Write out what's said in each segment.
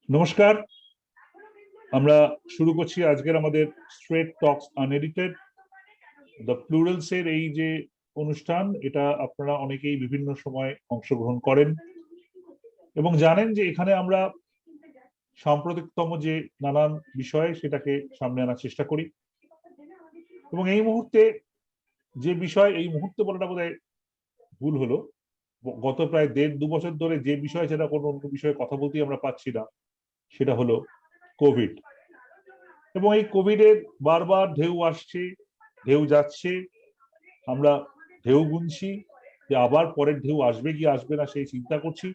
নমস্কার, আমরা শুরু করছি আজকের আমাদের straight talks unedited the plurals এর এই যে অনুষ্ঠান, এটা আপনারা অনেকেই বিভিন্ন সময় অংশগ্রহণ করেন এবং জানেন যে এখানে আমরা সাম্প্রতিকতম যে নানান বিষয় সেটাকে সামনে আনার চেষ্টা করি। এবং এই মুহূর্তে যে বিষয়, এই মুহূর্তে বলাটা বোধহয় ভুল হলো, গত প্রায় 1.5-2 বছর ধরে যে বিষয়, সেটা কোনো অন্য বিষয়ে কথা বলতেই আমরা পাচ্ছি না, সেটা হলো কোভিড। এবং এই কোভিডের বারবার ঢেউ আসছে, ঢেউ যাচ্ছে, আমরা ঢেউ গুনছি যে আবার পরের ঢেউ আসবে কি আসবে না সেই চিন্তা করছি।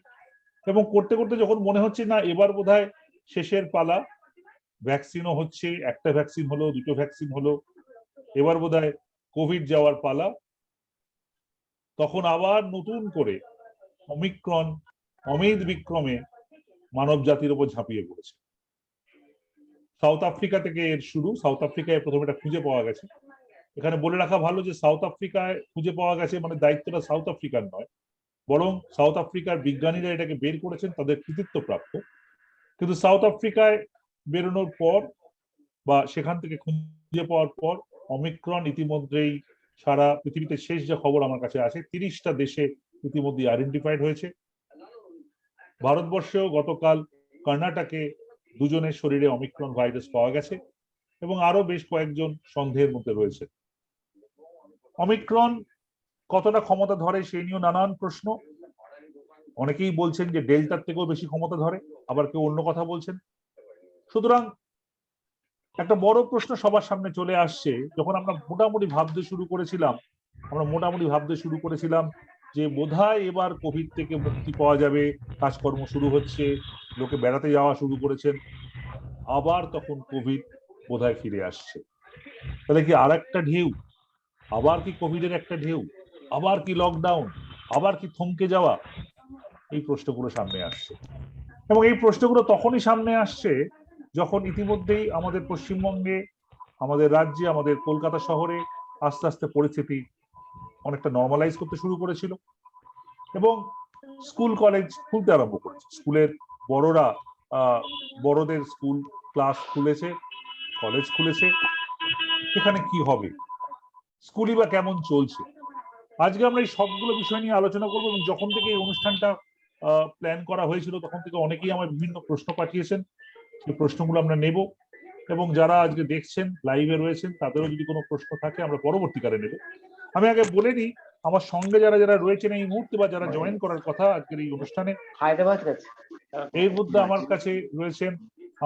এবং করতে করতে যখন মনে হচ্ছে না এবার বোধহয় শেষের পালা, ভ্যাকসিনও হচ্ছে, একটা ভ্যাকসিন হলো, দুটো ভ্যাকসিন হলো, এবার বোধহয় কোভিড যাওয়ার পালা, তখন আবার নতুন করে ওমিক্রন অমিত বিক্রমে মানব জাতির উপর ঝাঁপিয়ে পড়েছে। সাউথ আফ্রিকা থেকে এর শুরু। সাউথ আফ্রিকায় প্রথমে এটা খুঁজে পাওয়া গেছে। এখানে বলে রাখা ভালো যে সাউথ আফ্রিকায় খুঁজে পাওয়া গেছে মানে দায়িত্বটা সাউথ আফ্রিকার নয়, বরং সাউথ আফ্রিকার বিজ্ঞানীরা এটাকে বের করেছেন, তাদের কৃতিত্ব প্রাপ্ত। কিন্তু সাউথ আফ্রিকায় বেরোনোর পর বা সেখান থেকে খুঁজে পাওয়ার পর ওমিক্রন ইতিমধ্যেই সারা পৃথিবীতে, শেষ যে খবর আমার কাছে আছে, 30টা দেশে ইতিমধ্যে আইডেন্টিফাইড হয়েছে। ভারতবর্ষেও গতকাল কর্ণাটকে 2 জনের শরীরে ওমিক্রন ভাইরাস পাওয়া গেছে এবং আরো বেশ কয়েকজন সন্দেহের মধ্যে রয়েছে। ওমিক্রন কতটা ক্ষমতা ধরে সেই নিয়েও নানান প্রশ্ন। অনেকেই বলছেন যে ডেল্টার থেকেও বেশি ক্ষমতা ধরে, আবার কেউ অন্য কথা বলছেন। সুতরাং একটা বড় প্রশ্ন সবার সামনে চলে আসছে, যখন আমরা মোটামুটি ভাবতে শুরু করেছিলাম যে বোধহয় এবার কোভিড থেকে মুক্তি পাওয়া যাবে, কাজকর্ম শুরু হচ্ছে, লোকে বেড়াতে যাওয়া শুরু করেছেন, আবার তখন কোভিড বোধহয় ফিরে আসছে। তাহলে কি আর একটা ঢেউ? আবার কি কোভিডের একটা ঢেউ? আবার কি লকডাউন? আবার কি থমকে যাওয়া? এই প্রশ্নগুলো সামনে আসছে। এবং এই প্রশ্নগুলো তখনই সামনে আসছে যখন ইতিমধ্যেই আমাদের পশ্চিমবঙ্গে, আমাদের রাজ্যে, আমাদের কলকাতা শহরে আস্তে আস্তে পরিস্থিতি অনেকটা নর্মালাইজ করতে শুরু করেছিল এবং স্কুল কলেজ খুলতে আরম্ভ করেছে। স্কুলের বড়রা, বড়দের স্কুল ক্লাস খুলেছে, কলেজ খুলেছে। সেখানে কি হবে, স্কুলই বা কেমন চলছে, আজকে আমরা এই সবগুলো বিষয় নিয়ে আলোচনা করবো। এবং যখন থেকে এই অনুষ্ঠানটা প্ল্যান করা হয়েছিল তখন থেকে অনেকেই আমার বিভিন্ন প্রশ্ন পাঠিয়েছেন, সেই প্রশ্নগুলো আমরা নেব। এবং যারা আজকে দেখছেন, লাইভে রয়েছেন, তাদেরও যদি কোনো প্রশ্ন থাকে আমরা পরবর্তীকালে নেব। আমি আগে বলে দিই, আমার সঙ্গে যারা যারা রয়েছেন এই মুহূর্তে বা যারা জয়েন করার কথা আজকের এই অনুষ্ঠানে, এর মধ্যে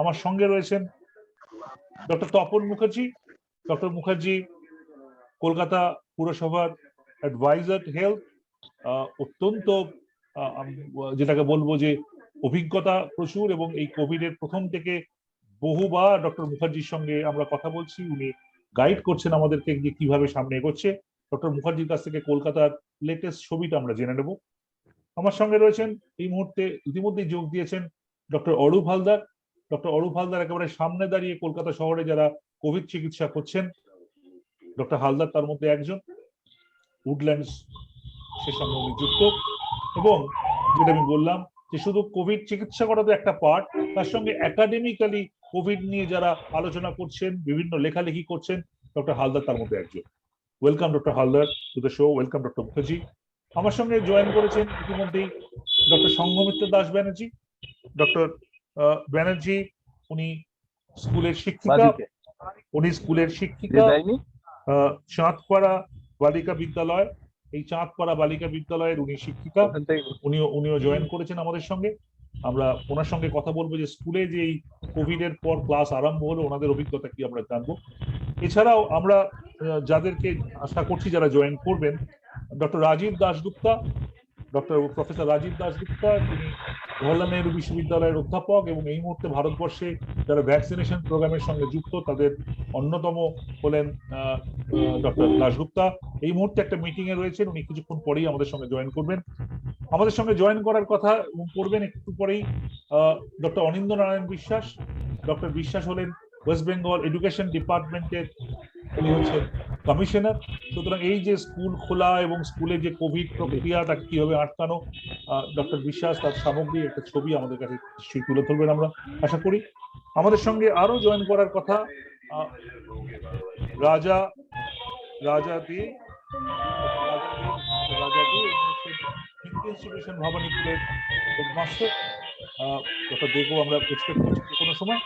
আমার সঙ্গে রয়েছেন ডক্টর তপন মুখার্জি। ডক্টর মুখার্জি কলকাতা পুরসভার অ্যাডভাইজার হেলথ, অত্যন্ত যেটাকে বলবো যে অভিজ্ঞতা প্রচুর, এবং এই কোভিড এর প্রথম থেকে বহুবার ডক্টর মুখার্জির সঙ্গে আমরা কথা বলছি, উনি গাইড করছেন আমাদেরকে যে কিভাবে সামনে এগোচ্ছে। ডক্টর মুখার্জির কাছ থেকে কলকাতার লেটেস্ট ছবিটা আমরা জেনে নেব। আমার সঙ্গে রয়েছেন এই মুহূর্তে, ইতিমধ্যেই যোগ দিয়েছেন ডক্টর অরূপ হালদার। ডক্টর অরূপ হালদার একেবারে সামনে দাঁড়িয়ে কলকাতা শহরে যারা কোভিড চিকিৎসা করছেন, ডক্টর হালদার তার মধ্যে একজন। উডল্যান্ডস সে সঙ্গে উনি যুক্ত। এবং যেটা আমি বললাম যে শুধু কোভিড চিকিৎসা করা তো একটা পার্ট, তার সঙ্গে একাডেমিক্যালি কোভিড নিয়ে যারা আলোচনা করছেন, বিভিন্ন লেখালেখি করছেন, ডক্টর হালদার তার মধ্যে একজন। Welcome doctor Haldar to the show. Welcome doctor Mukherjee. আমার সঙ্গে জয়েন করেছেন ইতিমধ্যেই ডক্টর সংঘমিত্র দাস ব্যানার্জি। ডক্টর ব্যানার্জি উনি স্কুলের শিক্ষিকা, চাঁদপাড়া বালিকা বিদ্যালয়, এই চাঁদপাড়া বালিকা বিদ্যালয়ের উনি শিক্ষিকা, উনিও জয়েন করেছেন আমাদের সঙ্গে। আমরা ওনার সঙ্গে কথা বলবো যে স্কুলে যে এই কোভিড এর পর ক্লাস আরম্ভ হলো, ওনাদের অভিজ্ঞতা কি আমরা জানবো। এছাড়াও আমরা যাদেরকে আশা করছি যারা জয়েন করবেন, ডক্টর রাজীব দাশগুপ্তা, প্রফেসর রাজীব দাশগুপ্তা, তিনি জওহরলাল নেহরু বিশ্ববিদ্যালয়ের অধ্যাপক এবং এই মুহূর্তে ভারতবর্ষে যারা ভ্যাকসিনেশন প্রোগ্রামের সঙ্গে যুক্ত তাদের অন্যতম হলেন ডক্টর দাশগুপ্তা। এই মুহূর্তে একটা মিটিং এ রয়েছেন, উনি কিছুক্ষণ পরেই আমাদের সঙ্গে জয়েন করবেন। আমাদের সঙ্গে জয়েন করার কথা করবেন একটু পরেই ডক্টর অনিন্দ্য নারায়ণ বিশ্বাস। ডক্টর বিশ্বাস হলেন ওয়েস্ট বেঙ্গল এডুকেশন ডিপার্টমেন্টের, উনি হচ্ছেন কমিশনার। সুতরাং এই যে স্কুল খোলা এবং স্কুলে যে কোভিড প্রক্রিয়া তাকে কিভাবে আটকানো, ডক্টর বিশ্বাস তার সামগ্রিক একটা ছবি আমাদের কাছে নিশ্চয়ই তুলে ধরবেন আমরা আশা করি। আমাদের সঙ্গে আরো জয়েন করার কথা রাজা রাজা দে ইনস্টিটিউশন ভবানীপুরের হেডমাস্টার। ডক্টর দেকেও আমরা এক্সপেক্ট করছি যে কোনো সময়।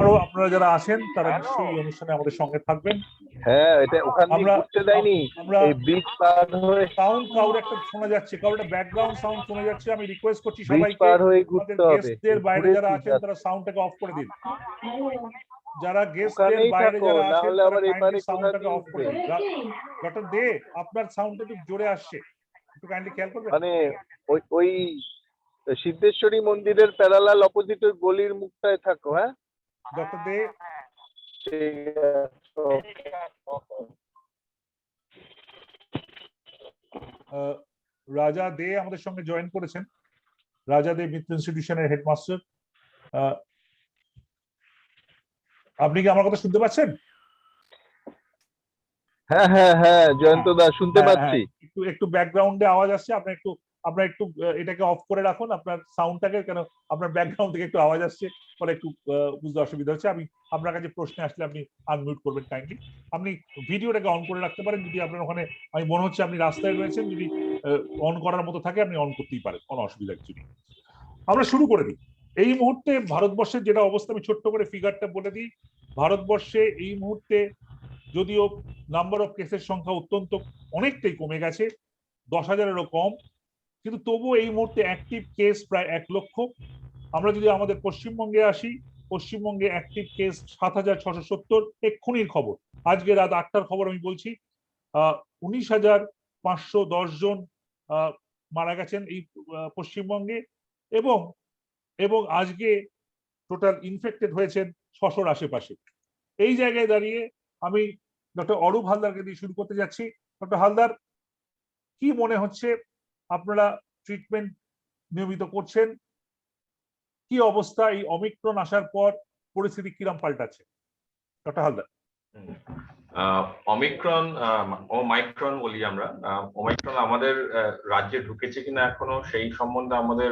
আরো আপনারা যারা আছেন তারা নিশ্চয়ই এই অনুষ্ঠানে আমাদের সঙ্গে থাকবেন। হ্যাঁ, এটা ওখান দিয়ে ঘুরতে দেয়নি, আমরা এই ব্রিজ পার হয়ে সাউন্ড কাউর একটা শোনা যাচ্ছে, কাউর একটা ব্যাকগ্রাউন্ড সাউন্ড শোনা যাচ্ছে। আমি রিকোয়েস্ট করছি ব্রিজ সবাইকে, পার হয়ে আমাদের ঘুরতে হবে। গেস্টদের বাইরে যারা আছেন তারা সাউন্ডটাকে অফ করে দিন। যারা গেস্টদের ওখানেই বাইরে থাকো, যারা না আছেন হলে তারা আবার এপারে কাইন্ডলি কোথা সাউন্ডটাকে দিয়ে অফ করে দিন। ডক্টর দে, আপনার সাউন্ডটা একটু জোরে আসছে, একটু কাইন্ডলি খেয়াল করবেন। মানে ওই সিদ্ধেশ্বরী মন্দিরের প্যারালাল অপোজিট ওই গলির মুখটায় থাকো। হ্যাঁ ডক্টর দে, রাজা দে আমাদের সঙ্গে জয়েন করেছেন। রাজা দে মিত্র ইনস্টিটিউশনের হেডমাস্টার। আপনি কি আমার কথা শুনতে পাচ্ছেন? হ্যাঁ হ্যাঁ হ্যাঁ, জয়ন্ত দা শুনতে পাচ্ছি। একটু একটু ব্যাকগ্রাউন্ডে আওয়াজ আসছে, আপনার একটু এটাকে অফ করে রাখুন আপনার সাউন্ডটাকে, কেন আপনার ব্যাকগ্রাউন্ড থেকে একটু আওয়াজ আসছে, ফলে একটু বুঝতে অসুবিধা হচ্ছে। আমি আপনার কাছে প্রশ্ন আসলে আপনি আনমিউট করবেন কাইন্ডলি। আপনি ভিডিওটাকে অন করে রাখতে পারেন যদি আপনার ওখানে, আমি মনে হচ্ছে আপনি রাস্তায় রয়েছেন, যদি অন করার মতো থাকে আপনি অন করতেই পারেন, কোনো অসুবিধা কিছু নেই। আমরা শুরু করে দিই। এই মুহূর্তে ভারতবর্ষের যেটা অবস্থা, আমি ছোট্ট করে ফিগারটা বলে দিই। ভারতবর্ষে এই মুহূর্তে যদিও নাম্বার অফ কেসের সংখ্যা অত্যন্ত অনেকটাই কমে গেছে, 10,000-এরও কম, কিন্তু তবুও এই মুহূর্তে অ্যাক্টিভ কেস প্রায় 1 লক্ষ। আমরা যদি আমাদের পশ্চিমবঙ্গে আসি, পশ্চিমবঙ্গে অ্যাক্টিভ কেস 7,670, এক্ষুনির খবর, আজকে রাত 8টার খবর আমি বলছি। 19,510 জন মারা গেছেন এই পশ্চিমবঙ্গে, এবং আজকে টোটাল ইনফেক্টেড হয়েছেন 600-র আশেপাশে। এই জায়গায় দাঁড়িয়ে আমি ডক্টর অরূপ হালদারকে দিয়ে শুরু করতে যাচ্ছি। ডক্টর হালদার, কি মনে হচ্ছে, আপনারা ট্রিটমেন্ট নিয়মিত করছেন, কি অবস্থা এই অমিক্রন আসার পর, পরিস্থিতি কিরম পাল্টাচ্ছে? ডক্টর হালদার। অমিক্রন ও মাইক্রন বলি আমরা, ওমাইক্রন আমাদের রাজ্যে ঢুকেছে কিনা এখনো সেই সম্বন্ধে আমাদের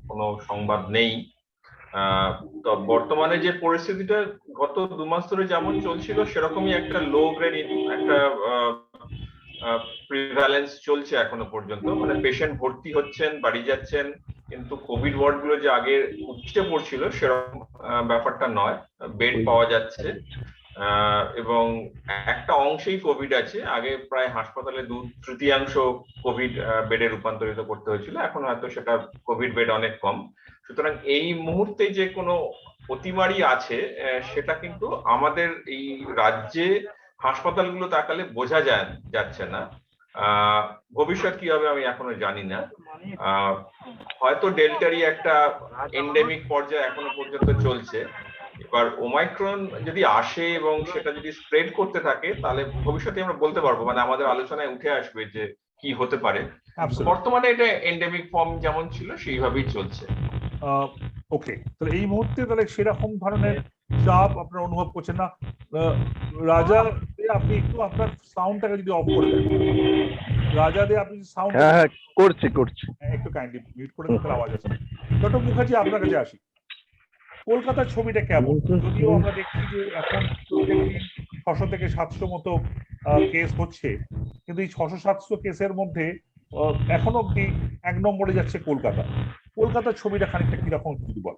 কোনো সংবাদ নেই। তো বর্তমানে যে পরিস্থিতিটা গত 2 মাস ধরে যেমন চলছিল সেরকমই একটা লো গ্রেড একটা প্রিভ্যালেন্স চলছে এখনো পর্যন্ত। মানে পেশেন্ট ভর্তি হচ্ছেন, বাড়ি যাচ্ছেন, কিন্তু কোভিড ওয়ার্ড গুলো যে আগে উপচে পড়ছিল সেরকম ব্যাপারটা নয়, বেড পাওয়া যাচ্ছে। এবং একটা অংশেই কোভিড আছে, আগে প্রায় হাসপাতালে 2/3 কোভিড বেডে রূপান্তরিত করতে হয়েছিল, এখন হয়তো সেটা কোভিড বেড অনেক কম। সুতরাং এই মুহূর্তে যে কোনো অতিমারি আছে সেটা কিন্তু আমাদের এই রাজ্যে হাসপাতালগুলো তাকালে বোঝা যাচ্ছে না। ভবিষ্যৎ কি হবে আমি এখনো জানি না। হয়তো ডেল্টারই একটা এন্ডেমিক পর্যায়ে এখনো পর্যন্ত চলছে। এবার ওমাইক্রন যদি আসে এবং সেটা যদি স্প্রেড করতে থাকে তাহলে ভবিষ্যতে আমরা বলতে পারবো, মানে আমাদের আলোচনায় উঠে আসবে যে কি হতে পারে। বর্তমানে এটা এন্ডেমিক ফর্ম যেমন ছিল সেইভাবেই চলছে। ওকে, তাহলে এই মুহূর্তে তাহলে সেরকম ধরনের চাপ আপনারা অনুভব করছেন না। রাজা, আপনি একটু আপনার সাউন্ডটাকে যদি অফ করে দেন। রাজা দে, আপনি সাউন্ড করছি একটু কাইন্ডলি মিউট করে দিন, তাহলে আওয়াজ আসে। ডক্টর মুখার্জি, আপনার কাছে আসি। কলকাতার ছবিটা কেমন? যদিও আমরা দেখছি যে এখন প্রত্যেকদিন 600 থেকে 700 মতো কেস হচ্ছে, কিন্তু এই 600-700 কেসের মধ্যে এখন অব্দি 1 নম্বরে যাচ্ছে কলকাতা। কলকাতার ছবিটা খানিকটা কিরকম যদি বল।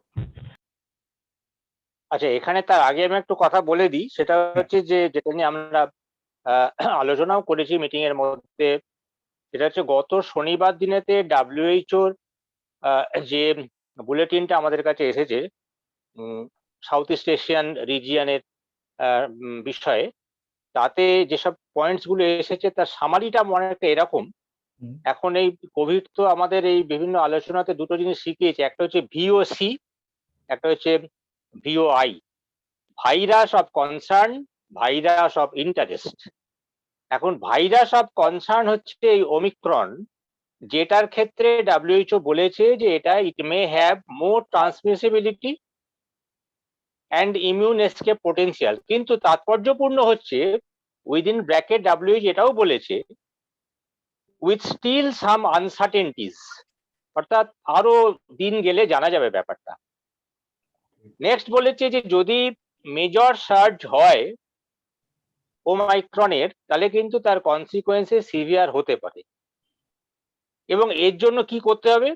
আচ্ছা, এখানে তার আগে আমি একটু কথা বলে দিই, সেটা হচ্ছে যে যেটা নিয়ে আমরা আলোচনাও করেছি মিটিং এর মধ্যে, সেটা হচ্ছে গত শনিবার দিনেতে WHO-র যে বুলেটিনটা আমাদের কাছে এসেছে সাউথ ইস্ট এশিয়ান রিজিয়নের বিষয়ে, তাতে যেসব পয়েন্টস গুলো এসেছে তার সামারিটা অনেকটা এরকম। এখন এই কোভিড তো আমাদের এই বিভিন্ন আলোচনাতে দুটো জিনিস শিখিয়েছে, একটা হচ্ছে VOC, একটা হচ্ছে VOI, virus of concern, virus of interest. এখন ভাইরাস অফ কনসার্ন হচ্ছে এই ওমিক্রন, যেটার ক্ষেত্রে WHO বলেছে যে এটা it may have more transmissibility and immune escape potential. কিন্তু তাৎপর্যপূর্ণ হচ্ছে উইদিন ব্র্যাকেট WHO এটাও বলেছে উইথ স্টিল সাম আনসার্টেনটিস, অর্থাৎ আরো দিন গেলে জানা যাবে ব্যাপারটা। নেক্সট বলেছে যে যদি মেজর সার্জ হয় ওমাইক্রনের, তাহলে কিন্তু তার কনসিকোয়েন্সে সিভিয়ার হতে পারে, এবং এর জন্য কি করতে হবে?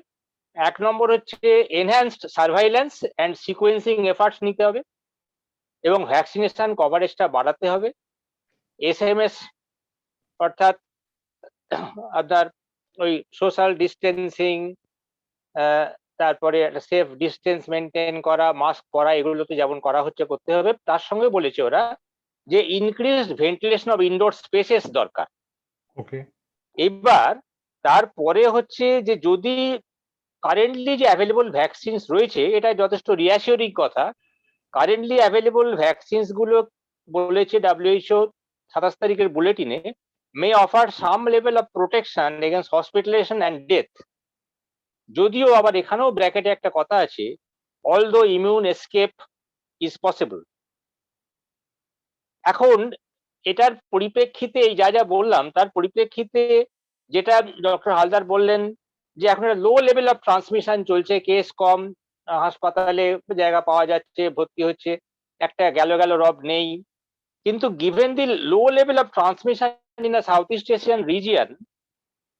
1 নম্বর হচ্ছে enhanced surveillance and sequencing efforts নিতে হবে, এবং ভ্যাকসিনেশন কভারেজটা বাড়াতে হবে। SMS অর্থাৎ আপনার ওই সোশ্যাল ডিস্টেন্সিং, তারপরে একটা সেফ ডিস্টেন্স মেনটেন করা, মাস্ক পরা, এগুলো তো যেমন করা হচ্ছে করতে হবে। তার সঙ্গে বলেছে ওরা যে increased ventilation of indoor spaces দরকার। ওকে, এবার তারপরে হচ্ছে যে যদি কারেন্টলি যে অ্যাভেলেবল ভ্যাকসিনস রয়েছে, এটা যথেষ্ট রিঅ্যাসিওরিং কথা। কারেন্টলি অ্যাভেলেবল ভ্যাকসিনস গুলো বলেছে WHO 27 তারিখের বুলেটিনে may offer some level of protection against hospitalization and death. যদিও আবার এখানেও ব্র্যাকেটে একটা কথা আছে, although immune escape is possible. এখন এটার পরিপ্রেক্ষিতে এই যা যা বললাম তার পরিপ্রেক্ষিতে যেটা ডক্টর হালদার বললেন যে এখন লো লেভেল অফ ট্রান্সমিশন চলছে, কেস কম, হাসপাতালে জায়গা পাওয়া যাচ্ছে, ভর্তি হচ্ছে, একটা গেল রব নেই। কিন্তু given the low level of transmission in the south east Asian region,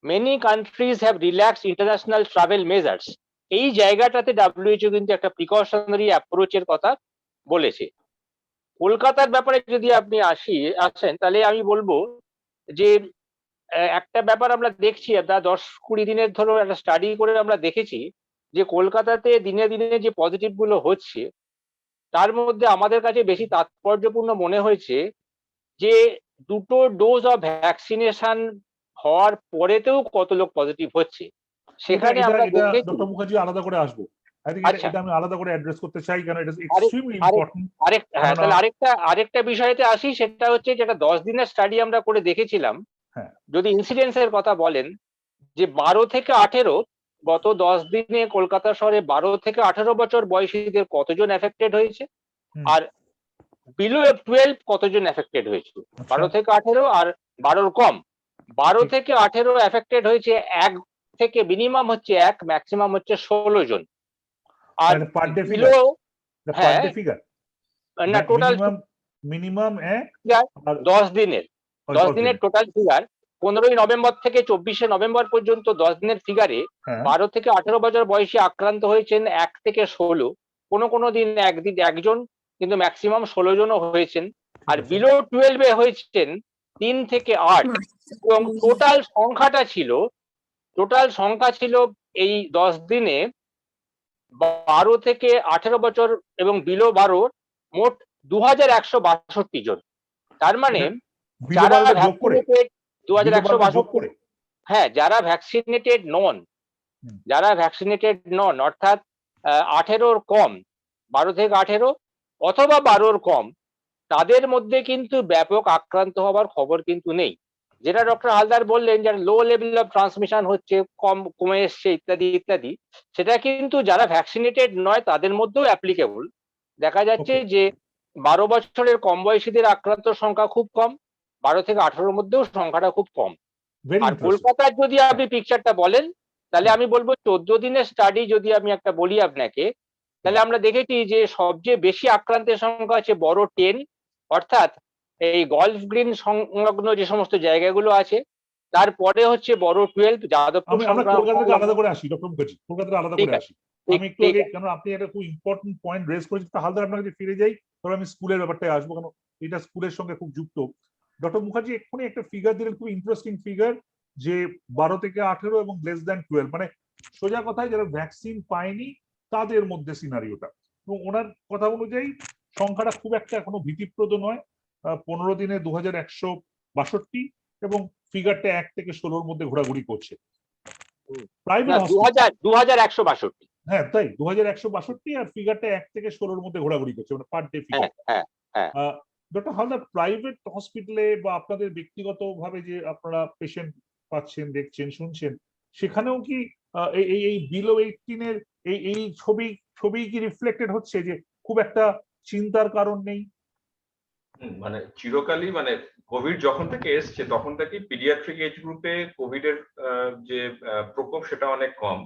many countries have relaxed international travel measures. এই জায়গাটাতে WHO কিন্তু একটা প্রিকশনারি অ্যাপ্রোচের কথা বলেছে। কলকাতার ব্যাপারে যদি আপনি আসেন তাহলে আমি বলবো যে একটা ব্যাপার আমরা দেখছি, আমরা 10-20 দিনের ধরো একটা স্টাডি করে আমরা দেখেছি যে কলকাতাতে দিনে দিনে যে পজিটিভ গুলো হচ্ছে তার মধ্যে আমাদের কাছে বেশি তাৎপর্যপূর্ণ মনে হয়েছে যে 2টো ডোজ অফ ভ্যাকসিনেশন হওয়ার পরেতেও কত লোক পজিটিভ হচ্ছে সেখানে আমরা দেখেছি। ডক্টর মুখার্জি আলাদা করে আসবো, আচ্ছা, এটা আমি আলাদা করে অ্যাড্রেস করতে চাই কারণ এটা এক্সট্রিমলি ইম্পর্টেন্ট। হ্যাঁ, তাহলে আরেকটা বিষয়তে আসি, সেটা হচ্ছে যেটা 10 দিনের স্টাডি আমরা করে দেখেছিলাম। হ্যাঁ। যদি ইনসিডেন্সের কথা বলেন যে 12 থেকে 18, গত 10 দিনে কলকাতা শহরে 12 থেকে 18 বছর বয়সীদের কতজন এফেক্টেড হয়েছে, আর বিলো 12 কতজন এফেক্টেড হয়েছে। 12 থেকে 18 আর 12 কম। 12 থেকে 18 এফেক্টেড হয়েছে 1 থেকে মিনিমাম হচ্ছে 1, ম্যাক্সিমাম হচ্ছে 16 জন। আর বিলো না টোটাল মিনিমাম 10 দিনের টোটাল ফিগার 15ই নভেম্বর থেকে 24শে নভেম্বর পর্যন্ত 10 দিনের ফিগারে 12 থেকে 18 বছর বয়সী আক্রান্ত হয়েছেন 1 থেকে 16, কোনো দিন একজন, কিন্তু ম্যাক্সিমাম 16 জনও হয়েছেন। আর বিলো 12 এ হয়েছেন 3 থেকে 8, এবং টোটাল সংখ্যা ছিল এই 10 দিনে 12 থেকে 18 বছর এবং বিলো 12 মোট 2162 জন। তার মানে যারা ভ্যাকসিনেটেড 2162, হ্যাঁ, যারা ভ্যাকসিনেটেড নন অর্থাৎ 18 কম, 12 থেকে 18 অথবা 12 কম, তাদের মধ্যে কিন্তু ব্যাপক আক্রান্ত হওয়ার খবর কিন্তু নেই। যেটা ডক্টর হালদার বললেন যারা লো লেভেল অফ ট্রান্সমিশন হচ্ছে, কমে এসছে ইত্যাদি, সেটা কিন্তু যারা ভ্যাকসিনেটেড নয় তাদের মধ্যেও অ্যাপ্লিকেবল। দেখা যাচ্ছে যে 12 বছরের কম বয়সীদের আক্রান্ত সংখ্যা খুব কম, 12 থেকে 18 মধ্যেও সংখ্যাটা খুব কম। আর কলকাতার যদি আপনি পিকচারটা বলেন তাহলে আমি বলবো 14 দিনের স্টাডি যদি আমি একটা বলি আপনাকে, তাহলে আমরা দেখেছি যে সবচেয়ে বেশি আক্রান্তের সংখ্যা আছে বড় 10, অর্থাৎ এই গলফ গ্রিন সংলগ্ন যে সমস্ত জায়গাগুলো আছে, তারপরে হচ্ছে বড় 12 যাদবপুর। আলাদা করে আসি ডক্টর মুখার্জি, কলকাতার আলাদা করে আসি। আমি একটু আগে, কারণ আপনি একটা খুব ইম্পর্টেন্ট পয়েন্ট রেজ করেছেন, হালদার আপনার কাছে ফিরে যাই, তবে আমি স্কুলের ব্যাপারটায় আসবো কারণ এটা স্কুলের সঙ্গে খুব যুক্ত। ডক্টর মুখার্জি এক্ষুনি একটা ফিগার দিলেন, খুব ইন্টারেস্টিং ফিগার, যে 12 থেকে 18 এবং লেস দ্যান 12, মানে সোজা কথায় যারা ভ্যাকসিন পায়নি তাদের মধ্যে সিনারিওটা, এবং ওনার কথা অনুযায়ী সংখ্যাটা খুব একটা এখনো ভীতিপ্রদ নয়। 15 দিনে 2162 এবং ফিগারটা 1 থেকে 16-র মধ্যে ঘোরাঘুরি করছে। প্রাইভেট 2162, হ্যাঁ তাই 2162, আর ফিগারটা 1 থেকে 16-র মধ্যে ঘোরাঘুরি করছে, মানে per day figure. Doctor Haldar, private হসপিটালে বা আপনাদের ব্যক্তিগতভাবে যে আপনারা পেশেন্ট পাচ্ছেন, দেখছেন, শুনছেন, সেখানেও কি এই বিলো 18-এর এই ছবি কি রিফ্লেক্টেড হচ্ছে যে খুব একটা চিন্তার কারণ নেই? মানে চিরকালই মানে কোভিড যখন থেকে এসছে তখন থেকে পিডিয়াট্রিক এজ গ্রুপে কোভিডের যে প্রকোপ সেটা অনেক কম,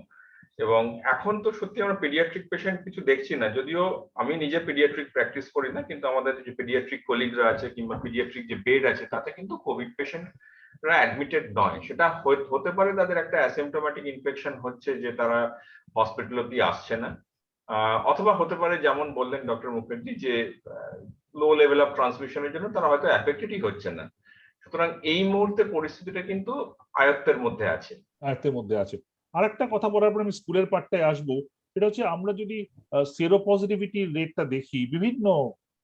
এবং এখন তো সত্যি আমরা পিডিয়াট্রিক পেশেন্ট কিছু দেখছি না, যদিও আমি নিজে পিডিয়াট্রিক প্র্যাকটিস করি না, কিন্তু আমাদের যে পিডিয়াট্রিক কলিগরা আছে কিংবা পিডিয়াট্রিক যে বেড আছে তাতে কিন্তু কোভিড পেশেন্টরা অ্যাডমিটেড নয়। সেটা হতে পারে তাদের একটা অ্যাসিম্পটোম্যাটিক ইনফেকশন হচ্ছে যে তারা হসপিটাল অব্দি আসছে না, অথবা হতে পারে যেমন বললেন ডক্টর মুখার্জি যে লো লেভেল অফ ট্রান্সমিশনের জন্য তারা হয়তো অ্যাফেক্টেডই হচ্ছে না। সুতরাং এই মুহূর্তে পরিস্থিতিটা কিন্তু আয়ত্তের মধ্যে আছে। আরেকটা কথা বলার পর আমি স্কুলের পার্টটায় আসবো, সেটা হচ্ছে আমরা যদি সেরো পজিটিভিটি রেটটা দেখি বিভিন্ন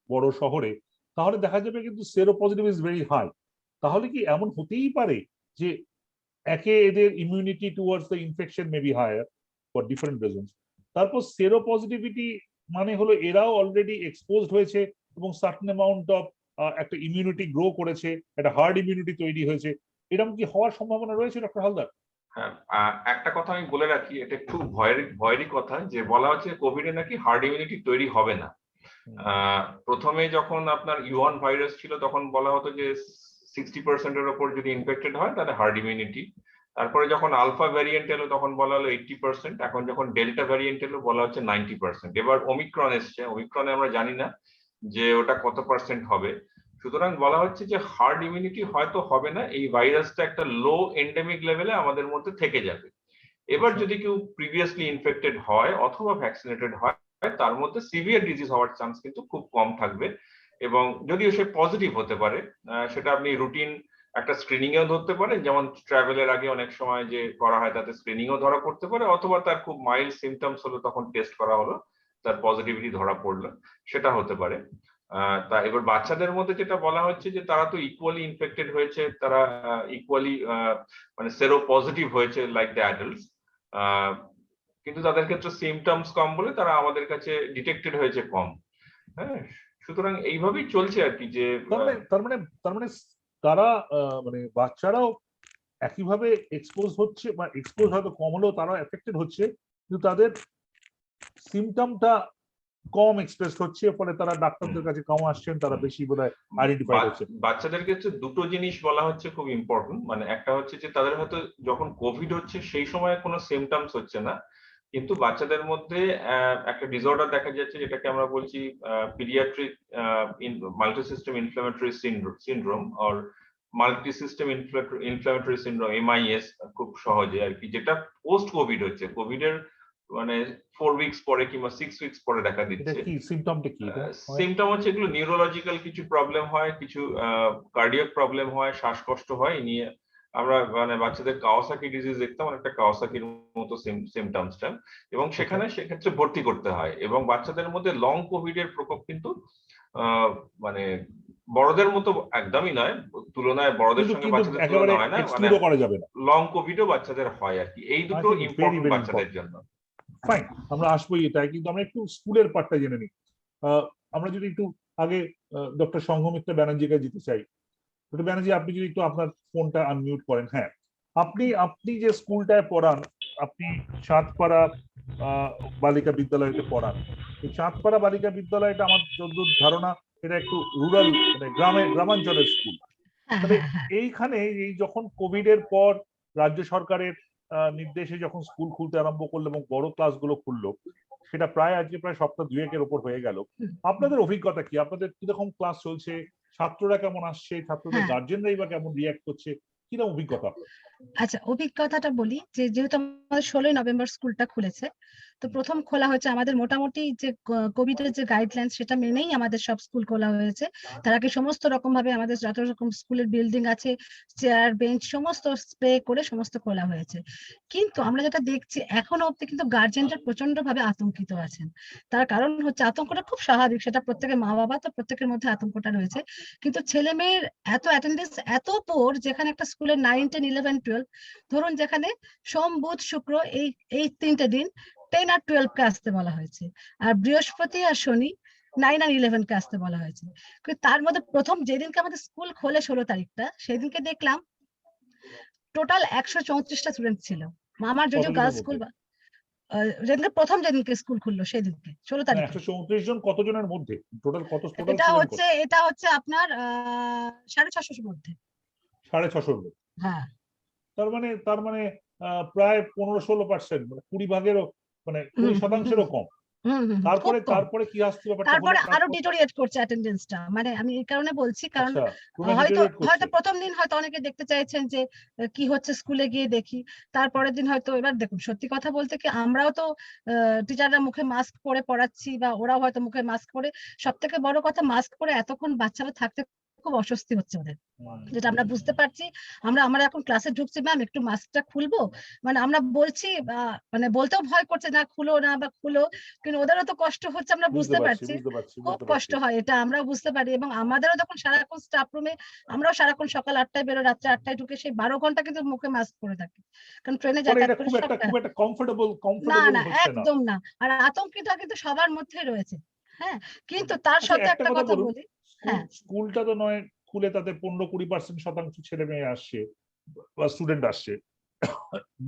বড় শহরে, তাহলে দেখা যাবে কিন্তু sero positive is very high. তাহলে কি এমন হতেই পারে যে একে এদের immunity towards the infection may be higher for different reasons, তারপর সেরো পজিটিভিটি মানে হলো এরাও অলরেডি এক্সপোজড হয়েছে এবং সার্টেন অ্যামাউন্ট অফ একটা ইমিউনিটি গ্রো করেছে, একটা হার্ড ইমিউনিটি তৈরি হয়েছে, এরকম কি হওয়ার সম্ভাবনা রয়েছে ডক্টর হালদার? হ্যাঁ, একটা কথা আমি বলে রাখি, এটা একটু ভয়েরই কথা, যে বলা হচ্ছে কোভিডে নাকি হার্ড ইমিউনিটি তৈরি হবে না। প্রথমে যখন আপনার ইউয়ান ভাইরাস ছিল তখন বলা হতো যে 60% ওপর যদি ইনফেক্টেড হয় তাহলে হার্ড ইমিউনিটি। তারপরে যখন আলফা ভ্যারিয়েন্ট এলো তখন বলা হলো 80%, এখন যখন ডেল্টা ভ্যারিয়েন্ট এলো বলা হচ্ছে 90%। এবার ওমিক্রন এসছে, ওমিক্রনে আমরা জানি না যে ওটা কত পার্সেন্ট হবে। সুতরাং বলা হচ্ছে যে হার্ড ইমিউনিটি হয়তো হবে না, এই ভাইরাসটা একটা লো এন্ডেমিক লেভেলে আমাদের মধ্যে থেকে যাবে। এবার যদি কেউ প্রিভিয়াসলি ইনফেক্টেড হয় অথবা ভ্যাকসিনেটেড হয় তার মধ্যে সিভিয়ার ডিজিজ হওয়ার চান্স কিন্তু খুব কম থাকবে, এবং যদিও সে পজিটিভ হতে পারে সেটা আপনি রুটিন একটা স্ক্রিনিং এও ধরতে পারেন, যেমন ট্রাভেলের আগে অনেক সময় যে করা হয় তাতে স্ক্রিনিং ও ধরা পড়তে পারে, অথবা তার খুব মাইল্ড সিমটমস হলো তখন টেস্ট করা হলো, তার পজিটিভিটি ধরা পড়লো, সেটা হতে পারে। তা এবার বাচ্চাদের মধ্যে যেটা বলা হচ্ছে যে তারা তো ইকুয়ালি ইনফেক্টেড হয়েছে, তারা ইকুয়ালি মানে সেরো পজিটিভ হয়েছে লাইক দ্য অ্যাডাল্টস, কিন্তু তাদের ক্ষেত্রে সিমটমস কম বলে তারা আমাদের কাছে ডিটেক্টেড হয়েছে কম। হ্যাঁ, সুতরাং এইভাবেই চলছে আর কি, যে তার মানে তারা মানে বাচ্চারাও একইভাবে এক্সপোজ হচ্ছে, বা এক্সপোজ হয়তো কম হলেও তারা এফেক্টেড হচ্ছে, কিন্তু তাদের সিমটমটা কম এক্সপ্রেস হচ্ছে, ফলে তারা ডাক্তারদের কাছে কম আসছেন, তারা বেশি বোধহয় আইডেন্টিফাই হচ্ছে। বাচ্চাদের ক্ষেত্রে দুটো জিনিস বলা হচ্ছে খুব ইম্পর্টেন্ট, মানে একটা হচ্ছে যে তাদের হয়তো যখন কোভিড হচ্ছে সেই সময় কোনো সিমটমস হচ্ছে না, কিন্তু বাচ্চাদের মধ্যে একটা ডিসঅর্ডার দেখা যাচ্ছে যেটাকে আমরা বলছি paediatric multi system inflammatory syndrome or multi system inflammatory syndrome, MIS খুব সহজে আর কি, যেটা পোস্ট কোভিড হচ্ছে, কোভিডের মানে 4 উইকস পরে কিংবা 6 উইকস পরে দেখা দিচ্ছে। কি সিমটমটা কি? সিমটম হচ্ছে এগুলো নিউরোলজিক্যাল কিছু প্রবলেম হয়, কিছু কার্ডিয়াক প্রবলেম হয়, শ্বাসকষ্ট হয়, নিয়ে আমরা মানে বাচ্চাদের কাওয়াসাকি ডিজিজ দেখতাম, অনেকটা কাওয়াসাকির মতো সিমটমসটা, এবং সেক্ষেত্রে ভর্তি করতে হয়। এবং বাচ্চাদের মধ্যে লং কোভিড এর প্রকোপ কিন্তু মানে বড়দের মতো একদমই নয়, তুলনায় বড়দের সঙ্গে বাচ্চাদের তুলনা হয় না, মানে লং কোভিডও বাচ্চাদের হয় আর কি। এই দুটো ইম্পর্টেন্ট বাচ্চাদের জন্য। ফাইন, আমরা আসবোই এটাই, কিন্তু আমরা একটু স্কুলের পার্টটা জেনে নিই। আমরা যদি একটু আগে ডক্টর সংঘমিত্র ব্যানার্জিকে যেতে চাই। ডক্টর ব্যানার্জি, আপনি যদি একটু আপনার ফোনটা আনমিউট করেন। হ্যাঁ, আপনি যে স্কুলটায় পড়ান, আপনি চাঁদপাড়া বালিকা বিদ্যালয়তে পড়ান। এই চাঁদপাড়া বালিকা বিদ্যালয়টা আমার যতদূর ধারণা এটা একটু রুরাল, মানে গ্রামাঞ্চলের স্কুল। তবে এইখানে এই যখন কোভিড এর পর রাজ্য সরকারের নির্দেশে যখন স্কুল খুলতে আরম্ভ করলো এবং বড় ক্লাসগুলো খুললো, সেটা আজকে প্রায় সপ্তাহ 2-1 ওপর হয়ে গেল। আপনাদের অভিজ্ঞতা কি? আপনাদের কিরকম ক্লাস চলছে? ছাত্ররা কেমন আসছে? ছাত্রদের গার্জেনরাই বা কেমন রিয়াক্ট করছে? কিরকম অভিজ্ঞতা? আচ্ছা, অভিজ্ঞতাটা বলি যে যেহেতু আমাদের 16ই নভেম্বর স্কুলটা খুলেছে, তো প্রথম খোলা হয়েছে আমাদের মোটামুটি যে কোভিড এর যে গাইডলাইন সেটা মেনেই আমাদের সব স্কুল খোলা হয়েছে। তার আগে সমস্ত রকম ভাবে আমাদের যত রকম স্কুলের বিল্ডিং আছে, চেয়ার বেঞ্চ সমস্ত স্প্রে করে সমস্ত খোলা হয়েছে। কিন্তু আমরা যেটা দেখছি এখনো অব্দি কিন্তু গার্জেনরা প্রচন্ড ভাবে আতঙ্কিত আছেন। তার কারণ হচ্ছে আতঙ্কটা খুব স্বাভাবিক, সেটা প্রত্যেকের মা বাবা তো প্রত্যেকের মধ্যে আতঙ্কটা রয়েছে, কিন্তু ছেলে মেয়ের এত অ্যাটেন্ডেন্স এত পোর, যেখানে একটা স্কুলের 9, 10, 11, 12 ধরুন, যেখানে সোম বুধ শুক্র এই 3টে দিন 10 আর 12 কে আসতে বলা হয়েছে, আর বৃহস্পতি আর শনি 9 আর 11 কে আসতে বলা হয়েছে। তার মধ্যে প্রথম যেদিনকে আমাদের স্কুল খোলে 16 তারিখটা, সেদিনকে দেখলাম টোটাল 134টা স্টুডেন্ট ছিল। আমার যদিও গার্লস স্কুল যেদিনকে প্রথম যেদিনকে স্কুল খুললো সেদিনকে 16 তারিখে। 134 জন কতজনের মধ্যে? টোটাল টোটাল এটা হচ্ছে আপনার 650 মধ্যে। 650 মধ্যে। হ্যাঁ, তার মানে প্রায় 15-16%, মানে 20 ভাগেরও, মানে 20%-এরও কম। খুব কম। তারপরে কি আসছে ব্যাপারটা? তারপরে আরো ডিটোরিয়েট করছে অ্যাটেন্ডেন্সটা, মানে আমি এই কারণে বলছি কারণ আচ্ছা, পুরো হয়তো deteriorate করছে। হয়তো প্রথম দিন হয়তো অনেকে দেখতে চাইছেন যে কি হচ্ছে স্কুলে গিয়ে দেখি, তারপরের দিন হয়তো, এবার দেখুন সত্যি কথা বলতে কি আমরাও তো টিচাররা মুখে মাস্ক পরে পড়াচ্ছি বা ওরাও হয়তো মুখে মাস্ক পরে, সব থেকে বড় কথা মাস্ক পরে এতক্ষণ বাচ্চারা থাকতে খুব অস্বস্তি হচ্ছে ওদের, যেটা আমরা বুঝতে পারছি। আমরা এখন ক্লাসে ঢুকছি, ম্যাম একটু মাস্কটা খুলবো, মানে আমরা বলছি মানে বলতেও ভয় করছে না খুলো না বা খুলো, কিন্তু ওদেরও তো কষ্ট হচ্ছে, আমরা বুঝতে পারছি, খুব কষ্ট হয়, এটা আমরাও বুঝতে পারি। এবং আমাদেরও যখন সারাক্ষণ স্টাফ রুমে, আমরাও সারাক্ষণ সকাল 8টায় বেরো, রাত্রে 8টায় ঢুকে, সেই 12 ঘন্টা কিন্তু মুখে মাস্ক পরে থাকি, কারণ ট্রেনে যাতায়াত করে। খুব একটা কমফোর্টেবল না, হচ্ছে না, একদম না। আর আতঙ্কটা কিন্তু সবার মধ্যেই রয়েছে। হ্যাঁ, কিন্তু তার সত্ত্বেও একটা কথা বলি, হ্যাঁ, স্কুলটা তো নয় খুলে তাতে 15-20% ছেলে মেয়ে আসছে বা স্টুডেন্ট আসছে,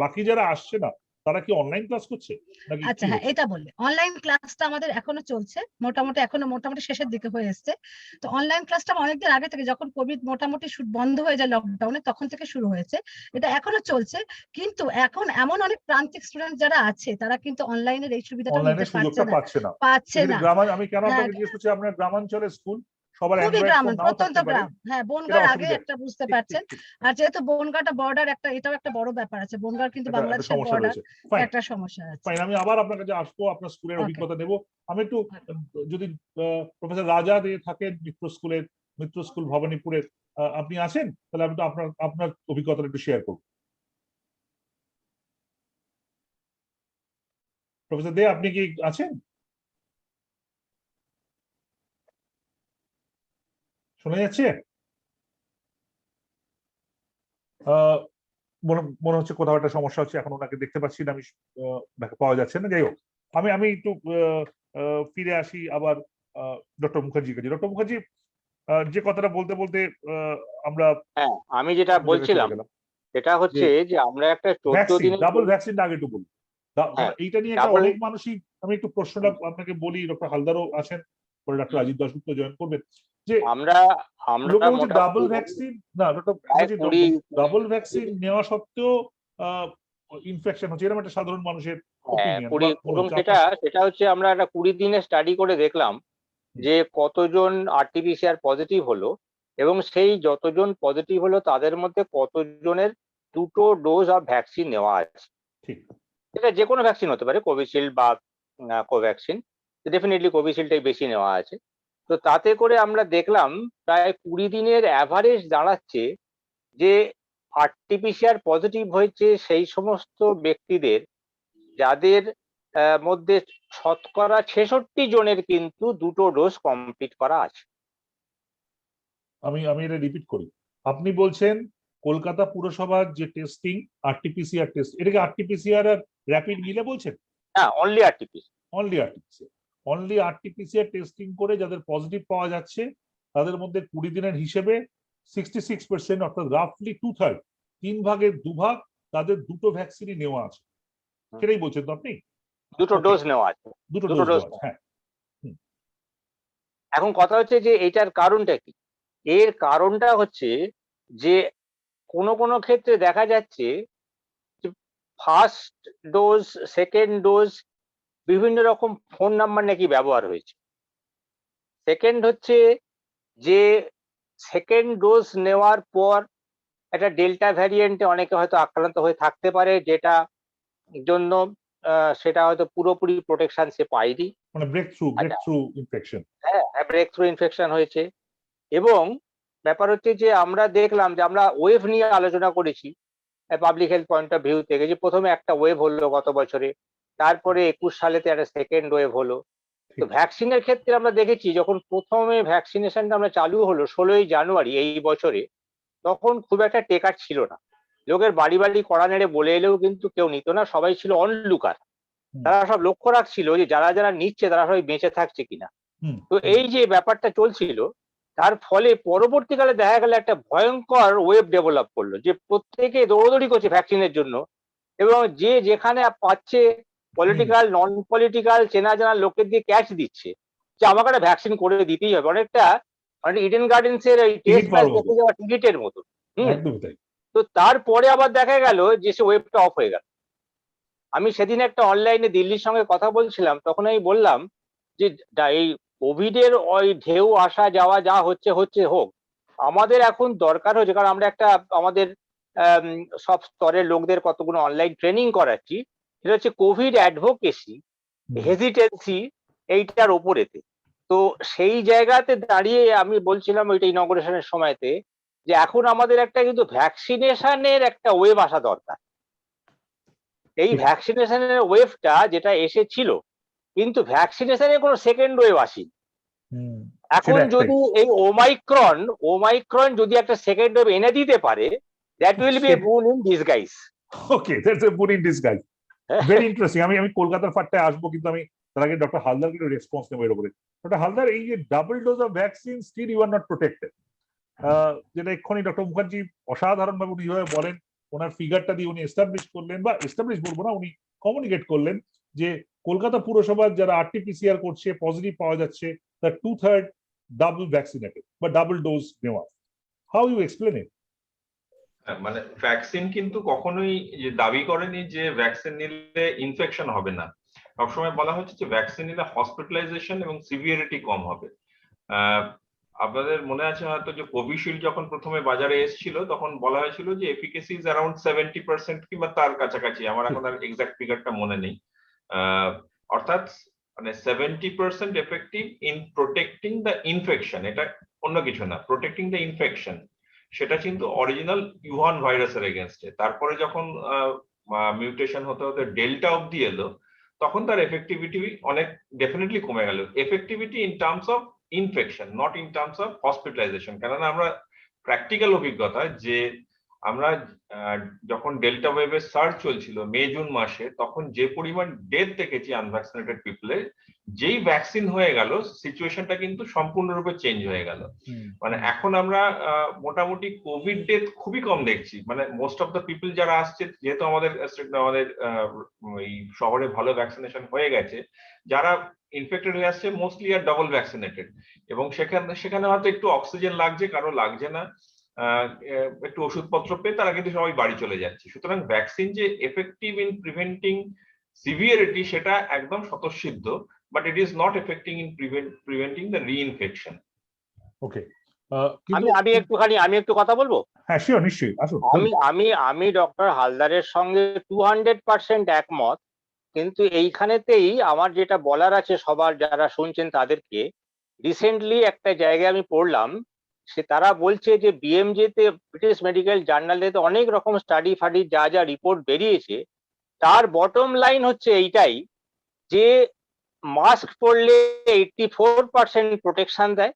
বাকি যারা আসছে না তারা কি অনলাইন ক্লাস করছে নাকি? আচ্ছা হ্যাঁ, এটা বললে অনলাইন ক্লাসটা আমাদের এখনো চলছে, মোটামুটি শেষের দিকে হয়ে এসছে। তো অনলাইন ক্লাসটা অনেকদিন আগে থেকে, যখন কোভিড মোটামুটি বন্ধ হয়ে যায় লকডাউনে, তখন থেকে শুরু হয়েছে, এটা এখনো চলছে। কিন্তু এখন এমন অনেক প্রান্তিক স্টুডেন্ট যারা আছে, তারা কিন্তু অনলাইনের এই সুবিধাটা নিতে পারছে না। আমি কেন আপনাকে জিজ্ঞেস করছি, আপনার গ্রামাঞ্চলের স্কুল, সবার খুবই অ্যান্ড্রয়েড গ্রাম, ফোন নাও প্রত্যন্ত থাকতে পারে, গ্রাম। হ্যাঁ, বনগাঁর আগে একটা বুঝতে পারছেন, ঠিক। আর যেহেতু বনগাঁটা বর্ডার, এটাও একটা বড় ব্যাপার আছে, বনগাঁর কিন্তু একটা বাংলাদেশের সমস্যা বর্ডার, রয়েছে। ফাইন, একটা সমস্যা আছে। ফাইন, আমি আবার আপনার কাছে আসবো, আপনার স্কুলের Okay. অভিজ্ঞতা নেব। আমি একটু, যদি প্রফেসর রাজা দিয়ে থাকেন মিত্র স্কুল ভবানীপুরের, আপনি আছেন, তাহলে আমি তো আপনার অভিজ্ঞতাটা একটু শেয়ার করব। প্রফেসর দে, আপনি কি আছেন? শোনা যাচ্ছে? মনে হচ্ছে কোথাও একটা সমস্যা হচ্ছে, এখন ওনাকে দেখতে পাচ্ছি না, আমি ওনাকে পাওয়া যাচ্ছে না। যাই হোক, আমি একটু ফিরে আসি আবার ডক্টর মুখার্জির কাছে। ডক্টর মুখার্জি, যে কথাটা বলতে বলতে আমরা, হ্যাঁ, আমি যেটা বলছিলাম সেটা হচ্ছে যে আমরা একটা 14 দিনের ডাবল ভ্যাকসিন আগে একটু বলি, এইটা নিয়ে একটা অনেক মানুষই, আমি একটু প্রশ্নটা আপনাকে বলি, ডক্টর হালদারও আছেন, পরে ডক্টর অজিত দাশগুপ্ত জয়েন করবেন, যে আমরা ডাবল ভ্যাকসিন, না ডাবল ভ্যাকসিন নেওয়া সত্ত্বেও ইনফেকশন হচ্ছে, এরকম একটা সাধারণ মানুষের opinion বা এবং সেটা হচ্ছে আমরা একটা 20 দিনের স্টাডি করে দেখলাম যে কতজন আরটিপিসিআর পজিটিভ হলো, এবং সেই যতজন পজিটিভ হলো তাদের মধ্যে কতজনের 2টো ডোজ অফ ভ্যাকসিন নেওয়া আছে। ঠিক, এটা যে কোনো ভ্যাকসিন হতে পারে, কোভিশিল্ড বা কোভ্যাক্সিন, ডেফিনেটলি কোভিশিল্ডটাই বেশি নেওয়া আছে। তো তাতে করে আমরা দেখলাম প্রায় 20 দিনের অ্যাভারেজ দাঁড়াচ্ছে যে আরটিপিসিআর পজিটিভ হয়েছে সেই সমস্ত ব্যক্তিদের যাদের মধ্যে 66% জনের কিন্তু 2টো ডোজ কমপ্লিট করা আছে। আমি এটা রিপিট করি, আপনি বলছেন কলকাতা পুরসভার যে টেস্টিং আরটিপিসিআর টেস্ট, এটাকে আরটিপিসিআর আর র্যাপিড মিলে বলছেন? হ্যাঁ, অনলি আরটিপিসিআর টেস্টিং করে যাদের পজিটিভ পাওয়া যাচ্ছে, তাদের মধ্যে 20 দিনের হিসেবে 66%, অর্থাৎ রাফলি 2/3, 3 ভাগের 2 ভাগ তাদের 2টো ভ্যাকসিনই নেওয়া আছে, সেটাই বলছেন তো আপনি? 2টো ডোজ নেওয়া আছে, 2টো ডোজ। হ্যাঁ, এখন কথা হচ্ছে যে এটার কারণটা কি? এর কারণটা হচ্ছে যে কোনো ক্ষেত্রে দেখা যাচ্ছে যে ফার্স্ট ডোজ, সেকেন্ড ডোজ বিভিন্ন রকম ফোন নাম্বার নাকি ব্যবহার হয়েছে। সেকেন্ড হচ্ছে যে সেকেন্ড ডোজ নেওয়ার পর একটা ডেল্টা ভ্যারিয়েন্টে অনেকে হয়তো আক্রান্ত হয়ে থাকতে পারে, যেটা জন্য সেটা হয়তো পুরোপুরি প্রোটেকশন সে পায়নি, মানে ব্রেকথ্রু ইনফেকশন। হ্যাঁ, ব্রেকথ্রু ইনফেকশন হয়েছে। এবং ব্যাপার হচ্ছে যে আমরা দেখলাম যে আমরা ওয়েভ নিয়ে আলোচনা করেছি public health point of view থেকে, যে প্রথমে একটা ওয়েভ হলো গত বছরে, তারপরে 21 সালেতে একটা সেকেন্ড ওয়েভ হলো। তো ভ্যাকসিনের ক্ষেত্রে আমরা দেখেছি যখন প্রথমে ভ্যাকসিনেশনটা আমরা চালু হলো 16ই জানুয়ারি এই বছরে, তখন খুব একটা টেকার ছিল না, লোকের বাড়ি বাড়ি কড়া নেড়ে বলে এলেও কিন্তু কেউ নিত না, সবাই ছিল অনলুকার। তারা সব লক্ষ্য রাখছিল যে যারা নিচ্ছে তারা সবাই বেঁচে থাকছে কিনা। তো এই যে ব্যাপারটা চলছিল, তার ফলে পরবর্তীকালে দেখা গেল একটা ভয়ঙ্কর ওয়েভ ডেভেলপ করলো, যে প্রত্যেকে দৌড়দৌড়ি করছে ভ্যাকসিনের জন্য, এবং যে যেখানে পাচ্ছে পলিটিক্যাল নন পলিটিক্যাল চেনা জানা লোকের দিয়ে ক্যাচ দিচ্ছে যে আমাকে একটা ভ্যাকসিন করে দিতেই হবে, অনেকটা ইডেন গার্ডেন্স এর ওই টেস্ট ম্যাচ দেখতে যাওয়া টিকিটের মতো। একদমই তাই। তো তারপরে আবার দেখা গেল যে সে ওয়েবটা অফ হয়ে গেল। আমি সেদিন একটা অনলাইনে দিল্লির সঙ্গে কথা বলছিলাম, তখন আমি বললাম যে এই কোভিড এর ওই ঢেউ আসা যাওয়া যা হচ্ছে হোক, আমাদের এখন দরকার হচ্ছে, কারণ আমরা একটা আমাদের সব স্তরের লোকদের কতগুলো অনলাইন ট্রেনিং করাচ্ছি, সেটা হচ্ছে কোভিড অ্যাডভোকেসি হেজিটেন্সি এইটার ওপরেতে। তো সেই জায়গাতে দাঁড়িয়ে আমি বলছিলাম ওইটা ইনগরেশনের সময়তে যে এখন আমাদের একটা কিন্তু ভ্যাকসিনেশনের একটা ওয়েভ আসা দরকার। এই ভ্যাকসিনেশনের ওয়েভটা যেটা এসেছিল, কিন্তু ভ্যাকসিনেশনের কোনো সেকেন্ড ওয়েভ আসেনি। এখন যদি এই ওমাইক্রন যদি একটা সেকেন্ড ওয়েভ এনে দিতে পারে, দ্যাট উইল বি এ বুন in disguise. Okay, that's a বুন ইন ডিসগাইজ। Very interesting. আমি কলকাতার ফাটটায় আসবো, কিন্তু আমি তার আগে ডক্টর হালদারকে রেসপন্স নেবো এর উপরে। ডক্টর হালদার, এই যে double dose of vaccine still you are not protected, যেটা এক্ষুনি ডক্টর মুখার্জি অসাধারণ ভাবে উনি যেভাবে বলেন, ওনার ফিগারটা দিয়ে উনি এস্টাবলিশ করলেন, বা এস্টাবলিশ বলবো না, উনি কমিউনিকেট করলেন যে কলকাতা পুরসভার যারা আরটিপিসিআর করছে পজিটিভ পাওয়া যাচ্ছে, তার 2/3 ডাবল ভ্যাকসিনেটেড বা ডাবল ডোজ নেওয়া। How you explain it? মানে ভ্যাকসিন কিন্তু কখনোই যে দাবি করেনি যে ভ্যাকসিন নিলে ইনফেকশন হবে না। সবসময় বলা হচ্ছে যে ভ্যাকসিন নিলে হসপিটালাইজেশন এবং সিভিয়ারিটি কম হবে। আপনাদের মনে আছে হয়তো যে কোভিশিল্ড যখন প্রথমে বাজারে এসেছিল তখন বলা হয়েছিল যে এফিকেসি ইজ অ্যারাউন্ড 70% কিংবা তার কাছাকাছি, আমার এখন আর এক্সাক্ট ফিগারটা মনে নেই। অর্থাৎ মানে 70% effective in protecting the infection, এটা অন্য কিছু না, প্রোটেক্টিং দ্য ইনফেকশন। সেটা কিন্তু অরিজিনাল ইউহান ভাইরাসের এগেনস্টে। তারপরে যখন মিউটেশন হতে হতে ডেল্টা অবধি এলো, তখন তার এফেক্টিভিটি অনেক ডেফিনেটলি কমে গেল। Effectivity in terms of infection, not in terms of hospitalization. কেননা আমরা প্র্যাকটিক্যাল অভিজ্ঞতা যে আমরা যখন ডেল্টা ওয়েভের সার্চ চলছিল মে জুন মাসে, তখন যে পরিমাণ ডেথ দেখেছি আনভ্যাকসিনেটেড পিপলে, যেই ভ্যাকসিন হয়ে গেল সিচুয়েশনটা কিন্তু সম্পূর্ণরূপে চেঞ্জ হয়ে গেল। মানে এখন আমরা মোটামুটি কোভিড ডেথ খুবই কম দেখছি। মানে মোস্ট অফ দ্য পিপল যারা আসছে, যেহেতু আমাদের এই শহরে ভালো ভ্যাকসিনেশন হয়ে গেছে, যারা ইনফেক্টেড হয়ে আসছে মোস্টলি আর ডাবল ভ্যাকসিনেটেড, এবং সেখানে হয়তো একটু অক্সিজেন লাগছে, কারো লাগছে না, একটু ওষুধপত্র পেয়ে তারা কিন্তু সবাই বাড়ি চলে যাচ্ছে। সুতরাং ভ্যাকসিন যে এফেক্টিভ ইন প্রিভেন্টিং সিভিয়ারিটি সেটা একদম স্বতঃসিদ্ধ, but it is not effecting in preventing the reinfection. Okay, আমি একটু কথা বলবো। হ্যাঁ শিওর, নিশ্চয়ই, আসুন। আমি ডক্টর হালদারের সঙ্গে 200% একমত, কিন্তু এইখানেতেই আমার যেটা বলার আছে সবার যারা শুনছেন তাদেরকে, রিসেন্টলি একটা জায়গায় আমি পড়লাম, সে তারা বলছে যে বিএমজে তে, ব্রিটিশ মেডিকেল জার্নালে অনেক রকম স্টাডি ফাডি যা রিপোর্ট বেরিয়েছে, তার বটম লাইন হচ্ছে এইটাই যে মাস্ক পরলে 84% প্রোটেকশন দেয়,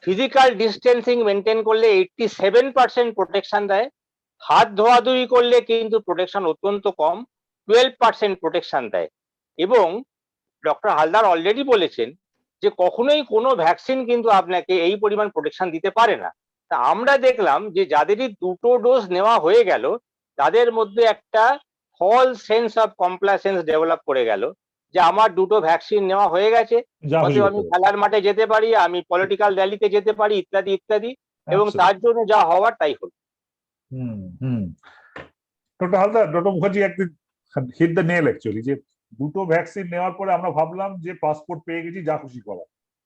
ফিজিক্যাল ডিস্টেন্সিং মেনটেন করলে 87% প্রোটেকশন দেয়, হাত ধোয়াধুয়ি করলে কিন্তু প্রোটেকশন অত্যন্ত কম, 12% প্রোটেকশন দেয়। এবং ডক্টর হালদার অলরেডি বলেছেন যে কখনোই কোনো ভ্যাকসিন কিন্তু আপনাকে এই পরিমাণ প্রোটেকশন দিতে পারে না। তা আমরা দেখলাম যে যাদেরই দুটো ডোজ নেওয়া হয়ে গেল, তাদের মধ্যে একটা ফলস সেন্স অফ কমপ্লাসেন্স ডেভেলপ করে গেল যে আমার দুটো ভ্যাকসিন নেওয়া হয়ে গেছে, আমি খেলার মাঠে যেতে পারি, আমি পলিটিক্যাল র্যালিতে যেতে পারি, ইত্যাদি ইত্যাদি, এবং তার জন্য যা হওয়ার তাই হল। ডক্টর হালদার, ডক্টর মুখার্জি একদিন হিট দ্য নেল অ্যাকচুয়ালি, যে দুটো ভ্যাকসিন নেওয়ার পরে আমরা ভাবলাম যে পাসপোর্ট পেয়ে গেছি, যা খুশি করা,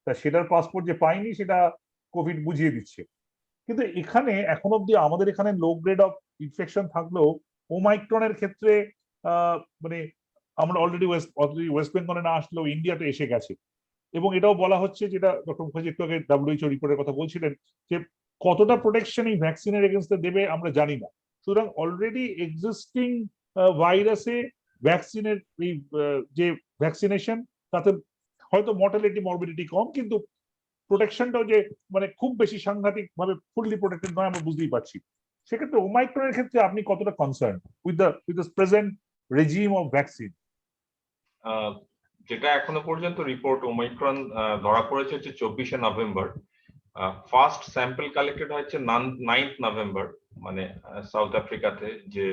তা সেটার পাসপোর্ট যে পাইনি সেটা কোভিড বুঝিয়ে দিচ্ছে। কিন্তু এখানে এখন অব্দি আমাদের এখানে লো গ্রেড অফ ইনফেকশন থাকলেও ওমাইক্রনের ক্ষেত্রে মানে আমরা অলরেডি ওয়েস্ট বেঙ্গলে না আসলেও ইন্ডিয়াতে এসে গেছে, এবং এটাও বলা হচ্ছে, যেটা ডক্টর মুখার্জি একটু আগে WHO রিপোর্টের কথা বলছিলেন, যে কতটা প্রোটেকশন এই ভ্যাকসিনের এগেনস্টে দেবে আমরা জানি না। সুতরাং অলরেডি এক্সিস্টিং ভাইরাসে ভ্যাকসিনের এই যে ভ্যাকসিনেশন, তাতে হয়তো মর্টালিটি মরবিডিটি কম, কিন্তু প্রোটেকশনটাও যে মানে খুব বেশি সাংঘাতিক ভাবে ফুললি প্রোটেক্টেড নয় আমরা বুঝতেই পারছি। সেক্ষেত্রে ওমাইক্রনের ক্ষেত্রে আপনি কতটা concern with the present regime of vaccine? যেটা এখনো পর্যন্ত রিপোর্ট, ওমাইক্রন ধরা পড়েছে হচ্ছে 24শে নভেম্বর, ফার্স্ট স্যাম্পল কালেক্টেড হয়েছে 9th নভেম্বর, মানে সাউথ আফ্রিকাতে, যে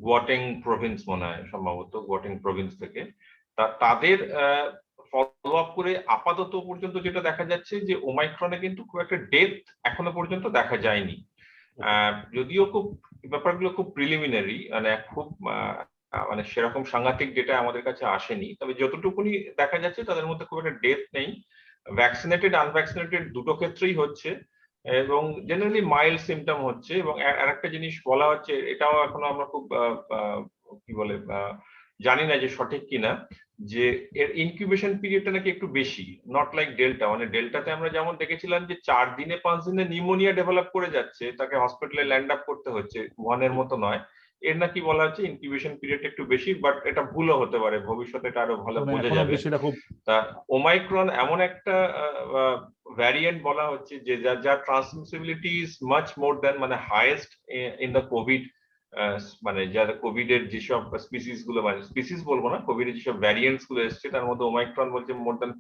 গুয়াটেং প্রভিন্স মনে হয়, সম্ভবত গুয়াটেং প্রভিন্স থেকে। তাদের ফলো আপ করে আপাতত পর্যন্ত যেটা দেখা যাচ্ছে যে ওমাইক্রনে কিন্তু খুব একটা ডেথ এখনো পর্যন্ত দেখা যায়নি। যদিও খুব ব্যাপারগুলো খুব প্রিলিমিনারি, মানে খুব মানে সেরকম সাংঘাতিক ডেটা আমাদের কাছে আসেনি, তবে যতটুকুনি দেখা যাচ্ছে তাদের মধ্যে খুব একটা ডেথ নেই। ভ্যাকসিনেটেড আনভ্যাকসিনেটেড দুটো ক্ষেত্রেই হচ্ছে, এবং জেনারেলি মাইল্ড সিমটম হচ্ছে। এবং আরেকটা জিনিস বলা হচ্ছে, এটাও এখনো আমরা খুব কি বলে জানি না যে সঠিক কিনা, যে এর ইনকিউবেশন পিরিয়ডটা নাকি একটু বেশি, নট লাইক ডেল্টা। মানে ডেল্টাতে আমরা যেমন দেখেছিলাম যে 4 দিনে 5 দিনে নিউমোনিয়া ডেভেলপ করে যাচ্ছে, তাকে হসপিটালে ল্যান্ড আপ করতে হচ্ছে, ওয়ানের মতো নয়। এর নাকি বলা হচ্ছে ইনকিউবেশন পিরিয়ড একটু বেশি, বাট এটা ভুলও হতে পারে, ভবিষ্যতে এটা আরো ভালো বোঝা যাবে। তা ওমাইক্রন এমন একটা ভ্যারিয়েন্ট বলা হচ্ছে যে যার transmissibility is much more than, মানে হাইয়েস্ট ইন দ্য কোভিড, মানে যারা কোভিড এর যেসব স্পিসিস গুলো, মানে স্পিসিস বলবো না, কোভিড এর যেসব ভ্যারিয়েন্টস গুলো এসছে তার মধ্যে ওমাইক্রন বলছে more than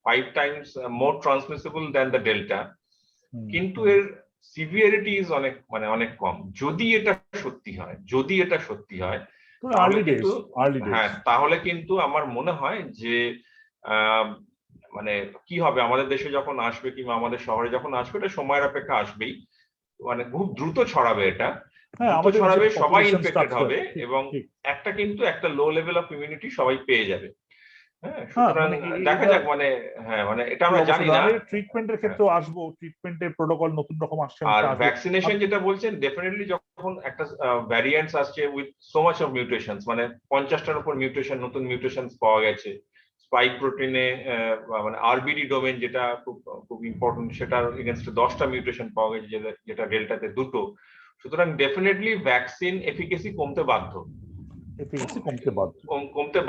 5 times more transmissible than the delta. কিন্তু এর সিভিয়ারিটি ইজ অনেক, মানে অনেক কম। যদি এটা সত্যি হয় তাহলে কিন্তু, হ্যাঁ, তাহলে কিন্তু আমার মনে হয় যে মানে কি হবে, আমাদের দেশে যখন আসবে কিংবা আমাদের শহরে যখন আসবে, এটা সময়ের অপেক্ষা আসবেই, মানে খুব দ্রুত ছড়াবে, এটা ছড়াবে, সবাই ইনফেক্টেড হবে, এবং একটা লো লেভেল অফ ইমিউনিটি সবাই পেয়ে যাবে। হ্যাঁ, সুতরাং দেখা যাক, মানে হ্যাঁ, মানে এটা আমরা জানি না। ট্রিটমেন্টের ক্ষেত্রেও আসবো, ট্রিটমেন্টের প্রোটোকল নতুন রকম আসছে। আর ভ্যাকসিনেশন যেটা বলছেন, ডেফিনেটলি যখন একটা ভ্যারিয়েন্টস আসছে with so much of mutations, মানে 50টার উপর মিউটেশন, নতুন মিউটেশনস পাওয়া গেছে স্পাইক প্রোটিনে, মানে আরবিডি ডোমেন যেটা খুব ইম্পর্টেন্ট, সেটার এগেইনস্টে 10টা মিউটেশন পাওয়া গেছে, যেটা ডেল্টাতে 2টো। সুতরাং ডেফিনেটলি ভ্যাকসিন এফিকেসি কমতে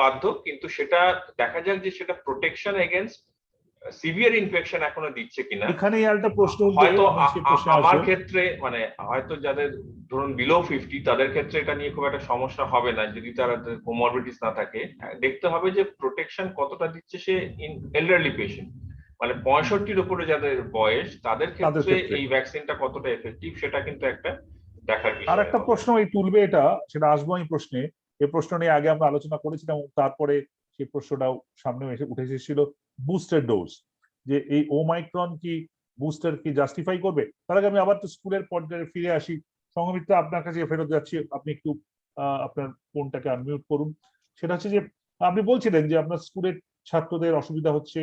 বাধ্য, কিন্তু সেটা দেখা যাক যে সেটা প্রোটেকশন এগেইনস্ট সিভিয়ার ইনফেকশন এখনো দিচ্ছে কিনা। এখানেই একটা প্রশ্ন, হয়তো আমার ক্ষেত্রে, মানে হয়তো যাদের ধরুন বিলো 50 তাদের ক্ষেত্রে এটা নিয়ে খুব একটা সমস্যা হবে না, যদি তারা কোমরবিডিটিস না থাকে। দেখতে হবে যে প্রোটেকশন কতটা দিচ্ছে সে ইন এল্ডারলি পেশেন্ট, মানে 65-র উপরে যাদের বয়স, তাদের ক্ষেত্রে এই ভ্যাকসিনটা কতটা এফেক্টিভ, সেটা কিন্তু একটা দেখার বিষয়। আর একটা প্রশ্ন এই তুলবে, সেটা আসবো এই প্রশ্নে। এই প্রশ্ন নিয়ে আগে আমরা আলোচনা করেছিলাম, তারপরে সেই প্রশ্নটাও সামনে উঠে এসেছিল, বুস্টার ডোজ, যে এই ওমাইক্রন কি বুস্টার কি জাস্টিফাই করবে। তার আগে আমি আবার তো স্কুলের পর্যায়ে ফিরে আসি। সংঘমিত্রা, আপনার কাছে ফেরত যাচ্ছি, আপনি একটু আপনার ফোনটাকে আনমিউট করুন। সেটা হচ্ছে যে আপনি বলছিলেন যে আপনার স্কুলের ছাত্রদের অসুবিধা হচ্ছে,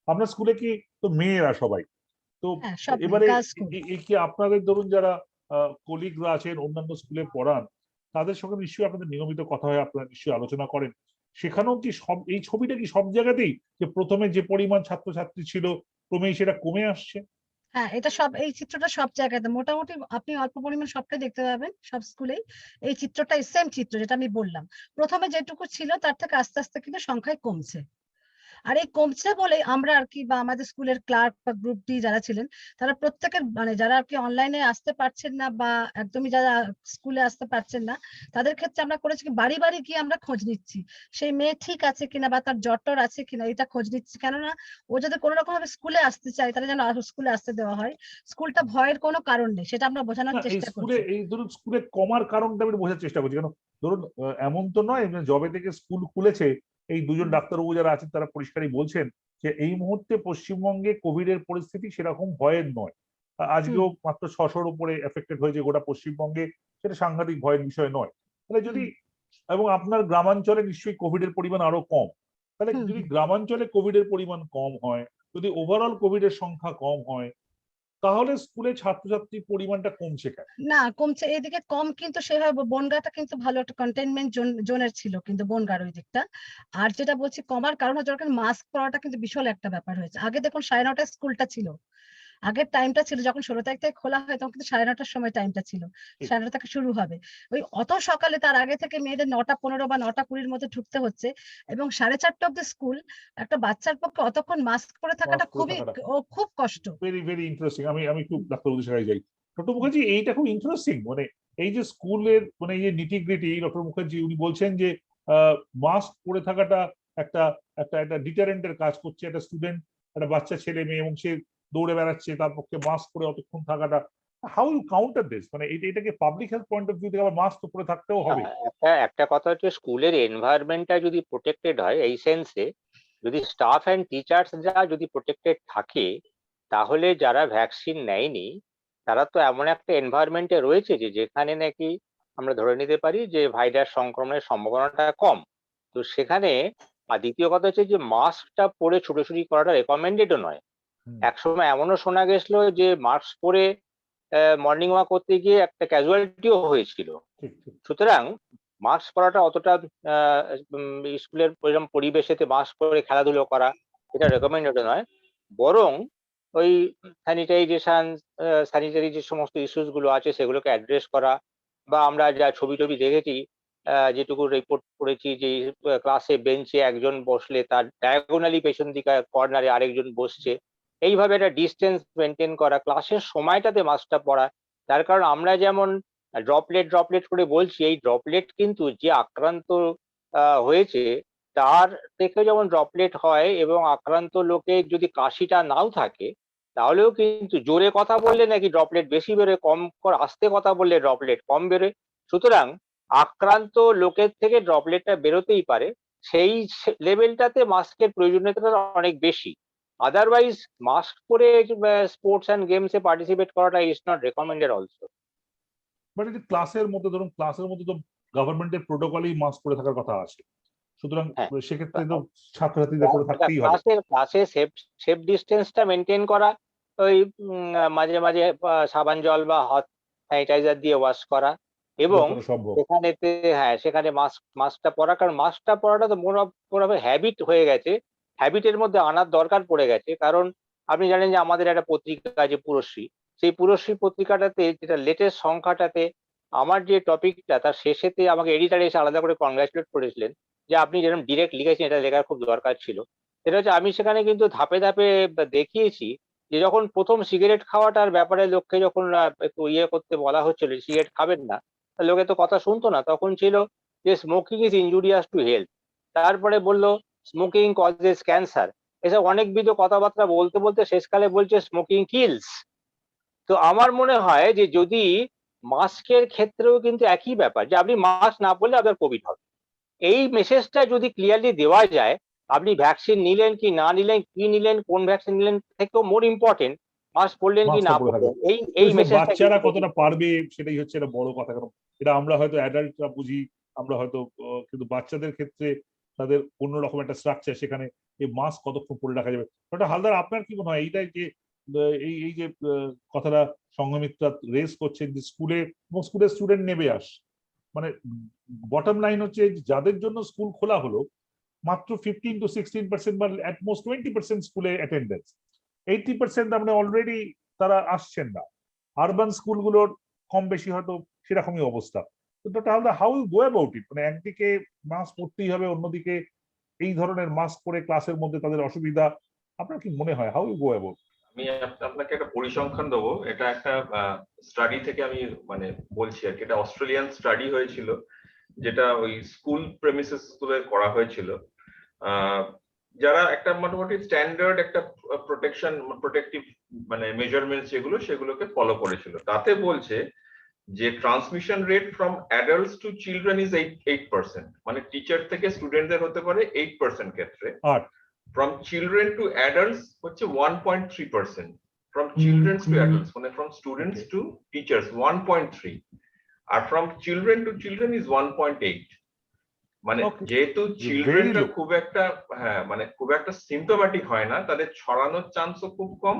আপনার স্কুলে কি তো মেয়েরা সবাই তো, এবারে কি আপনাদের ধরুন যারা কলিগরা আছেন অন্যান্য স্কুলে পড়ান, তাদের সঙ্গে নিশ্চয়ই আপনাদের নিয়মিত কথা হয়, আপনারা নিশ্চয়ই আলোচনা করেন, সেখানেও কি এই ছবিটা কি সব জায়গাতেই, যে প্রথমে যে পরিমাণ ছাত্রছাত্রী ছিল ক্রমেই সেটা কমে আসছে? হ্যাঁ, এই চিত্রটা সব জায়গাতে মোটামুটি আপনি অল্প পরিমাণ সবটাই দেখতে পাবেন, সব স্কুলেই এই চিত্রটা সেম চিত্র যেটা আমি বললাম। প্রথমে যেটুকু ছিল তার থেকে আস্তে আস্তে কিন্তু সংখ্যায় কমছে। আর এই কমছে বলে আমরা আর কি, বা আমাদের স্কুলের ক্লার্ক বা গ্রুপ ডি যারা ছিলেন, তারা প্রত্যেকের, মানে যারা আর কি অনলাইনে আসতে পারছেন না বা একদমই যারা স্কুলে আসতে পারছেন না, তাদের ক্ষেত্রে আমরা করেছি কি, বাড়ি বাড়ি গিয়ে আমরা খোঁজ নিচ্ছি সেই মেয়ে ঠিক আছে কিনা বা তার জ্বর আছে কিনা, এটা খোঁজ নিচ্ছি। কেননা ও যদি কোনো রকম ভাবে স্কুলে আসতে চায়, তাহলে যেন স্কুলে আসতে দেওয়া হয়। স্কুলটা ভয়ের কোনো কারণ নেই, সেটা আমরা বোঝানোর চেষ্টা করছি। এই ধরুন স্কুলে কমার কারণটা আমি বোঝার চেষ্টা করছি, কেন ধরুন এমন তো নয় জবে থেকে স্কুল খুলেছে, এই দুজন ডাক্তারবাবু যারা আছেন তারা পরিষ্কারই বলছেন যে এই মুহূর্তে পশ্চিমবঙ্গে কোভিড এর পরিস্থিতি সেরকম ভয়ের নয়। আজকেও মাত্র 600-র উপরে এফেক্টেড হয়েছে গোটা পশ্চিমবঙ্গে, সেটা সাংঘাতিক ভয়ের বিষয় নয়। তাহলে যদি, এবং আপনার গ্রামাঞ্চলে নিশ্চয়ই কোভিড এর পরিমাণ আরো কম, তাহলে যদি গ্রামাঞ্চলে কোভিড এর পরিমাণ কম হয়, যদি ওভারঅল কোভিড এর সংখ্যা কম হয়, তাহলে স্কুলে ছাত্রছাত্রীর পরিমাণটা কমছে কেন? না, কমছে এদিকে কম, কিন্তু সেভাবে বনগাঁটা কিন্তু ভালো একটা কন্টেইনমেন্ট জোনের ছিল কিন্তু বনগাঁর ওই দিকটা। আর যেটা বলছি কমার কারণ হচ্ছে মাস্ক পরাটা কিন্তু বিশাল একটা ব্যাপার হয়েছে। আগে দেখুন 9:30টায় স্কুলটা ছিল, আগের টাইমটা ছিল যখন 16 তারিখ থেকে খোলা হয় তখন কিন্তু 9:30টার সময় টাইমটা ছিল, 9:30 থেকে শুরু হবে। ওই অত সকালে তার আগে থেকে মেয়েদের 9:15 বা 9:20-র মধ্যে ঢুকতে হচ্ছে, এবং 4:30 অব্দি স্কুল। একটা বাচ্চার পক্ষে অতক্ষণ মাস্ক পরে থাকাটা খুব কষ্ট। Very very interesting. আমি একটু ডাক্তারবাবুর সাথে যাই। ডক্টর মুখার্জি, এইটা খুব ইন্টারেস্টিং, মানে এই যে স্কুলের মানে এই যে নিটিগ্রিটি, ডক্টর মুখার্জি উনি বলছেন যে মাস্ক পরে থাকাটা একটা একটা একটা ডিটারেন্টের কাজ করছে। একটা স্টুডেন্ট, একটা বাচ্চা ছেলে মেয়ে, এবং সে দৌড়ে বেড়াচ্ছে, তার পক্ষে মাস্ক পরে অতক্ষণ থাকাটা হাউ ইউ কাউন্টার দিস, মানে এটাকে public health point of view থেকে আবার মাস্ক তো পরে থাকতেও হবে। একটা কথা হচ্ছে স্কুলের এনভায়রনমেন্টটা যদি প্রোটেক্টেড হয়, এই সেন্সে যদি স্টাফ অ্যান্ড টিচার্সরা যদি প্রোটেক্টেড থাকে, তাহলে যারা ভ্যাকসিন নেয়নি তারা তো এমন একটা এনভায়রনমেন্টে রয়েছে যে যেখানে নাকি আমরা ধরে নিতে পারি যে ভাইরাস সংক্রমণের সম্ভাবনাটা কম। তো সেখানে আর দ্বিতীয় কথা হচ্ছে যে মাস্কটা পরে ছুটোছুটি করাটা রেকমেন্ডেডও নয়। একসময় এমনও শোনা গেছিল যে মাস্ক পরে মর্নিং ওয়াক করতে গিয়ে একটা ক্যাজুয়ালিটিও হয়েছিল। সুতরাং মাস্ক পরাটা অতটা স্কুলের এরকম পরিবেশেতে মাস্ক পরে খেলাধুলো করা এটা রেকমেন্ডেড নয়, বরং ওই স্যানিটাইজেশন, স্যানিটারি যে সমস্ত ইস্যুস গুলো আছে সেগুলোকে অ্যাড্রেস করা, বা আমরা যা ছবি টবি দেখেছি, যেটুকু রিপোর্ট করেছি যে ক্লাসে বেঞ্চে একজন বসলে তার ডায়াগোনালি পেছন দিকে কর্নারে আরেকজন বসছে, এইভাবে একটা ডিস্টেন্স মেনটেন করা, ক্লাসের সময়টাতে মাস্কটা পরা। তার কারণ আমরা যেমন ড্রপলেট ড্রপলেট করে বলছি, এই ড্রপলেট কিন্তু যে আক্রান্ত হয়েছে তার থেকে যেমন ড্রপলেট হয়, এবং আক্রান্ত লোকে যদি কাশিটা নাও থাকে তাহলেও কিন্তু জোরে কথা বললে নাকি ড্রপলেট বেশি বেরোয়, কম আস্তে কথা বললে ড্রপলেট কম বেরোয়। সুতরাং আক্রান্ত লোকের থেকে ড্রপলেটটা বেরোতেই পারে, সেই লেভেলটাতে মাস্কের প্রয়োজনীয়তা অনেক বেশি। আদারওয়াইজ মাস্ক পরে স্পোর্টস অ্যান্ড গেমসে পার্টিসিপেট করাটা is not recommended also. But এই ক্লাসের মধ্যে ধরুন, ক্লাসের মধ্যে তো গভর্নমেন্টের প্রোটোকলই মাস্ক পরে থাকার কথা আছে, সুতরাং সেক্ষেত্রে তো ছাত্রছাত্রীদের পরে থাকতেই হবে। ক্লাসে সেফ ডিস্টেন্সটা মেনটেন করা, ওই মাঝে মাঝে সাবান জল বা হাত স্যানিটাইজার দিয়ে ওয়াশ করা, এবং সেখানেতে সেখানে মাস্কটা পরা, কারণ মাস্কটা পরাটা তো মোর হ্যাবিট হয়ে গেছে, হ্যাবিটের মধ্যে আনার দরকার পড়ে গেছে। কারণ আপনি জানেন যে আমাদের একটা পত্রিকা আছে পুরশ্রী, সেই পুরশ্রী পত্রিকাটাতে যেটা লেটেস্ট সংখ্যাটাতে আমার যে টপিকটা তার শেষেতে আমাকে এডিটর এসে আলাদা করে কনগ্রাচুলেট করেছিলেন যে আপনি যেরকম ডিরেক্ট লিখেছেন এটা লেখার খুব দরকার ছিল। সেটা হচ্ছে আমি সেখানে কিন্তু ধাপে ধাপে দেখিয়েছি যে যখন প্রথম সিগারেট খাওয়াটার ব্যাপারে লোককে যখন একটু ইয়ে করতে বলা হচ্ছিল সিগারেট খাবেন না, লোকে তো কথা শুনতো না, তখন ছিল যে smoking is injurious to health, তারপরে বললো স্মোকিং কজেস ক্যান্সার, এসব অনেকবিধ কথাবার্তা বলতে বলতে শেষকালে বলছে স্মোকিং কিলস। তো আমার মনে হয় যে যদি মাস্কের ক্ষেত্রেও কিন্তু একই ব্যাপার, যে আপনি মাস্ক না পরলে আপনার কোভিড হবে, এই মেসেজটা যদি ক্লিয়ারলি দেওয়া যায়, আপনি ভ্যাকসিন নিলেন কি না নিলেন, কি নিলেন, কোন ভ্যাকসিন নিলেন থেকে মোর ইম্পর্টেন্ট মাস্ক পরলেন কি না পরলেন, এই মেসেজটা বাচ্চারা কতটা পারবে সেটাই হচ্ছে একটা বড় কথা। কারণ এটা আমরা হয়তো অ্যাডাল্টরা বুঝি, আমরা হয়তো, কিন্তু বাচ্চাদের ক্ষেত্রে তাদের অন্যরকম একটা স্ট্রাকচার, সেখানে এই মাস্ক কতক্ষণ পরে রাখা যাবে। ডক্টর হালদার, আপনার কি মনে হয় এইটাই যে এই যে কথাটা সংঘমিত্রা রেস করছেন যে স্কুলে এবং স্কুলের স্টুডেন্ট নেবে আস, মানে বটম লাইন হচ্ছে যাদের জন্য স্কুল খোলা হলো মাত্র 15 to 16% বা অ্যাট মোস্ট 20% স্কুলে অ্যাটেন্ডেন্স, 80% আমরা অলরেডি তারা আসছেন না। আরবান স্কুলগুলোর কম বেশি হয়তো সেরকমই অবস্থা। তো doctor Haldar, how you go about it? মানে একদিকে মাস্ক পরতেই হবে, অন্যদিকে এই ধরনের মাস্ক পরে ক্লাসের মধ্যে তাদের অসুবিধা, আপনার কি মনে হয় হাউ ইউ গো অ্যাবাউট? আমি আপনাকে একটা পরিসংখ্যান দেবো, এটা একটা স্টাডি থেকে আমি মানে বলছি আর কি, এটা অস্ট্রেলিয়ান স্টাডি হয়েছিল, যেটা ওই স্কুল প্রেমিসেস স্কুলে করা হয়েছিল, যারা একটা মোটামুটি স্ট্যান্ডার্ড একটা প্রোটেকটিভ মানে মেজারমেন্ট যেগুলো সেগুলোকে ফলো করেছিল। তাতে বলছে যে transmission rate from adults to children is 8%, মানে টিচার থেকে স্টুডেন্টদের হতে পারে 8% ক্ষেত্রে, from children to adults হচ্ছে 1.3%, from children to adults মানে from students to teachers 1.3, R from children to children is 1.8। মানে যেহেতু চিলড্রেনটা খুব একটা মানে খুব একটা সিমটোম্যাটিক হয় না, তাদের ছড়ানোর চান্সও খুব কম,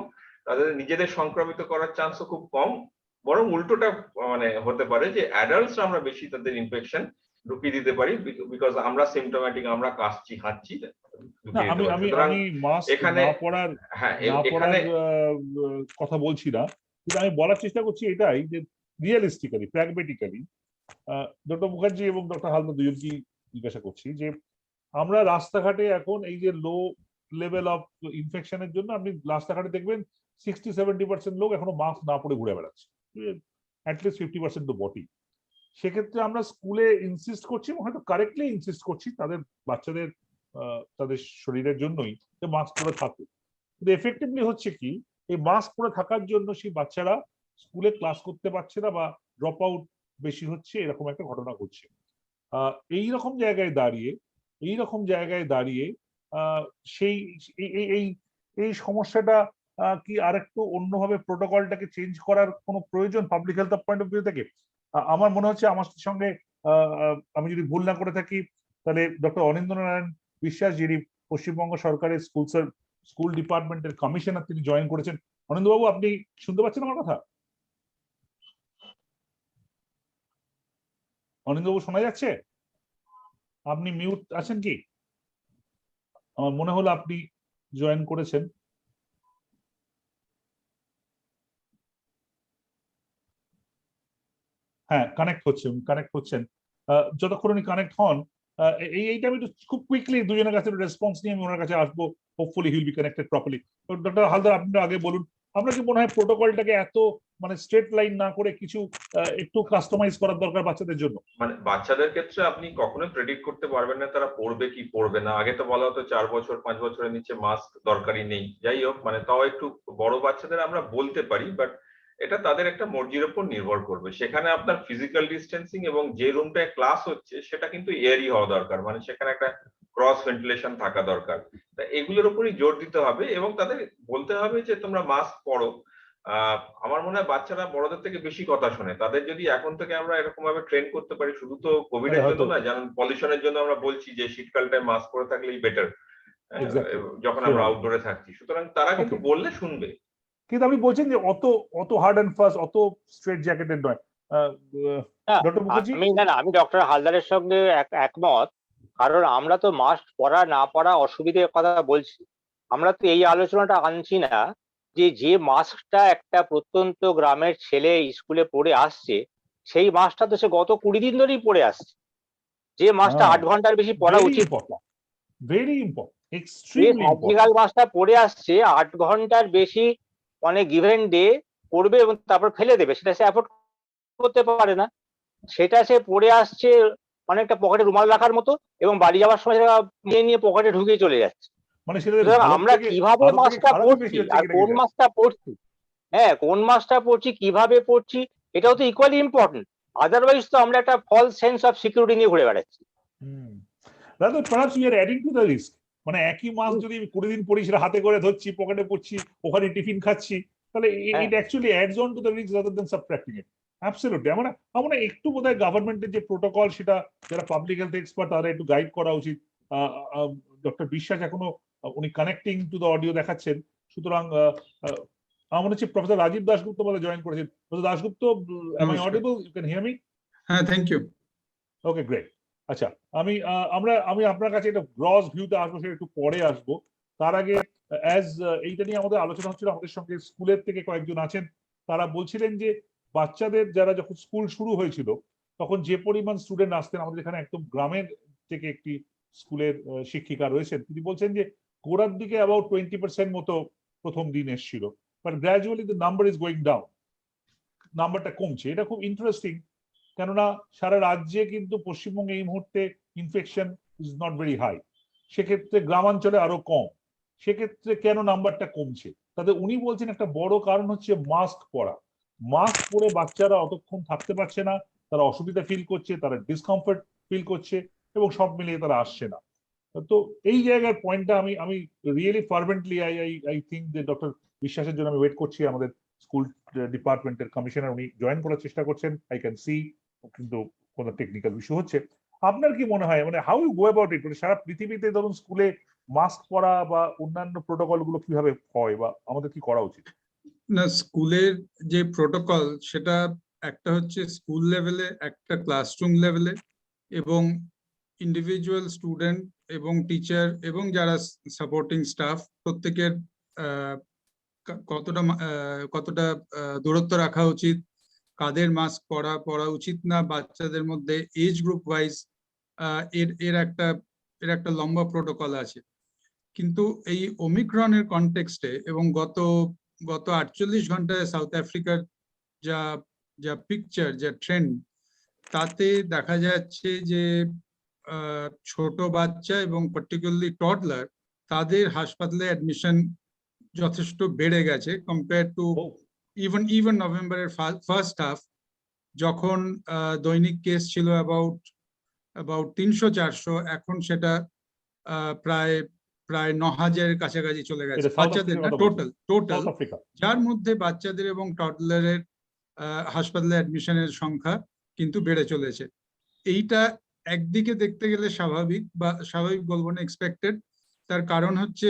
তাদের নিজেদের সংক্রমিত করার চান্সও খুব কম, বরং উল্টোটা মানে হতে পারে যে অ্যাডাল্টস আমরা বেশি তাদের ইনফেকশন ঢুকিয়ে দিতে পারি, বিকজ আমরা সিমটোম্যাটিক, আমরা কাশছি খাচ্ছি। আমি মাস্ক না পরার কথা বলছি না, কিন্তু আমি বলার চেষ্টা করছি এটাই যে রিয়েলিস্টিক্যালি, প্র্যাগমেটিক্যালি, ডক্টর মুখার্জি এবং ডক্টর হালদার দুজনকেই জিজ্ঞাসা করছি যে আমরা রাস্তাঘাটে এখন এই যে লো লেভেল অফ ইনফেকশনের জন্য আপনি রাস্তাঘাটে দেখবেন 60-70% লোক এখনো মাস্ক না পরে ঘুরে বেড়াচ্ছে, অ্যাটলিস্ট 50% তো বটেই। সেক্ষেত্রে আমরা স্কুলে ইনসিস্ট করছি, হয়তো কারেক্টলি ইনসিস্ট করছি তাদের বাচ্চাদের তাদের শরীরের জন্যই যে মাস্ক পরে থাকে, কিন্তু এফেক্টিভলি হচ্ছে কি এই মাস্ক পরে থাকার জন্য সেই বাচ্চারা স্কুলে ক্লাস করতে পারছে না বা ড্রপ আউট বেশি হচ্ছে, এরকম একটা ঘটনা ঘটছে। এইরকম জায়গায় দাঁড়িয়ে সেই এই সমস্যাটা কি আরেকটু অন্যভাবে প্রোটোকলটাকে চেঞ্জ করার কোনো প্রয়োজন public health point of view থেকে? আমার মনে হচ্ছে আমার সঙ্গে আমি যদি ভুল না করে থাকি তাহলে ডক্টর অনিন্দ্যনারায়ণ বিশ্বাস, যিনি পশ্চিমবঙ্গ সরকারের স্কুল ডিপার্টমেন্টের কমিশনার, তিনি জয়েন করেছেন। অনিন্দ্যবাবু, আপনি শুনতে পাচ্ছেন আমার কথা? অনিন্দ্যবাবু, শোনা যাচ্ছে? আপনি মিউট আছেন কি? আমার মনে হলো আপনি জয়েন করেছেন। হ্যাঁ, কানেক্ট হচ্ছেন। যতক্ষণ উনি কানেক্ট হন, এইটা আমি খুব কুইকলি দুজনের কাছে রেসপন্স নিয়ে আমি ওনার কাছে আসবো। Hopefully he will be connected properly. Doctor Haldar, আপনি আগে বলুন, আপনার কি মনে হয় প্রোটোকলটাকে এত মানে স্ট্রেট লাইন না করে কিছু একটু কাস্টমাইজ করার দরকার বাচ্চাদের জন্য? মানে বাচ্চাদের ক্ষেত্রে আপনি কখনোই প্রেডিক্ট করতে পারবেন না তারা পড়বে কি পড়বে না। আগে তো বলা হতো 4 বছর 5 বছরের নিচে মাস্ক দরকারই নেই। যাই হোক, মানে তাও একটু বড় বাচ্চাদের আমরা বলতে পারি, বাট এটা তাদের একটা মর্জির উপর নির্ভর করবে। সেখানে আপনার ফিজিক্যাল ডিস্টেন্সিং এবং যে রুমটায় ক্লাস হচ্ছে সেটা কিন্তু এয়ারই হওয়া দরকার, মানে সেখানে একটা ক্রস ভেন্টিলেশন থাকা দরকার। তা এগুলোর উপরই জোর দিতে হবে এবং তাদের বলতে হবে যে তোমরা মাস্ক পরো। আমার মনে হয় বাচ্চারা বড়দের থেকে বেশি কথা শোনে। তাদের যদি এখন থেকে আমরা এরকম ভাবে ট্রেন করতে পারি, শুধু তো কোভিড এর জন্য না, যেমন পলিউশনের জন্য আমরা বলছি যে শীতকালটায় মাস্ক পরে থাকলেই বেটার যখন আমরা আউটডোরে থাকছি, সুতরাং তারা কিন্তু বললে শুনবে। কিন্তু আপনি বলছেন যে অত হার্ড অ্যান্ড ফাস্ট, অত স্ট্রেট জ্যাকেটেড নয়। ডক্টর মুখার্জি, আমি ডক্টর হালদারের সঙ্গে একমত। কারণ আমরা তো মাস্ক পরা না পরা অসুবিধের কথা বলছি, আমরা তো এই আলোচনাটা আনছি না যে মাস্কটা একটা প্রত্যন্ত গ্রামের ছেলে স্কুলে পড়ে আসছে, সেই মাস্কটা তো সে গত 20 দিন ধরেই পড়ে আসছে। যে মাস্কটা 8 ঘন্টার বেশি পড়া উচিত, ভেরি ইম্পর্টেন্ট, এক্সট্রিমলি সার্জিক্যাল মাস্কটা পড়ে আসছে 8 ঘন্টার বেশি, মানে গিভেন ডে পড়বে এবং তারপর ফেলে দেবে, সেটা সে অ্যাফোর্ড করতে পারে না। সেটা সে পড়ে আসছে অনেকটা পকেটে রুমাল রাখার মতো, এবং বাড়ি যাওয়ার সময় সেটা নিয়ে পকেটে ঢুকিয়ে চলে যাচ্ছে। মানে আমরা কিভাবে মাস্কটা পড়ছি আর কোন মাস্কটা পড়ছি, হ্যাঁ কোন মাস্কটা পড়ছি, কিভাবে পড়ছি, এটাও তো ইকুয়ালি ইম্পর্টেন্ট। আদারওয়াইজ তো আমরা একটা ফলস সেন্স অফ সিকিউরিটি নিয়ে ঘুরে বেড়াচ্ছি। Perhaps we are adding to the risk. মানে একই মাস্ক যদি 20 দিন পরি, সেটা হাতে করে ধরছি, পকেটে পড়ছি, ওখানে টিফিন খাচ্ছি, তাহলে it actually adds on to the risk rather than subtracting it. Absolutely. আমরা একটু বোধহয় গভর্নমেন্টের যে প্রোটোকল, সেটা যারা পাবলিক হেলথ এক্সপার্ট তারা একটু গাইড করা উচিত। ডক্টর বিশ্বাস এখনো উনি কানেক্টিং টু দ্য অডিও দেখাচ্ছেন, সুতরাং আমার মনে হচ্ছে প্রফেসর রাজীব দাশগুপ্ত বলে জয়েন করেছেন। Professor Dasgupta, am I audible? You can hear me? হ্যাঁ, থ্যাংক ইউ। Okay, great. আচ্ছা, আমি আপনার কাছে একটা গ্রস ভিউতে আসবো, সেটা একটু পরে আসবো। তার আগে এইটা নিয়ে আমাদের আলোচনা হচ্ছিল, আমাদের সঙ্গে স্কুলের থেকে কয়েকজন আছেন, তারা বলছিলেন যে বাচ্চাদের যারা যখন স্কুল শুরু হয়েছিল তখন যে পরিমাণ স্টুডেন্ট আসতেন, আমাদের এখানে একদম গ্রামের থেকে একটি স্কুলের শিক্ষিকা রয়েছেন, তিনি বলছেন যে গোড়ার দিকে অ্যাবাউট 20% মতো প্রথম দিন এসেছিল, but gradually the number is going down, নাম্বারটা কমছে। এটা খুব ইন্টারেস্টিং, কেননা সারা রাজ্যে কিন্তু পশ্চিমবঙ্গে এই মুহূর্তে infection is not very high, সেক্ষেত্রে গ্রামাঞ্চলে আরো কম, সেক্ষেত্রে কেন নাম্বারটা কমছে? তাদের উনি বলছেন একটা বড় কারণ হচ্ছে মাস্ক পরা। মাস্ক পরে বাচ্চারা অতক্ষণ থাকতে পারছে না, তারা অসুবিধা ফিল করছে, তারা ডিসকমফর্ট ফিল করছে, এবং সব মিলিয়ে তারা আসছে না। তো এই জায়গার পয়েন্টটা আমি রিয়েলি ফার্ভেন্টলি আই থিঙ্ক যে ডক্টর বিশ্বাসের জন্য আমি ওয়েট করছি। আমাদের স্কুল ডিপার্টমেন্টের কমিশনার উনি জয়েন করার চেষ্টা করছেন, আই ক্যান সি, কিন্তু কোনো টেকনিক্যাল ইস্যু হচ্ছে। আপনার কি মনে হয়, মানে how you go about it? মানে সারা পৃথিবীতে ধরুন স্কুলে মাস্ক পরা বা অন্যান্য প্রোটোকল গুলো কিভাবে হয়, বা আমাদের কি করা উচিত? না, স্কুলের যে প্রোটোকল সেটা একটা হচ্ছে স্কুল লেভেলে, একটা ক্লাসরুম লেভেলে, এবং ইন্ডিভিজুয়াল স্টুডেন্ট এবং টিচার এবং যারা সাপোর্টিং স্টাফ প্রত্যেকের কতটা দূরত্ব রাখা উচিত, কাদের মাস্ক পরা উচিত না, বাচ্চাদের মধ্যে এজ গ্রুপ ওয়াইজ এর একটা লম্বা প্রোটোকল আছে। কিন্তু এই ওমিক্রনের কনটেক্সটে এবং গত 48 ঘন্টায় সাউথ আফ্রিকার যা পিকচার, যা ট্রেন্ড, তাতে দেখা যাচ্ছে যে ছোট বাচ্চা এবং পার্টিকুলারলি টডলার, তাদের হাসপাতালে অ্যাডমিশন যথেষ্ট বেড়ে গেছে কম্পেয়ার টু even নভেম্বরের ফার্স্ট হাফ যখন দৈনিক কেস ছিল about 300-400, এখন সেটা প্রায় 9,000-এর কাছাকাছি চলে গেছে, এটা সাউথ বাচ্চাদের না, আফ্রিকার কথা বলছেন? Total, south Africa. যার মধ্যে বাচ্চাদের এবং টডলারের হাসপাতালে অ্যাডমিশনের সংখ্যা কিন্তু বেড়ে চলেছে। এইটা একদিকে দেখতে গেলে স্বাভাবিক, বা স্বাভাবিক বলবো না, এক্সপেক্টেড। তার কারণ হচ্ছে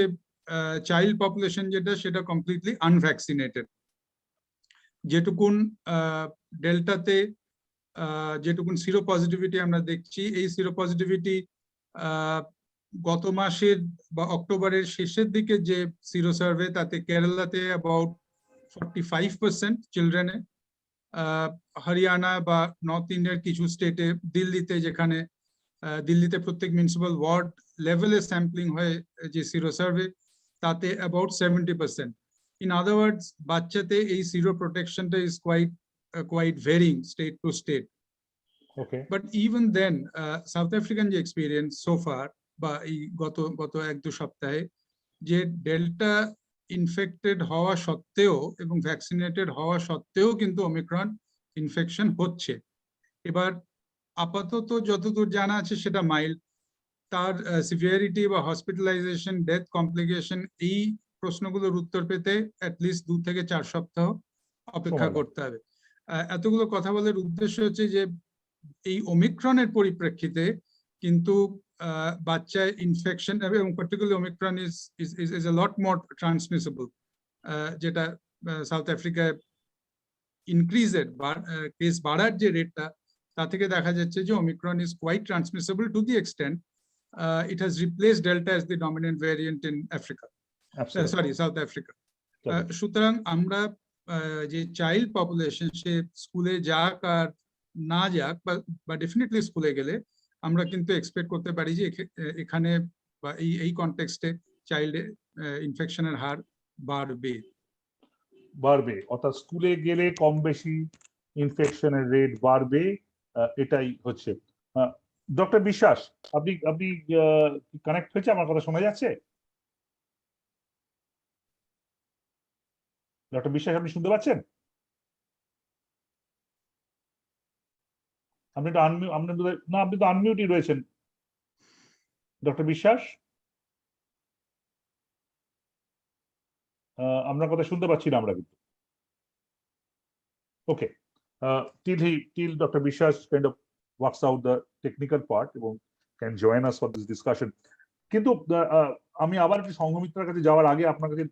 চাইল্ড পপুলেশন সেটা কমপ্লিটলি আনভ্যাকসিনেটেড। যেটুকুন ডেল্টাতে যেটুকুন সিরো পজিটিভিটি আমরা দেখছি, এই সিরো পজিটিভিটি গত মাসের বা অক্টোবরের শেষের দিকে যে সিরো সার্ভে, তাতে কেরালাতে অ্যাবাউট 45% চিলড্রেনে, হরিয়ানা বা নর্থ ইন্ডিয়ার কিছু স্টেটে, দিল্লিতে, যেখানে দিল্লিতে প্রত্যেক মিউনিসিপাল ওয়ার্ড লেভেলে স্যাম্পলিং হয়ে যে সিরো সার্ভে, তাতে অ্যাবাউট 70%। ইন আদার ওয়ার্ডস, বাচ্চাতে এই সিরো প্রোটেকশনটা is quite varying state to state. Okay, But even then, South African যে এক্সপিরিয়েন্স সো ফার, বা এই গত 1-2 সপ্তাহে, যে ডেল্টা ইনফেক্টেড হওয়া সত্ত্বেও এবং ভ্যাকসিনেটেড হওয়া সত্ত্বেও কিন্তু ওমিক্রন ইনফেকশন হচ্ছে। এবার আপাতত যতদূর জানা আছে সেটা মাইল্ড, তার সিভিয়ারিটি বা হসপিটালাইজেশন, ডেথ কমপ্লিকেশন, এই প্রশ্নগুলোর উত্তর পেতে অ্যাটলিস্ট 2 থেকে 4 সপ্তাহ অপেক্ষা সময় করতে হবে। এতগুলো কথা বলার উদ্দেশ্য হচ্ছে যে এই ওমিক্রনের পরিপ্রেক্ষিতে কিন্তু বাচ্চা ইনফেকশন, এবং পার্টিকুলারলি ওমিক্রন ইজ এ লট মোর ট্রান্সমিসেবল, যেটা সাউথ আফ্রিকায় ইনক্রিজের কেস বাড়ার যে রেটটা, তা থেকে দেখা যাচ্ছে যে Omicron is quite transmissible to the extent it has replaced Delta as the dominant variant in Africa. South Africa. সুতরাং আমরা যে চাইল্ড পপুলেশন, সে স্কুলে যাক আর না যাক, বা ডেফিনেটলি স্কুলে গেলে, আমরা কিন্তু এক্সপেক্ট করতে পারি যে এখানে বা এই কনটেক্সটে চাইল্ড ইনফেকশনের হার বাড়বে, অর্থাৎ স্কুলে গেলে কম বেশি ইনফেকশনের রেট বাড়বে, এটাই হচ্ছে। ডক্টর বিশ্বাস, আপনি কানেক্ট হয়েছে? আমার কথা শোনা যাচ্ছে? ডক্টর বিশ্বাস, আপনি শুনতে পাচ্ছেন? আপনি তো আনমিউটই রয়েছেন ডক্টর বিশ্বাস। আপনার কথা শুনতে পাচ্ছি না আমরা কিন্তু। ওকে, till Dr. Bishas kind of works out the technical part এবং can join us for this discussion. কিন্তু আমি আবার একটু সংঘমিত্রার কাছে যাওয়ার আগে আপনার কাছে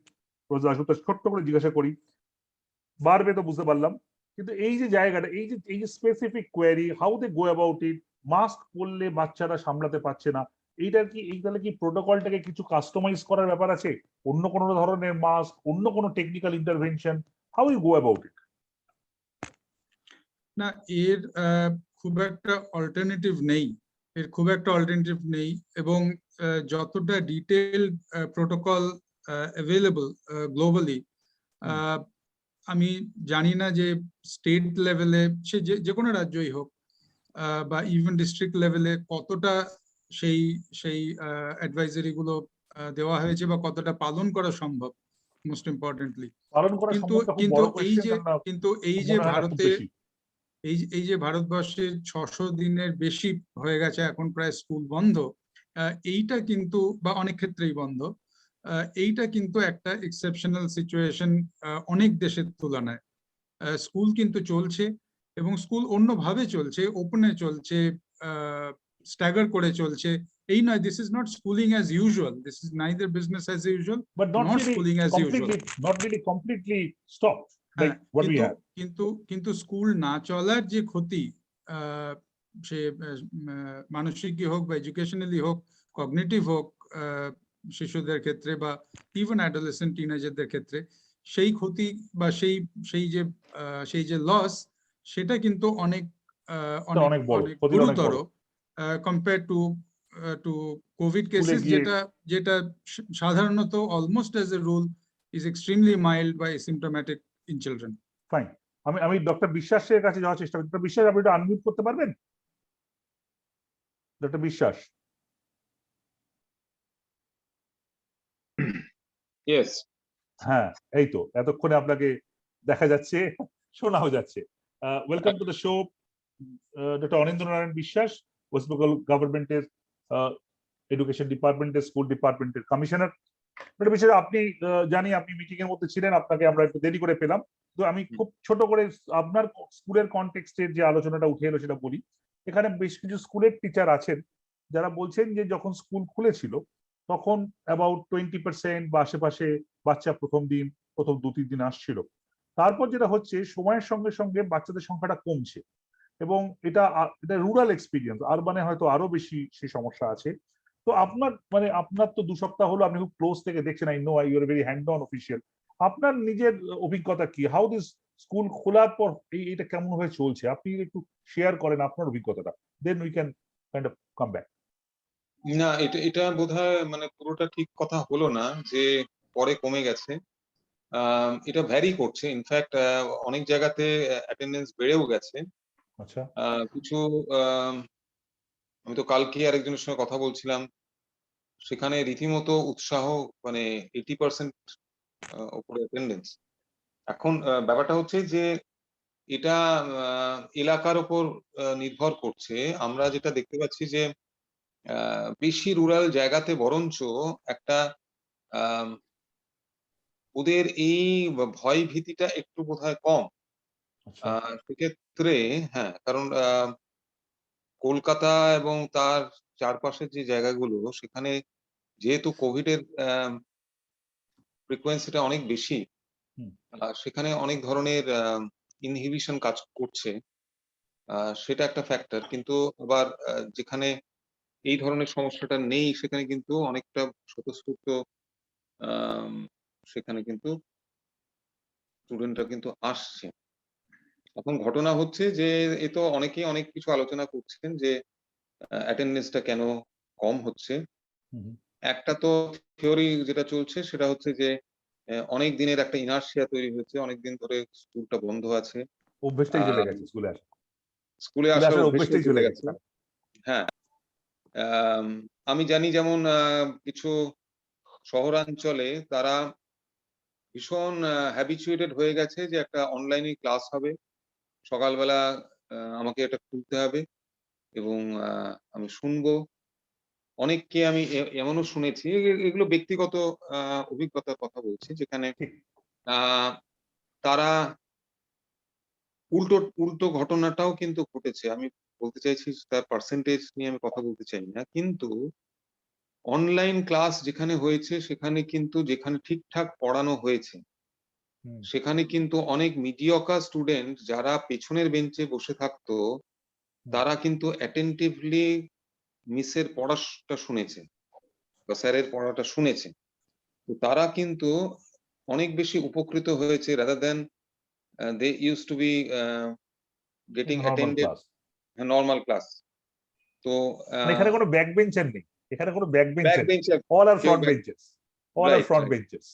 ছোট্ট করে জিজ্ঞাসা করি। বাড়বে তো বুঝতে পারলাম, কিন্তু এই যে জায়গাটা, এই যে specific query, how they go about it, mask পরলে বাচ্চারা সামলাতে পারছে না, তাহলে কি প্রোটোকলটাকে কিছু কাস্টমাইজ করার ব্যাপার আছে? অন্য কোনো ধরনের মাস্ক, অন্য কোনো technical intervention, how you go about it? না, এর খুব একটা অল্টারনেটিভ নেই, এবং যতটা ডিটেইলড প্রোটোকল অ্যাভেলেবল গ্লোবালি, আমি জানি না যে স্টেট লেভেলে, সে যে কোনো রাজ্যই হোক, বা ইভেন ডিস্ট্রিক্ট লেভেলে কতটা সেই অ্যাডভাইজারি গুলো দেওয়া হয়েছে বা কতটা পালন করা সম্ভব, মোস্ট ইম্পর্টেন্টলি। কিন্তু এই যে ভারতবর্ষে 600 দিনের বেশি হয়ে গেছে এখন প্রায় স্কুল বন্ধ, এইটা কিন্তু, বা অনেক ক্ষেত্রেই বন্ধ, এইটা কিন্তু একটা এক্সেপশনাল সিচুয়েশন অনেক দেশের তুলনায়। স্কুল কিন্তু চলছে, এবং স্কুল অন্যভাবে চলছে, ওপেনে চলছে, স্ট্যাগার করে চলছে। এই নয়, this is not schooling as usual, this is neither business as usual, but not schooling as usual, not really completely stop. কিন্তু স্কুল না চলার যে ক্ষতি, সে মানসিকই হোক বা এডুকেশনালি হোক, কগনিটিভ হোক, শিশুদের ক্ষেত্রে বা ইভেন অ্যাডোলেসেন্ট টিনেজারদের ক্ষেত্রে, সেই ক্ষতি বা সেই যে লস, সেটা কিন্তু অনেক গুরুতর কম্পেয়ার টু কোভিড কেসেস, যেটা সাধারণত almost as a rule is extremely mild বা অ্যাসিম্পটোম্যাটিক ইন চিলড্রেন। ফাইন, আমি ডক্টর বিশ্বাসের কাছে যাওয়ার চেষ্টা করি। ডক্টর বিশ্বাস, আপনি একটু আনমিউট করতে পারবেন? ডক্টর বিশ্বাস। ইয়েস। হ্যাঁ, এই তো এতক্ষণে আপনাকে দেখা যাচ্ছে, শোনাও যাচ্ছে। Welcome to the show doctor Anindra Narayan বিশ্বাস, ওয়েস্ট বেঙ্গল গভর্নমেন্টের এডুকেশন ডিপার্টমেন্টের স্কুল ডিপার্টমেন্টের কমিশনার। বিষয়ে আপনি জানি আপনি মিটিং এর মধ্যে ছিলেন, আপনাকে আমরা একটু দেরি করে পেলাম। তো আমি খুব ছোট করে আপনার স্কুলের কনটেক্সটের যে আলোচনাটা উঠে এলো সেটা বলি। এখানে বেশ কিছু স্কুলের টিচার আছেন যারা বলছেন যে যখন স্কুল খুলেছিল তখন অ্যাবাউট 20% বা আশেপাশে বাচ্চা প্রথম 2-3 দিন আসছিল। তারপর যেটা হচ্ছে সময়ের সঙ্গে সঙ্গে বাচ্চাদের সংখ্যাটা কমছে, এবং এটা রুরাল এক্সপিরিয়েন্স, আরবানে হয়তো আরো বেশি সেই সমস্যা আছে। তো আপনার তো 2 সপ্তাহ হলো, আপনি খুব ক্লোজ থেকে দেখছেন, I know you are very hand on official. আপনার নিজের অভিজ্ঞতা কি? হাউ দিস স্কুল খোলার পর এটা কেমন ভাবে চলছে, আপনি একটু শেয়ার করেন আপনার অভিজ্ঞতাটা, then we can kind of come back. না, এটা বোধহয় মানে পুরোটা ঠিক কথা হলো না যে পরে কমে গেছে। এটা ভ্যারি করছে, ইনফ্যাক্ট অনেক জায়গাতে অ্যাটেন্ডেন্স বেড়েও গেছে। আচ্ছা, কিছু আমি তো কালকে আরেকজনের সঙ্গে কথা বলছিলাম, সেখানে রীতিমতো উৎসাহ, মানে 80% উপরে অ্যাটেন্ডেন্স। এখন ব্যাপারটা হচ্ছে যে এটা এলাকার উপর নির্ভর করছে। আমরা যেটা দেখতে পাচ্ছি যে বেশি রুরাল জায়গাতে বরঞ্চ একটা ওদের এই ভয় ভীতিটা একটু বোধহয় কম। আচ্ছা, সেক্ষেত্রে হ্যাঁ, কারণ কলকাতা এবং তার চারপাশের যে জায়গাগুলো, সেখানে যেহেতু কোভিডের ফ্রিকোয়েন্সিটা অনেক বেশি, হুম। সেখানে অনেক ধরনের ইনহিবিশন কাজ করছে, সেটা একটা ফ্যাক্টর। কিন্তু আবার যেখানে এই ধরনের সমস্যাটা নেই, সেখানে কিন্তু অনেকটা স্বতঃস্ফূর্ত আম, সেখানে কিন্তু স্টুডেন্টরা কিন্তু আসছে। এখন ঘটনা হচ্ছে যে এ তো অনেকেই অনেক কিছু আলোচনা করছেন যে অ্যাটেন্ডেন্সটা কেন কম হচ্ছে। হুম। একটা তো থিওরি যেটা চলছে সেটা হচ্ছে যে অনেক দিনের একটা ইনার্শিয়া তৈরি হয়েছে, অনেকদিন ধরে স্কুলটা বন্ধ আছে, অভ্যেসটাই চলে গেছে, স্কুলে স্কুলে আসার আসার অভ্যেসটাই অভ্যেসটাই চলে চলে গেছে। গেছে। হ্যাঁ, আমি জানি যেমন কিছু শহরাঞ্চলে তারা ভীষণ হ্যাবিচুয়েটেড হয়ে গেছে যে একটা অনলাইনে ক্লাস হবে, সকালবেলা আমাকে এটা খুলতে হবে এবং আমি শুনবো। অনেককে আমি এমনও শুনেছি, এগুলো ব্যক্তিগত অভিজ্ঞতার কথা বলছি, যেখানে ঠিক। তারা উল্টো উল্টো ঘটনাটাও কিন্তু ঘটেছে। আমি বলতে চাইছি, তার পার্সেন্টেজ নিয়ে আমি কথা বলতে চাই না, কিন্তু অনলাইন ক্লাস যেখানে হয়েছে সেখানে কিন্তু যেখানে ঠিকঠাক পড়ানো হয়েছে, হুম। সেখানে কিন্তু অনেক মিডিয়কার স্টুডেন্ট যারা পেছনের বেঞ্চে বসে থাকতো, তারা কিন্তু অ্যাটেন্টিভলি মিসের পড়াটা শুনেছে বা স্যারের পড়াটা শুনেছে। তো তারা কিন্তু অনেক বেশি উপকৃত হয়েছে, rather than they use to be getting normal attended class, normal class. তো এখানে কোনো ব্যাক বেঞ্চার নেই, এখানে কোনো ব্যাক ব্যাক বেঞ্চার, বেঞ্চে অল আর কেউ front benches, all are right, front benches.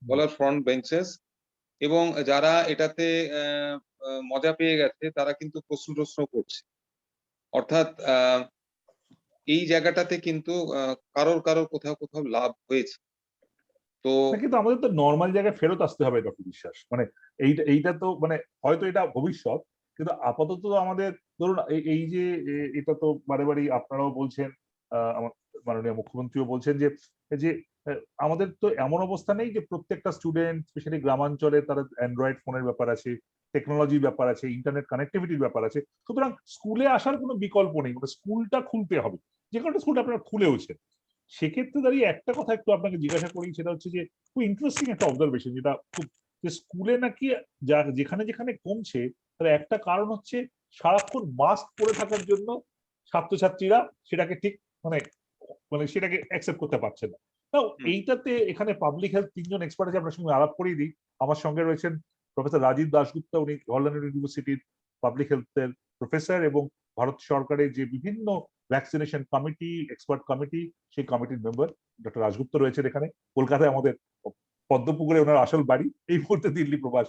বলার ফ্রন্ট বেঞ্চেস। এবং যারা এটাতে মজা পেয়ে গেছে তারা কিন্তু প্রশ্ন করছে। অর্থাৎ এই জায়গাটাতে কিন্তু কারোর কারোর কোথাও কোথাও লাভ হয়েছে। তো কিন্তু আমাদের তো নর্মাল জায়গায় ফেরত আসতে হবে ডক্টর বিশ্বাস, এইটা তো হয়তো এটা ভবিষ্যৎ, কিন্তু আপাতত তো আমাদের ধরুন এই যে এটা তো বারে বারেই আপনারাও বলছেন, আমার মাননীয় মুখ্যমন্ত্রীও বলছেন যে যে আমাদের তো এমন অবস্থা নেই যে প্রত্যেকটা স্টুডেন্ট, স্পেশালি গ্রামাঞ্চলে, তারা অ্যান্ড্রয়েড ফোনের ব্যাপার আছে, টেকনোলজির ব্যাপার আছে, ইন্টারনেট কানেক্টিভিটির ব্যাপার আছে। সুতরাং স্কুলে আসার কোনো বিকল্প নেই, স্কুলটা খুলতে হবে, যে কোনো স্কুলটা আপনারা খুলেওছেন। সেক্ষেত্রে দাঁড়িয়ে একটা কথা একটু আপনাকে জিজ্ঞাসা করি, সেটা হচ্ছে যে খুব ইন্টারেস্টিং একটা অবজারভেশন, যেটা খুব, যে স্কুলে নাকি যেখানে যেখানে কমছে তার একটা কারণ হচ্ছে সারাক্ষণ মাস্ক পরে থাকার জন্য ছাত্রছাত্রীরা সেটাকে ঠিক মানে সেটাকে অ্যাকসেপ্ট করতে পারছে না। এইটাতে এখানে পাবলিক হেলথ 3 জন এক্সপার্ট আছে, আপনার সঙ্গে আলাপ করিয়ে দিই। আমার সঙ্গে রয়েছেন প্রফেসর রাজীব দাশগুপ্তা, উনি জওহরলাল ইউনিভার্সিটির পাবলিক হেলথের প্রফেসর এবং ভারত সরকারের যে বিভিন্ন ভ্যাকসিনেশন কমিটি, এক্সপার্ট কমিটি, সেই কমিটির মেম্বার ডক্টর রাজগুপ্ত রয়েছেন এখানে। কলকাতায় আমাদের পদ্মপুকুরে ওনার আসল বাড়ি, এই মুহূর্তে দিল্লি প্রবাস।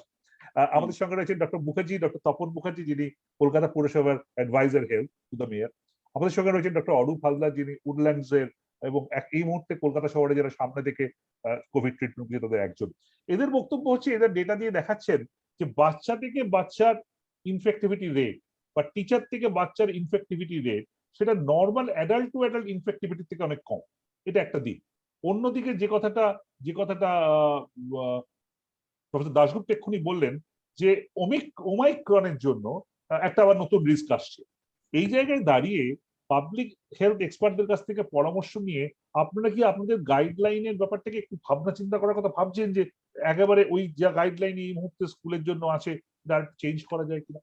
আমাদের সঙ্গে রয়েছেন ডক্টর মুখার্জি, ডক্টর তপন মুখার্জি, যিনি কলকাতা পৌরসভার adviser health to the mayor. আমাদের সঙ্গে রয়েছেন ডক্টর অরূপ হালদার, যিনি উডল্যান্ডস এর এবং এই মুহূর্তে কলকাতা শহরে যারা সামনে থেকে কোভিড ট্রিটমেন্ট দিয়ে তাদের একজন। এদের বক্তব্য হচ্ছে, এদের ডেটা দিয়ে দেখাচ্ছেন যে বাচ্চা থেকে বাচ্চার ইনফেক্টিভিটি রেট বা টিচার থেকে বাচ্চার ইনফেক্টিভিটি রেট সেটা normal adult two adult infectivity থেকে অনেক কম। এটা একটা দিক। অন্যদিকে যে কথাটা প্রফেসর দাশগুপ্ত এক্ষুনি বললেন যে ওমাইক্রনের জন্য একটা আবার নতুন রিস্ক আসছে। এই জায়গায় দাঁড়িয়ে পাবলিক হেলথ এক্সপার্টদের কাছ থেকে পরামর্শ নিয়ে আপনারা কি আপনাদের গাইডলাইনের ব্যাপারটাকে একটু ভাবনা চিন্তা করার কথা ভাবছেন, যে একেবারে ওই যা গাইডলাইন এই মুহূর্তে স্কুলের জন্য আছে তার চেঞ্জ করা যায় কিনা?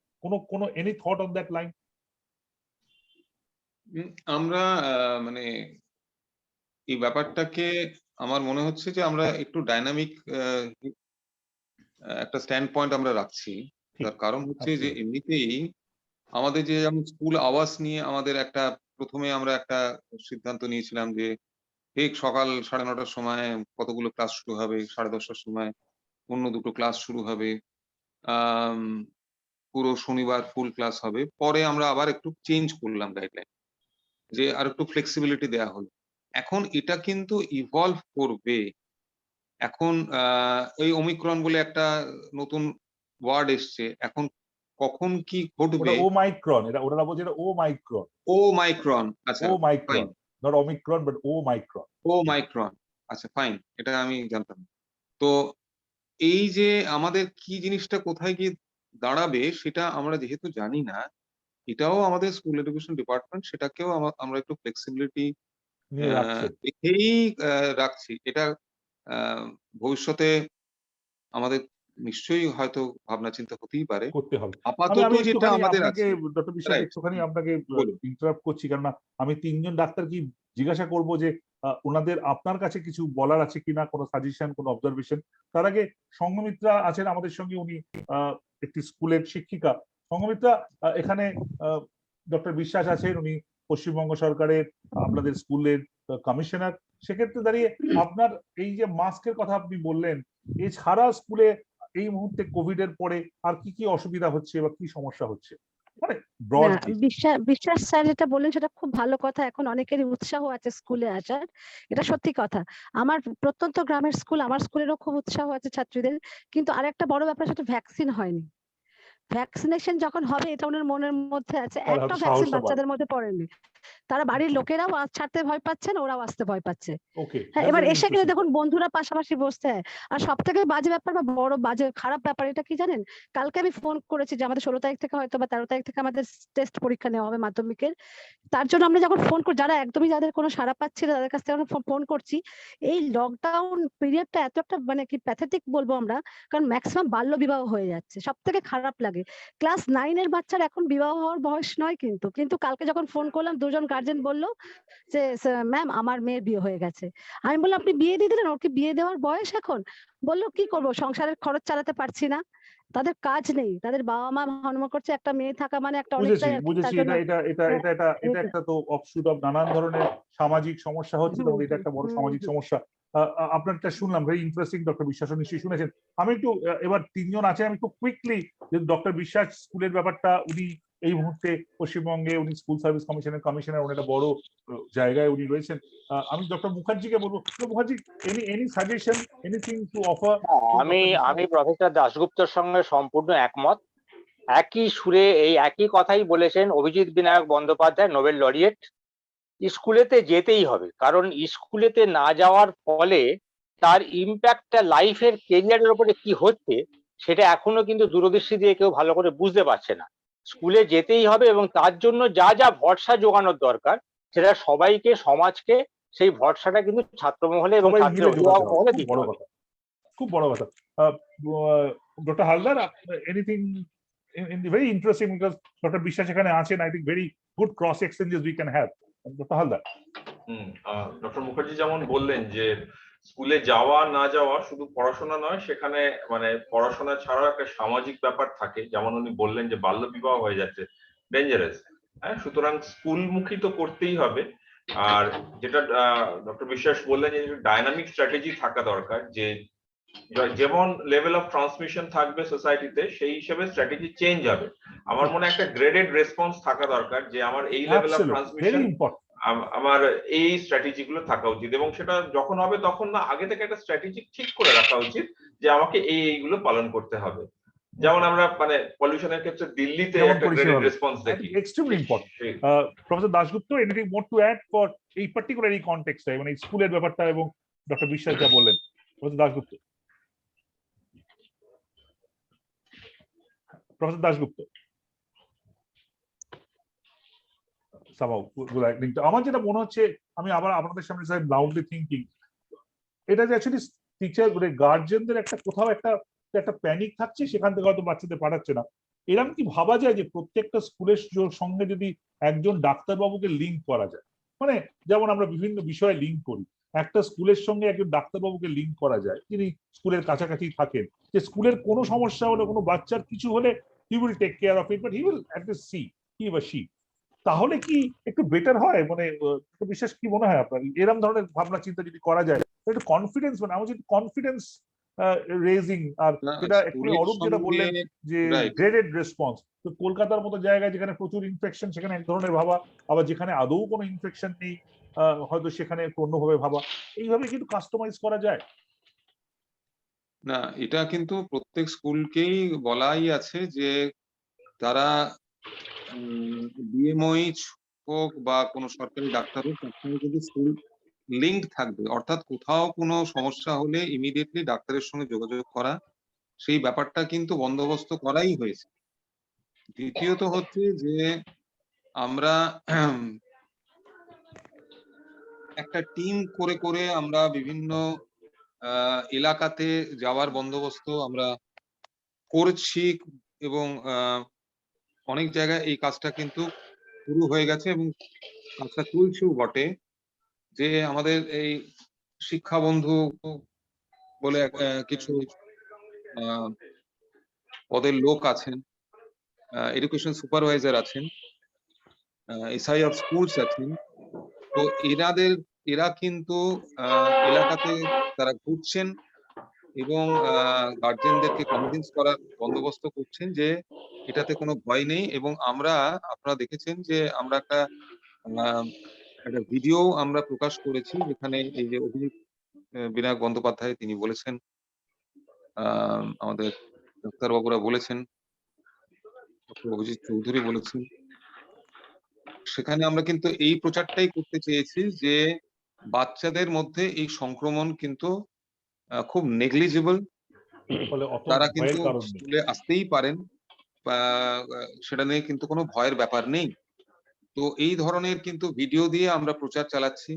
কোনো any thought on that line? আমরা মানে এই ব্যাপারটাকে আমার মনে হচ্ছে যে আমরা একটু ডাইনামিক একটা স্ট্যান্ড পয়েন্ট আমরা রাখছি। তার কারণ হচ্ছে যে এমনিতেই আমাদের যে যেমন স্কুল আওয়ার্স নিয়ে আমাদের একটা প্রথমে আমরা একটা সিদ্ধান্ত নিয়েছিলাম যে ঠিক সকাল 9:30টার সময় কতগুলো ক্লাস শুরু হবে, 10:30টার সময় অন্য দুটো ক্লাস শুরু হবে, পুরো শনিবার ফুল ক্লাস হবে। পরে আমরা আবার একটু চেঞ্জ করলাম গাইডলাইন, যে আর একটু ফ্লেক্সিবিলিটি দেওয়া হলো। এখন এটা কিন্তু ইভলভ করবে। এখন এই ওমিক্রন বলে একটা নতুন ওয়ার্ড এসছে, এখন কখন কি ঘটবে? ওমাইক্রন, ওরা বলছে এটা ওমাইক্রন। ওমাইক্রন, আচ্ছা ওমাইক্রন, নট ওমিক্রন বাট ওমাইক্রন। ওমাইক্রন, আচ্ছা ফাইন, এটা আমি জানতাম না। তো এই যে আমাদের কি জিনিসটা কোথায় গিয়ে দাঁড়াবে সেটা আমরা যেহেতু জানি না, এটাও আমাদের স্কুল এডুকেশন ডিপার্টমেন্ট সেটাকেও আমরা একটু ফ্লেক্সিবিলিটি দেখেই রাখছি। এটা ভবিষ্যতে আমাদের নিশ্চয়ই হয়তো ভাবনা চিন্তা হতেই পারে, করতে হবে। আপাতত যেটা আমাদের আছে। ডক্টর বিশ্বাস একটুখানি আপনাকে ইন্টারাপ্ট করছি, কারণ আমি 3 জন ডাক্তার কি জিজ্ঞাসা করব যে ওনাদের আপনার কাছে কিছু বলার আছে কিনা, কোনো সাজেশন, কোনো অবজারভেশন। তার আগে সংঘমিত্রা আছেন আমাদের সঙ্গে, উনি একটি স্কুলের শিক্ষিকা। সংঘমিত্রা, এখানে ডক্টর বিশ্বাস আছেন, উনি পশ্চিমবঙ্গ সরকারের আপনাদের স্কুলের কমিশনার। সেক্ষেত্রে দাঁড়িয়ে আপনার এই যে মাস্কের কথা আপনি বললেন, এছাড়া স্কুলে এই মুহূর্তে কোভিড এর পরে আর কি কি অসুবিধা হচ্ছে বা কি সমস্যা হচ্ছে, মানে ব্রড? বিশ্বাস স্যার যেটা বললেন সেটা খুব ভালো কথা। এখন অনেকেরই উৎসাহ আছে স্কুলে আসার, এটা সত্যি কথা। আমার প্রত্যন্ত গ্রামের স্কুল, আমার স্কুলেরও খুব উৎসাহ আছে ছাত্রীদের, কিন্তু আরেকটা বড় ব্যাপার সেটা ভ্যাকসিন হয়নি। ভ্যাকসিনেশন যখন হবে এটা ওনার মনের মধ্যে আছে, একটা ভ্যাকসিন বাচ্চাদের মধ্যে পড়েনি। তারা বাড়ির লোকেরাও ছাড়তে ভয় পাচ্ছেন, ওরাও আসতে ভয় পাচ্ছে। হ্যাঁ, এবার এসে কিন্তু দেখুন বন্ধুরা পাশাপাশি বসতে। আর সব থেকে বাজে ব্যাপার বা বড় বাজে খারাপ ব্যাপার এটা কি জানেন, কালকে আমি ফোন করেছি যে আমাদের 16 তারিখ থেকে হয়তো বা 13 তারিখ থেকে আমাদের টেস্ট পরীক্ষা নেওয়া হবে মাধ্যমিকের। তার জন্য আমরা যখন ফোন করি, যারা একদমই যাদের কোনো সাড়া পাচ্ছি না তাদের কাছ থেকে ফোন করছি। এই লকডাউন পিরিয়ডটা এত একটা মানে কি প্যাথেটিক বলবো আমরা, কারণ ম্যাক্সিমাম বাল্য বিবাহ হয়ে যাচ্ছে। সব থেকে খারাপ লাগে, ক্লাস 9 এর বাচ্চার এখন বিবাহ হওয়ার বয়স নয়, কিন্তু কালকে যখন ফোন করলাম দুজন গার্জেন বললো যে ম্যাম আমার মেয়ের বিয়ে হয়ে গেছে। আমি বললাম আপনি বিয়ে দিয়ে দিলেন, ওর কি বিয়ে দেওয়ার বয়স এখন? বললো কি করবো, সংসারের খরচ চালাতে পারছি না। তাদের কাজ নেই, তাদের বাবা মা মনে করছে একটা মেয়ে থাকা মানে একটা অনেকটাই। বুঝেছি, এটা একটা তো অফশুট অফ নানান ধরনের সামাজিক সমস্যা হচ্ছে, তখন এটা একটা বড় সামাজিক সমস্যা। আপনারটা শুনলাম, ভেরি ইন্টারেস্টিং। ডক্টর বিশ্বাস নিশ্চয়ই শুনেছেন। আমি একটু এবার 3 জন আছে, আমি খুব কুইকলি, ডক্টর বিশ্বাস স্কুলের ব্যাপারটা উনি এই মুহূর্তে পশ্চিমবঙ্গে উনি স্কুল সার্ভিস কমিশনের কমিশনার, উনি একটা বড় জায়গায় উনি রয়েছেন। আমি ডক্টর মুখার্জিকে বলবো, Mukherjee any suggestion, anything to offer? আমি প্রফেসর দাশগুপ্তর সঙ্গে সম্পূর্ণ একমত। একই সুরে এই একই কথাই বলেছেন অভিজিৎ বিনায়ক বন্দ্যোপাধ্যায়, নোবেল লরিয়েট। স্কুলেতে যেতেই হবে, কারণ স্কুলেতে না যাওয়ার ফলে তার ইম্প্যাক্টটা লাইফের কেরিয়ারের উপরে কি হচ্ছে সেটা এখনো কিন্তু দূরদৃষ্টি দিয়ে কেউ ভালো করে বুঝতে পারছে না। স্কুলে যেতেই হবে এবং তার জন্য যা যা ভরসা জোগানোর দরকার সেটা সবাইকে, সমাজকে সেই ভরসাটা কিন্তু ছাত্রমহলে এবং ছাত্র অভিভাবক মহলে দিতে হবে। খুব বড় কথা। Doctor Haldar, anything very interesting, because doctor বিশ্বাস এখানে আছেন, I think very good cross exchanges we can have. Doctor Haldar. Doctor Mukherjee যেমন বললেন যে স্কুলে যাওয়া না যাওয়া শুধু পড়াশোনা নয়, সেখানে মানে পড়াশোনা ছাড়াও একটা সামাজিক ব্যাপার থাকে। যেমন উনি বললেন যে বাল্য বিবাহ হয়ে যাচ্ছে, ডেঞ্জারাস। হ্যাঁ, সুতরাং স্কুলমুখী তো করতেই হবে। আর যেটা ডক্টর বিশ্বাস বললেন যে ডাইনামিক স্ট্র্যাটেজি থাকা দরকার, যে যেমন লেভেল অফ ট্রান্সমিশন থাকবে সোসাইটিতে সেই হিসেবে স্ট্র্যাটেজি চেঞ্জ হবে। আমার মনে একটা গ্রেডেড রেসপন্স থাকা দরকার, যে আমার এই লেভেল অফ ট্রান্সমিশন, আমার এই স্ট্র্যাটেজি গুলো থাকা উচিত। এবং সেটা যখন হবে তখন না, আগে থেকে একটা স্ট্র্যাটেজি ঠিক করে রাখা উচিত যে আমাকে এইগুলো পালন করতে হবে। যেমন আমরা মানে পলিউশনের ক্ষেত্রে দিল্লিতে যেমন একটা পরিষেবা গ্রেডেড হবে। রেসপন্স দেখি। Extremely important. সেই- professor Dasgupta, anything more to add for এই পার্টিকুলার এই কনটেক্সটে, মানে স্কুলের ব্যাপারটা এবং ডক্টর বিশ্বাস যা বললেন? Professor Dasgupta, professor Dasgupta somehow আমার যেটা মনে হচ্ছে, আমি আবার আপনাদের সামনে লাউডলি থিঙ্কিং, এটা যে অ্যাকচুয়ালি টিচার মানে গার্জেনদের একটা কোথাও একটা প্যানিক থাকছে, সেখান থেকে হয়তো বাচ্চাদের পাঠাচ্ছে না। এরকম কি ভাবা যায় যে প্রত্যেকটা স্কুলের সঙ্গে যদি একজন ডাক্তারবাবুকে লিঙ্ক করা যায়, মানে যেমন আমরা বিভিন্ন বিষয়ে লিঙ্ক করি, একটা স্কুলের সঙ্গে একজন ডাক্তারবাবুকে লিঙ্ক করা যায় যিনি স্কুলের কাছাকাছি থাকেন, যে স্কুলের কোনো সমস্যা হলে, কোনো বাচ্চার কিছু হলে he will take care of it, but he will at least see he বা শি। তাহলে কি একটু বেটার হয়? মানে বিশ্বাস কি মনে হয় আপনার, এরকম ধরনের ভাবনা চিন্তা যদি করা যায়, একটু কনফিডেন্স, মানে আমার যদি কনফিডেন্স রেজিং, আর যেটা একটু অরূপ যেটা বললেন যে গ্রেডেড রেসপন্স, তো কলকাতার মতো জায়গায় যেখানে প্রচুর ইনফেকশন সেখানে এক ধরনের ভাবা, আবার যেখানে আদৌ কোনো ইনফেকশন নেই হয়তো সেখানে একটু অন্যভাবে ভাবা, এইভাবে কিন্তু কাস্টমাইজ করা যায়। না, এটা কিন্তু প্রত্যেক স্কুলকেই বলাই আছে যে তারা ডিএমওইচ হোক বা কোনো সরকারি ডাক্তার হোক, তার সঙ্গে কিন্তু স্কুল লিঙ্ক থাকবে, অর্থাৎ কোথাও কোনো সমস্যা হলে ইমিডিয়েটলি ডাক্তারের সঙ্গে যোগাযোগ করা, সেই ব্যাপারটা কিন্তু বন্দোবস্ত করাই হয়েছে। দ্বিতীয়ত হচ্ছে যে আমরা একটা টিম করে করে আমরা বিভিন্ন এলাকাতে যাওয়ার বন্দোবস্ত আমরা করছি, এবং অনেক জায়গায় এই কাজটা কিন্তু শুরু হয়ে গেছে এবং কাজটা চলছেও বটে। যে আমাদের এই শিক্ষা বন্ধু বলে কিছু পদের লোক আছেন, এডুকেশন সুপারভাইজার আছেন, এসআই অফ স্কুলস আছেন, তো এরা কিন্তু এলাকাতে তারা ঘুরছেন এবং গার্জেনদেরকে কনভিন্স করার বন্দোবস্ত করছেন যে এটাতে কোনো ভয় নেই। এবং আপনারা দেখেছেন যে আমরা একটা ভিডিও আমরা প্রকাশ করেছি, যেখানে এই যে অভিজিৎ বিনায়ক বন্দ্যোপাধ্যায় তিনি বলেছেন, আমাদের ডাক্তারবাবুরা বলেছেন, অভিজিৎ চৌধুরী বলেছেন, সেখানে আমরা কিন্তু এই প্রচারটাই করতে চেয়েছি যে বাচ্চাদের মধ্যে এই সংক্রমণ কিন্তু খুব নেগলিজিবল, তারা কিন্তু স্কুলে আসতেই পারেন, সেটা নিয়ে কিন্তু কোনো ভয়ের ব্যাপার নেই। তো এই ধরনের কিন্তু ভিডিও দিয়ে আমরা প্রচার চালাচ্ছি,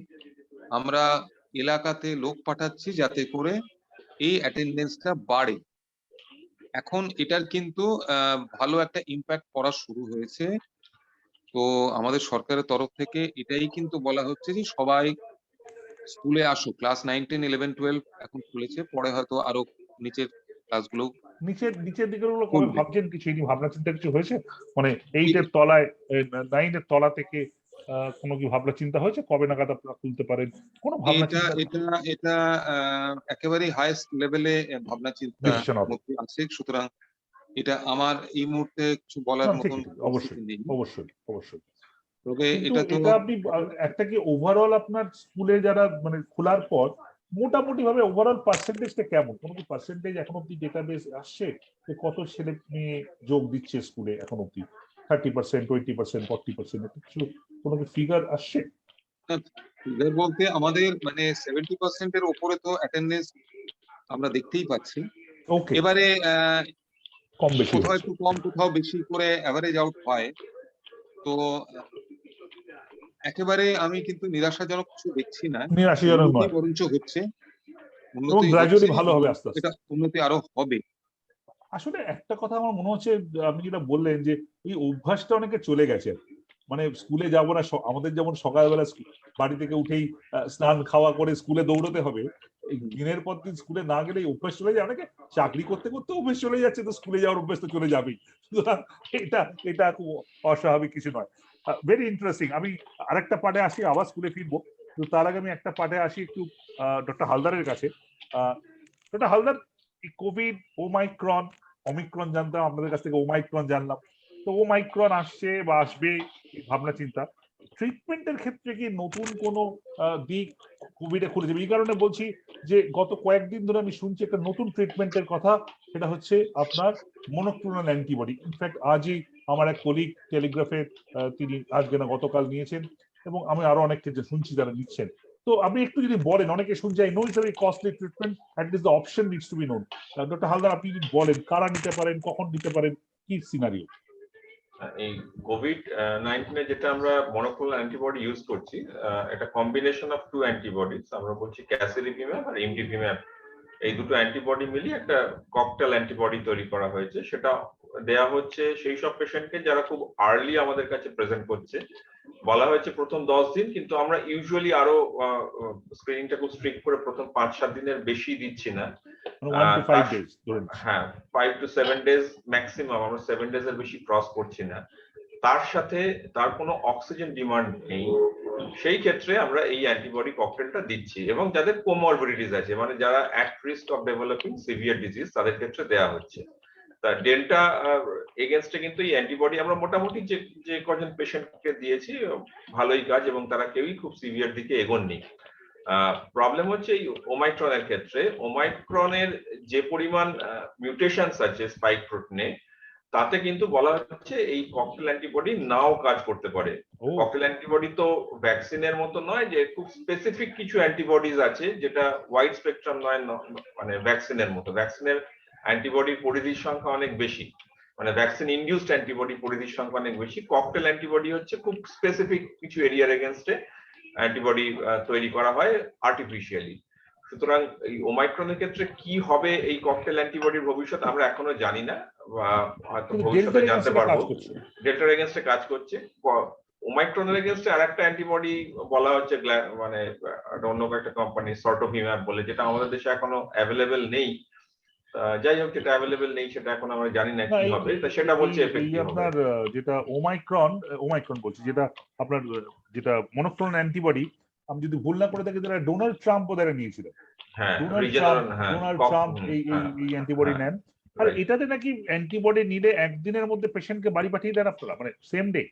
আমরা এলাকাতে লোক পাঠাচ্ছি যাতে করে এই অ্যাটেন্ডেন্সটা বাড়ে। এখন এটার কিন্তু ভালো একটা ইম্প্যাক্ট পড়া শুরু হয়েছে। তো আমাদের সরকারের তরফ থেকে এটাই কিন্তু বলা হচ্ছে যে সবাই স্কুলে আসো, ক্লাস 9, 10, 11, 12 এখন খুলেছে, পরে হয়তো আরো নিচের ক্লাসগুলো নিচের দিকের গুলো কবে ভাবছেন? কিছু এই ভাবনা চিন্তা কিছু হয়েছে? মানে 8 এর তলায় 9 এর তলা থেকে কোনো কি ভাবনা চিন্তা হয়েছে কবে নাগাদ আপনারা খুলতে পারেন? কোনো ভাবনা চিন্তা? এটা একেবারে হাইয়েস্ট লেভেলে ভাবনা চিন্তা আছে, সুতরাং এটা আমার এই মুহূর্তে কিছু বলার মতন অবশ্যই। তবে এটা আপনি একটা কি ওভারঅল আপনার স্কুলে যারা মানে খোলার পর মোটামুটি ভাবে ওভারঅল পার্সেন্টেজটা কেমন? কোনো কি পার্সেন্টেজ এখন অব্দি ডেটাবেস আসছে যে কত ছেলে মেয়ে যোগ দিচ্ছে স্কুলে এখন অব্দি? 30%, 20%, 40%, কিছু কোনো কি ফিগার আসছে? ফিগার বলতে আমাদের মানে 70% এর উপরে তো অ্যাটেন্ডেন্স আমরা দেখতেই পাচ্ছি। এবারে কম বেশি, কোথাও একটু কম কোথাও বেশি করে অ্যাভারেজ আউট হয়। তো একেবারে আমি কিন্তু নিরাশাজনক কিছু দেখছি না, নিরাশাজনক নয়, বরঞ্চ হচ্ছে উন্নতি, গ্র্যাজুয়ালি ভালো হবে, আস্তে আস্তে এটা উন্নতি আরো হবে। আসলে একটা কথা আমার মনে হচ্ছে, আপনি যেটা বললেন যে এই অভ্যাসটা অনেকে চলে গেছে, মানে স্কুলে যাবো না, আমাদের যেমন সকালবেলা বাড়ি থেকে উঠেই স্নান খাওয়া করে স্কুলে দৌড়তে হবে, এই দিনের পর দিন স্কুলে না গেলে অভ্যাস চলে যায়। অনেকে চাকরি করতে করতে অভ্যাস চলে যাচ্ছে, তো স্কুলে যাওয়ার অভ্যাস তো চলে যাবেই। সুতরাং এটা খুব অস্বাভাবিক কিছু নয়। Very interesting. আমি আরেকটা পার্টে আসি, আবার স্কুলে ফিরবো, তো তার আগে আমি একটা পার্টে আসি একটু ডক্টর হালদারের কাছে। ডক্টর হালদার, কোভিড, ওমিক্রন জানতাম, আপনাদের কাছ থেকে ওমাইক্রন জানলাম, তো ওমাইক্রন আসছে বা আসবে ভাবনা চিন্তা, ট্রিটমেন্টের ক্ষেত্রে কি নতুন কোনো দিক কোভিডে খুলে যাবে? এই কারণে বলছি যে গত কয়েকদিন ধরে আমি শুনছি একটা নতুন ট্রিটমেন্টের কথা, সেটা হচ্ছে আপনার মনোক্লোনাল অ্যান্টিবডি। ইনফ্যাক্ট আজই আমার এক কলিগ টেলিগ্রাফে তিনি আজকে না গতকাল নিয়েছেন, এবং আমি আরো অনেক ক্ষেত্রে শুনছি যারা নিচ্ছেন। তো আপনি একটু যদি বলেন, অনেকে শুনছে I know it's very costly treatment, at least the option needs to be known. Doctor Haldar, আপনি যদি বলেন কারা নিতে পারেন, কখন নিতে পারেন, কি সিনারিও? এই কোভিড-19 এ যেটা আমরা মনোক্লোনাল অ্যান্টিবডি ইউজ করছি, এটা কম্বিনেশন অফ টু অ্যান্টিবডিজ, আমরা বলছি ক্যাসিলিভিম্যাব আর ইমডিভিম্যাব। এই দুটো অ্যান্টিবডি মিলিয়ে একটা ককটেল অ্যান্টিবডি তৈরি করা হয়েছে। সেটা দেয়া হচ্ছে সেই সব পেশেন্টকে যারা খুব আর্লি আমাদের কাছে প্রেজেন্ট করছে। বলা হয়েছে প্রথম 10 দিন, কিন্তু আমরা ইউজুয়ালি আরো স্ক্রিনিংটা খুব স্ট্রিক্ট করে প্রথম 5-7 দিনের বেশি দিচ্ছি না। 1 to 5 days ধরুন। হ্যাঁ, 5 to 7 ডেজ ম্যাক্সিমাম, আমরা 7 ডেজ এর বেশি ক্রস করছি না। তার সাথে তার কোনো অক্সিজেন ডিমান্ড নেই, সেই ক্ষেত্রে আমরা এই অ্যান্টিবডি ককটেলটা দিচ্ছি। এবং যাদের কোমরবিডিটিস আছে, মানে যারা at risk of developing severe disease, তাদের ক্ষেত্রে দেয়া হচ্ছে। তা ডেল্টা এগেনস্টে কিন্তু এই অ্যান্টিবডি আমরা মোটামুটি যে কজন পেশেন্টকে দিয়েছি ভালোই কাজ, এবং তারা কেউই খুব সিভিয়ার দিকে এগোননি। প্রবলেম হচ্ছে এই ওমাইক্রনের ক্ষেত্রে। ওমাইক্রনের যে পরিমাণ মিউটেশনস আছে স্পাইক প্রোটিনে, তাতে কিন্তু বলা হচ্ছে এই ককটেল অ্যান্টিবডি নাও কাজ করতে পারে। ককটেল অ্যান্টিবডি তো ভ্যাকসিনের মতো নয় যে খুব স্পেসিফিক কিছু অ্যান্টিবডিজ আছে, যেটা ওয়াইড স্পেকট্রাম নয়, মানে ভ্যাকসিনের মতো। ভ্যাকসিনের অ্যান্টিবডির পরিধির সংখ্যা অনেক বেশি, মানে ভ্যাকসিন ইনডিউসড অ্যান্টিবডি পরিধির সংখ্যা অনেক বেশি। ককটেল অ্যান্টিবডি হচ্ছে খুব স্পেসিফিক কিছু এরিয়ার এগেনস্টে অ্যান্টিবডি তৈরি করা হয় আর্টিফিশিয়ালি। সুতরাং এই ওমাইক্রনের ক্ষেত্রে কি হবে এই ককটেল অ্যান্টিবডির ভবিষ্যৎ আমরা এখনো জানি না, বা হয়তো ভবিষ্যতে জানতে পারবো। ডেল্টার এগেনস্টে কাজ করছে। ওমাইক্রনের এগেনস্টে আরেকটা অ্যান্টিবডি বলা হচ্ছে, মানে অন্য একটা কোম্পানি সর্টোভিম্যাব বলে, যেটা আমাদের দেশে এখনো অ্যাভেলেবেল নেই। যাই হোক, যেটা অ্যাভেলেবেল নেই সেটা এখন আমরা জানি না কি হবে, তা সেটা বলছে এফেক্টিভ হবে। আপনার যেটা ওমাইক্রন বলছি, যেটা আপনার যেটা মনোক্লোনাল অ্যান্টিবডি, আমি যদি ভুল না করে থাকি, যারা ডোনাল্ড ট্রাম্প ওদের নিয়েছিল। হ্যাঁ, ডোনাল্ড ট্রাম্প এই অ্যান্টিবডি নেন। আর এটাতে নাকি অ্যান্টিবডি নিলে একদিনের মধ্যে পেশেন্টকে বাড়ি পাঠিয়ে দেন আপনারা, মানে সেম ডে?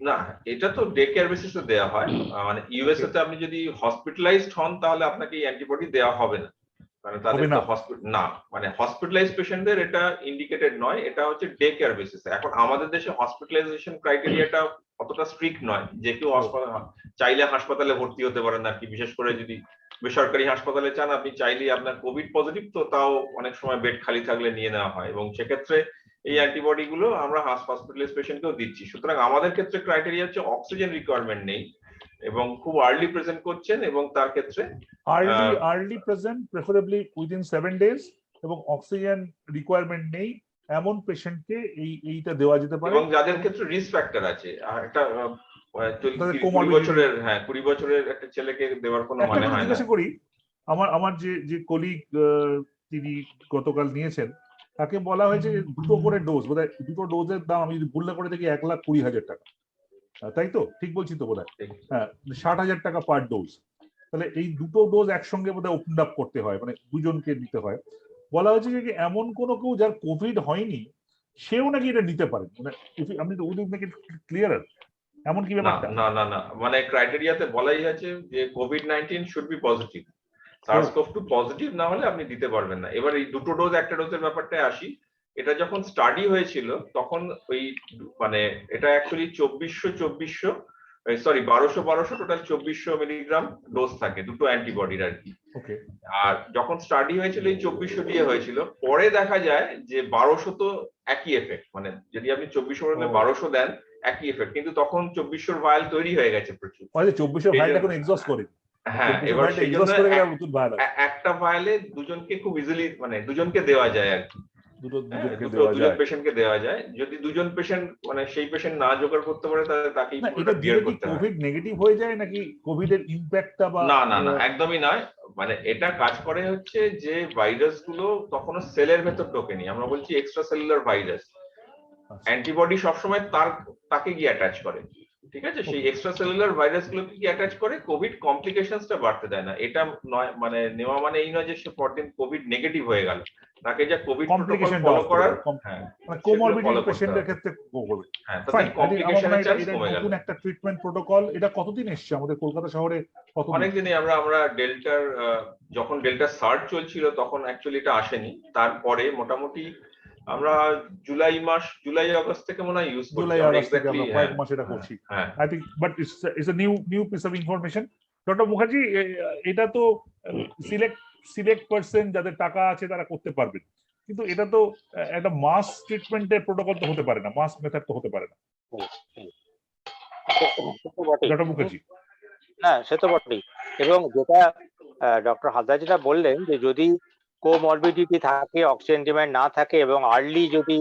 না, এটা তো ডে কেয়ার বেসিসে দেওয়া হয়। মানে ইউএসএ তে আপনি যদি হসপিটালাইজড হন, তাহলে আপনাকে এই অ্যান্টিবডি দেওয়া হবে না, মানে তাদের না, মানে হসপিটালাইজড পেশেন্টদের এটা ইন্ডিকেটেড নয়, এটা হচ্ছে ডে কেয়ার বেসিসে। এখন আমাদের দেশে হসপিটালাইজেশন ক্রাইটেরিয়াটা অতটা স্ট্রিক্ট নয়, যে কেউ চাইলে হাসপাতালে ভর্তি হতে পারেন আর কি। বিশেষ করে যদি বেসরকারি হাসপাতালে চান, আপনি চাইলেই আপনার কোভিড পজিটিভ, তো তাও অনেক সময় বেড খালি থাকলে নিয়ে নেওয়া হয়, এবং সেক্ষেত্রে এই অ্যান্টিবডি গুলো আমরা হসপিটালাইজড পেশেন্টকেও দিচ্ছি। সুতরাং আমাদের ক্ষেত্রে ক্রাইটেরিয়া হচ্ছে অক্সিজেন রিকোয়ারমেন্ট নেই, এবং খুব আর্লি প্রেজেন্ট করছেন, এবং তার ক্ষেত্রে early present, preferably within 7 days, এবং অক্সিজেন রিকোয়ারমেন্ট নেই এমন পেশেন্টকে এইটা দেওয়া যেতে পারে। এবং যাদের ক্ষেত্রে রিস্ক ফ্যাক্টর আছে, একটা 20 বছরের একটা ছেলেকে দেওয়ার কোনো মানে হয় না। জিজ্ঞাসা করি, আমার যে কলিগ তিনি গতকাল নিয়েছেন, তাকে বলা হয়েছে দুটো করে ডোজ, বোধহয় দুটো ডোজের দাম, আমি যদি ভুল না করে দেখি 1,20,000 টাকা, তাই তো? ঠিক বলছি তো বোধহয়? হ্যাঁ, 60,000 টাকা পার ডোজ। তাহলে এই দুটো ডোজ একসঙ্গে বোধহয় ওপেন আপ করতে হয়, মানে দুজনকে নিতে হয়। বলা হয়েছে যে এমন কোনো কেউ যার কোভিড হয়নি, সেও নাকি এটা নিতে পারে, মানে আপনি উইল মেক ইট ক্লিয়ারার, এমন কি ব্যাপারটা? না, মানে ক্রাইটেরিয়াতে বলাই আছে যে COVID-19 should be positive, SARS-CoV-2 positive না হলে আপনি দিতে পারবেন না। এবার এই দুটো ডোজ একটা ডোজের ব্যাপারটায় আসি। এটা যখন স্টাডি হয়েছিল, তখন ওই মানে এটা অ্যাকচুয়ালি 1200 টোটাল 2400 মিলিগ্রাম ডোজ থাকে দুটো অ্যান্টিবডির আর কি। আর যখন স্টাডি হয়েছিল এই 2400 দিয়ে হয়েছিল, পরে দেখা যায় যে 1200 তো একই এফেক্ট, মানে যদি আপনি 2400 বদলে 1200 দেন একই এফেক্ট, কিন্তু তখন 2400 ভায়াল তৈরি হয়ে গেছে প্রচুর। 2400 ভায়াল এখন এক্সস্ট করে। হ্যাঁ, এবার সেই জন্য একটা ভায়ালে দুজনকে খুব ইজিলি, মানে দুজনকে দেওয়া যায় আর কি, দুজন পেশেন্টকে দেওয়া যায়। যদি দুজন পেশেন্ট, মানে সেই পেশেন্ট না জোগাড় করতে পারে, তাহলে তাকেই পুরোটা বিয়ার করতে হয়। কোভিড নেগেটিভ হয়ে যায় নাকি কোভিড এর ইমপ্যাক্টটা? বা না, একদমই নয়। মানে এটা কাজ করে হচ্ছে যে ভাইরাস গুলো তখনো সেলের ভেতর ঢোকেনি, আমরা বলছি এক্সট্রা সেলুলার ভাইরাস। অ্যান্টিবডি সবসময় তাকে গিয়ে অ্যাটাচ করে। ঠিক আছে, সেই এক্সট্রা সেলুলার ভাইরাস গুলোকে কি অ্যাটাচ করে, কোভিড কমপ্লিকেশনসটা বাড়তে দেয় না। এটা নয় মানে নেওয়া মানে এই নয় যে সে পরদিন কোভিড নেগেটিভ হয়ে গেল, তাকে যা কোভিড প্রোটোকল কমপ্লিকেশন ফলো করার, হ্যাঁ মানে সেগুলো কোমরবিডিটি follow করতে পেশেন্টের হবে। ক্ষেত্রে করবে। হ্যাঁ, ফাইন, তাতে কমপ্লিকেশনের চান্স এটা কমে গেল। নতুন একটা ট্রিটমেন্ট প্রোটোকল, এটা কতদিন এসছে আমাদের কলকাতা শহরে? কতদিন? অনেকদিনই আমরা ডেল্টার যখন ডেল্টা সার্চ চলছিল তখন অ্যাকচুয়ালি এটা আসেনি, তারপরে মোটামুটি আমরা জুলাই আগস্ট থেকে মনে হয় ইউজ করছি। জুলাই আমরা আগস্ট থেকে এক্স্যাক্টলি আমরা কয়েক মাস এটা করছি। হ্যাঁ I think, but it's a new piece of information. Doctor Mukherjee, এটা তো সিলেক্ট পার্সন যাদের টাকা আছে তারা করতে পারবেন, কিন্তু এটা তো একটা মাস ট্রিটমেন্টের প্রোটোকল তো হতে পারে না, মাস মেথড তো হতে পারে না, সে তো বটেই। ডক্টর মুখার্জি। হ্যাঁ, সে তো বটেই। এবং যেটা ডক্টর হালদার যেটা বললেন, যে যদি কোমরবিডিটি থাকে, অক্সিজেন ডিমান্ড না থাকে এবং আর্লি যদি